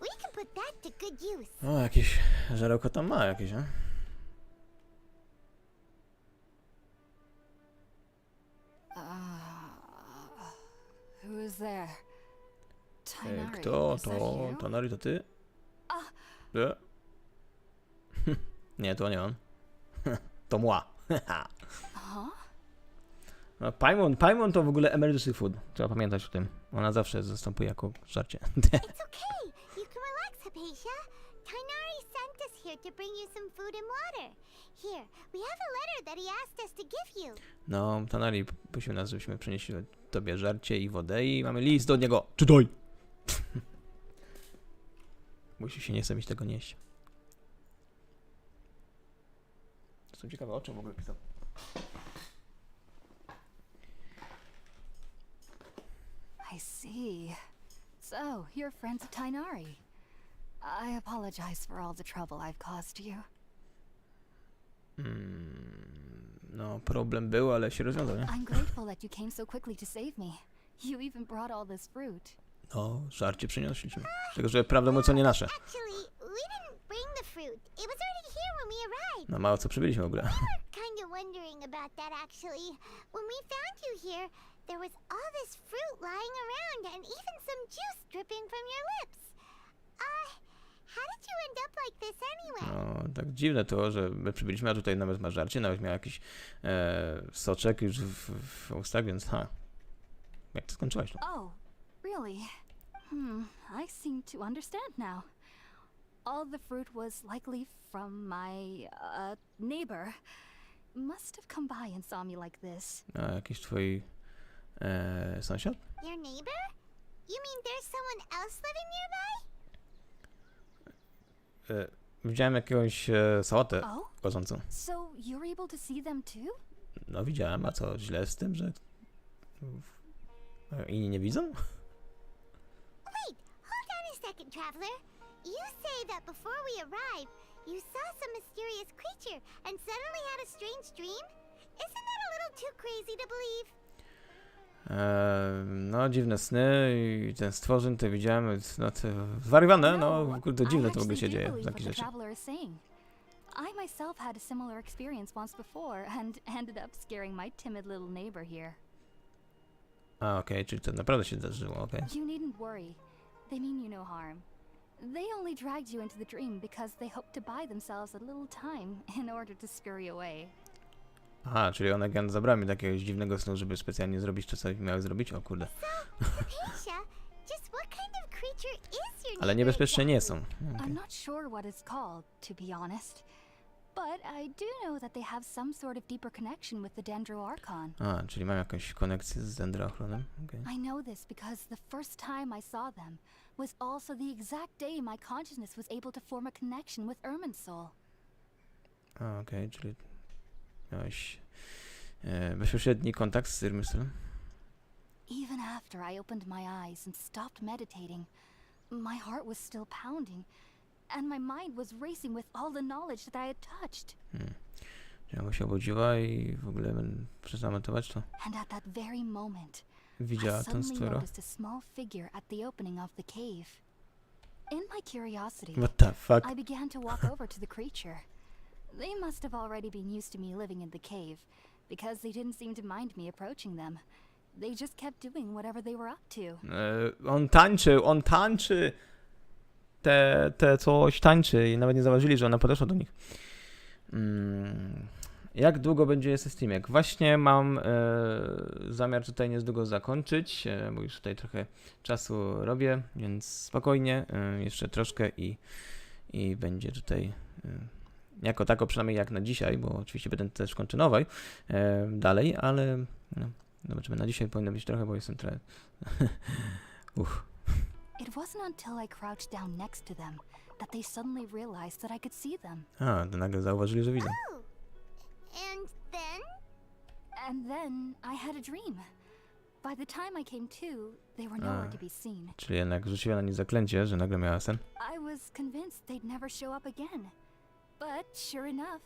We can put that to good use. O, jakieś żarełko tam ma jakieś, nie? Who is there? Tighnari, Kto is that to? you? Tonari, to ty? Nie. Nie, to nie on. To mła. Huh? No, Paimon to w ogóle emergency food. Trzeba pamiętać o tym. Ona zawsze zastępuje jako żarcie. It's okay. You can relax, Hypatia. Tighnari sent us here to bring you some food and water. Here, we have a letter that he asked us to give you. No, Tonari prosił nas, żebyśmy przynieśli tobie żarcie i wodę i mamy list do niego. Czytaj! Musi się nie chce mieć tego nieść. Jestem ciekawy, o czym w ogóle pisał. I see. So, you're friends of Tighnari. I apologize for all the trouble I've caused you. No, problem był, ale się rozwiązał, nie? I'm grateful that you came so quickly to save me. You even brought all this fruit. No, żarcie przyniosliśmy. Tylko, że prawdę mówiąc, to nie nasze. Actually, we didn't bring the fruit. It was already here when we arrived. No, mało co przybyliśmy w ogóle. Kind of wondering about that, actually. When we found you here, there was all this fruit lying around and even some juice dripping from your lips. How did you end up like this anyway? No, tak dziwne to, że my przybyliśmy, a tutaj nawet ma żarcie, nawet miał jakiś soczek już w ustach, więc jak to skończyłaś? No? Oh, really? I seem to understand now. All the fruit was likely from my, neighbor. Must have come by and saw me like this. A jakiś twój sąsiad? Your neighbor? You mean there's someone else living nearby? Widziałem jakąś sałatę Oh? chodzącą. So you're able to see them too? No widziałem, a co źle z tym, że inni nie widzą? Wait, hold on a second, traveler. You say that before we arrived, you saw some mysterious creature and suddenly had a strange dream? Isn't that a little too crazy to believe? No, dziwne sny i ten stworzeń, to widziałem, no to zwariowane, no, kurde, dziwne to w ogóle się dzieje, takie rzeczy. I myself had a similar experience once before and ended up scaring my timid little neighbor here. A, okej, czyli to naprawdę się zdarzyło, okej. You needn't worry. They mean you no harm. They only dragged you into the dream because they hoped to buy themselves a little time in order to scurry away. Aha, czyli one gen zabrały mi takiego dziwnego snu, żeby specjalnie zrobić to, co miały zrobić? O kurde. Hypatia, just what kind of creature is your Ale neighbor niebezpieczne nie exactly? są. I'm not sure what it's called, to be honest. But I do know that they have some sort of deeper connection with the Dendroarchon. A, czyli mam jakąś konekcję z Dendroachronem? Okay. I know this because the first time I saw them was also the exact day my consciousness was able to form a connection with Irminsul. A, okej, czyli miałeś bezpośredni kontakt z Irminsulem? Even after I opened my eyes and stopped meditating, my heart was still pounding, and my mind was racing with all the knowledge that I had touched. Jak się obudziła i w ogóle przestała montować, to And at that very moment, widziała I ten suddenly stwór. noticed a small figure at the opening of the cave. In my curiosity, What the fuck? I began to walk over to the creature. They must have already been used to me living in the cave, because they didn't seem to mind me approaching them. They just kept doing whatever they were up to. On tańczy! Te coś tańczy i nawet nie zauważyli, że ona podeszła do nich. Jak długo będzie streamek? Właśnie mam zamiar tutaj niedługo zakończyć, bo już tutaj trochę czasu robię, więc spokojnie, jeszcze troszkę i będzie tutaj jako tako, przynajmniej jak na dzisiaj, bo oczywiście będę też kontynuował dalej, ale no, zobaczymy, na dzisiaj powinno być trochę, bo jestem trochę... It wasn't until I crouched down next to them that they suddenly realized that I could see them. A, to nagle zauważyli, że widzę. Oh. And then? And then I had a dream. By the time I came to, they were nowhere to be seen. Czyli jednak rzuciła na nie zaklęcie, że nagle miała sen. I was convinced they'd never show up again. But sure enough,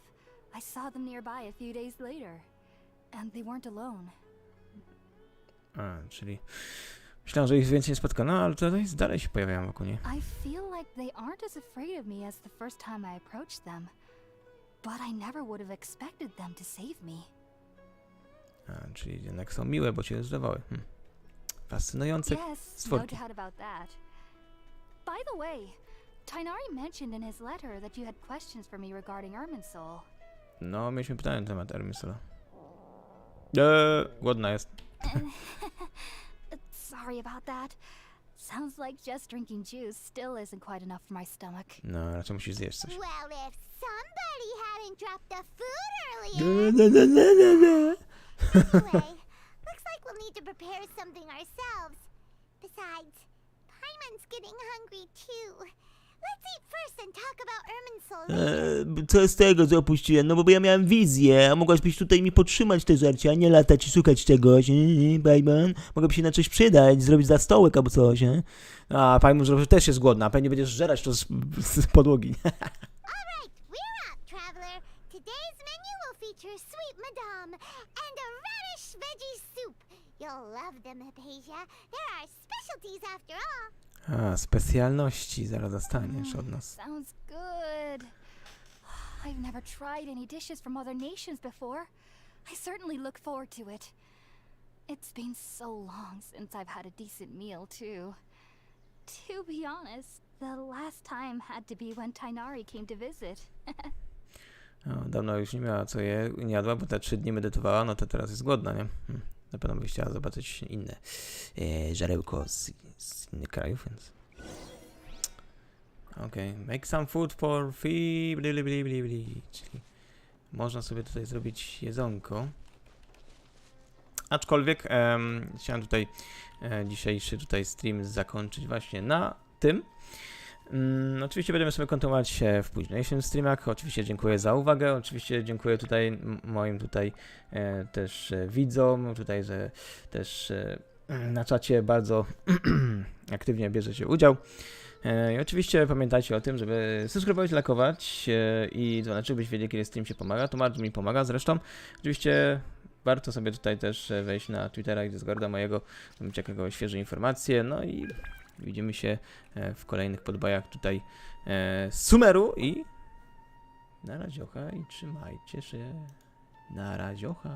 I saw them nearby a few days later. And they weren't alone. A, czyli myślałem, że ich więcej nie spotka, no ale tutaj dalej się pojawiają wokół niej. I feel like they aren't as afraid of me as the first time I approached them. But I never would have expected them to save me. A, czyli jednak są miłe, bo cię zdawały. Fascynujące Yes, no stworki. doubt about that. By the way, Tighnari mentioned in his letter that you had questions for me regarding Irminsul. No, mieliśmy pytanie na temat Irminsula. Głodna jest. Sorry about that. Sounds like just drinking juice still isn't quite enough for my stomach. No, raczej musisz zjeść coś. Well, if somebody hadn't dropped the food earlier. Anyway, looks like we'll need to prepare something ourselves. Besides, Paimon's getting hungry too. Let's eat first and talk about Irminsul later. Co z tego, że opuściłem? No bo ja miałem wizję, a mogłabyś tutaj mi podtrzymać te żarcie, a nie latać i szukać czegoś, Paimon? Mogłaby się na coś przydać, zrobić za stołek albo coś, A, Paimon, że też jest głodna, a pewnie będziesz żerać to z podłogi. Alright, we're out, traveler. Today's menu will feature sweet madame and a radish veggie soup. You'll love them, Hypatia. They're our specialties after all. A, specjalności zaraz dostaniesz od nas. Sounds good. I've never tried any dishes from other nations before. I certainly look forward to it. It's been so long since I've had a decent meal, too. To be honest, the last time had to be when Tighnari came to visit. Dawno już nie miała co nie jadła, bo te 3 dni medytowała, no to teraz jest głodna, nie? Na pewno byś chciała zobaczyć inne żarełko z innych krajów, więc... Okej, make some food for free, czyli można sobie tutaj zrobić jedzonko. Aczkolwiek chciałem tutaj dzisiejszy stream zakończyć właśnie na tym. Oczywiście będziemy sobie kontynuować w późniejszym streamach. Oczywiście dziękuję za uwagę. Oczywiście dziękuję tutaj moim też widzom, tutaj, że też na czacie bardzo aktywnie bierzecie udział. I oczywiście pamiętajcie o tym, żeby subskrybować, lajkować i dzwoneczek, byś wiedzieli, kiedy stream się pomaga. To bardzo mi pomaga zresztą. Oczywiście warto sobie tutaj też wejść na Twittera i Discorda mojego, mieć jakiegoś świeże informacje. No i widzimy się w kolejnych podbajach tutaj Sumeru i na radziocha i trzymajcie się. Na radziocha.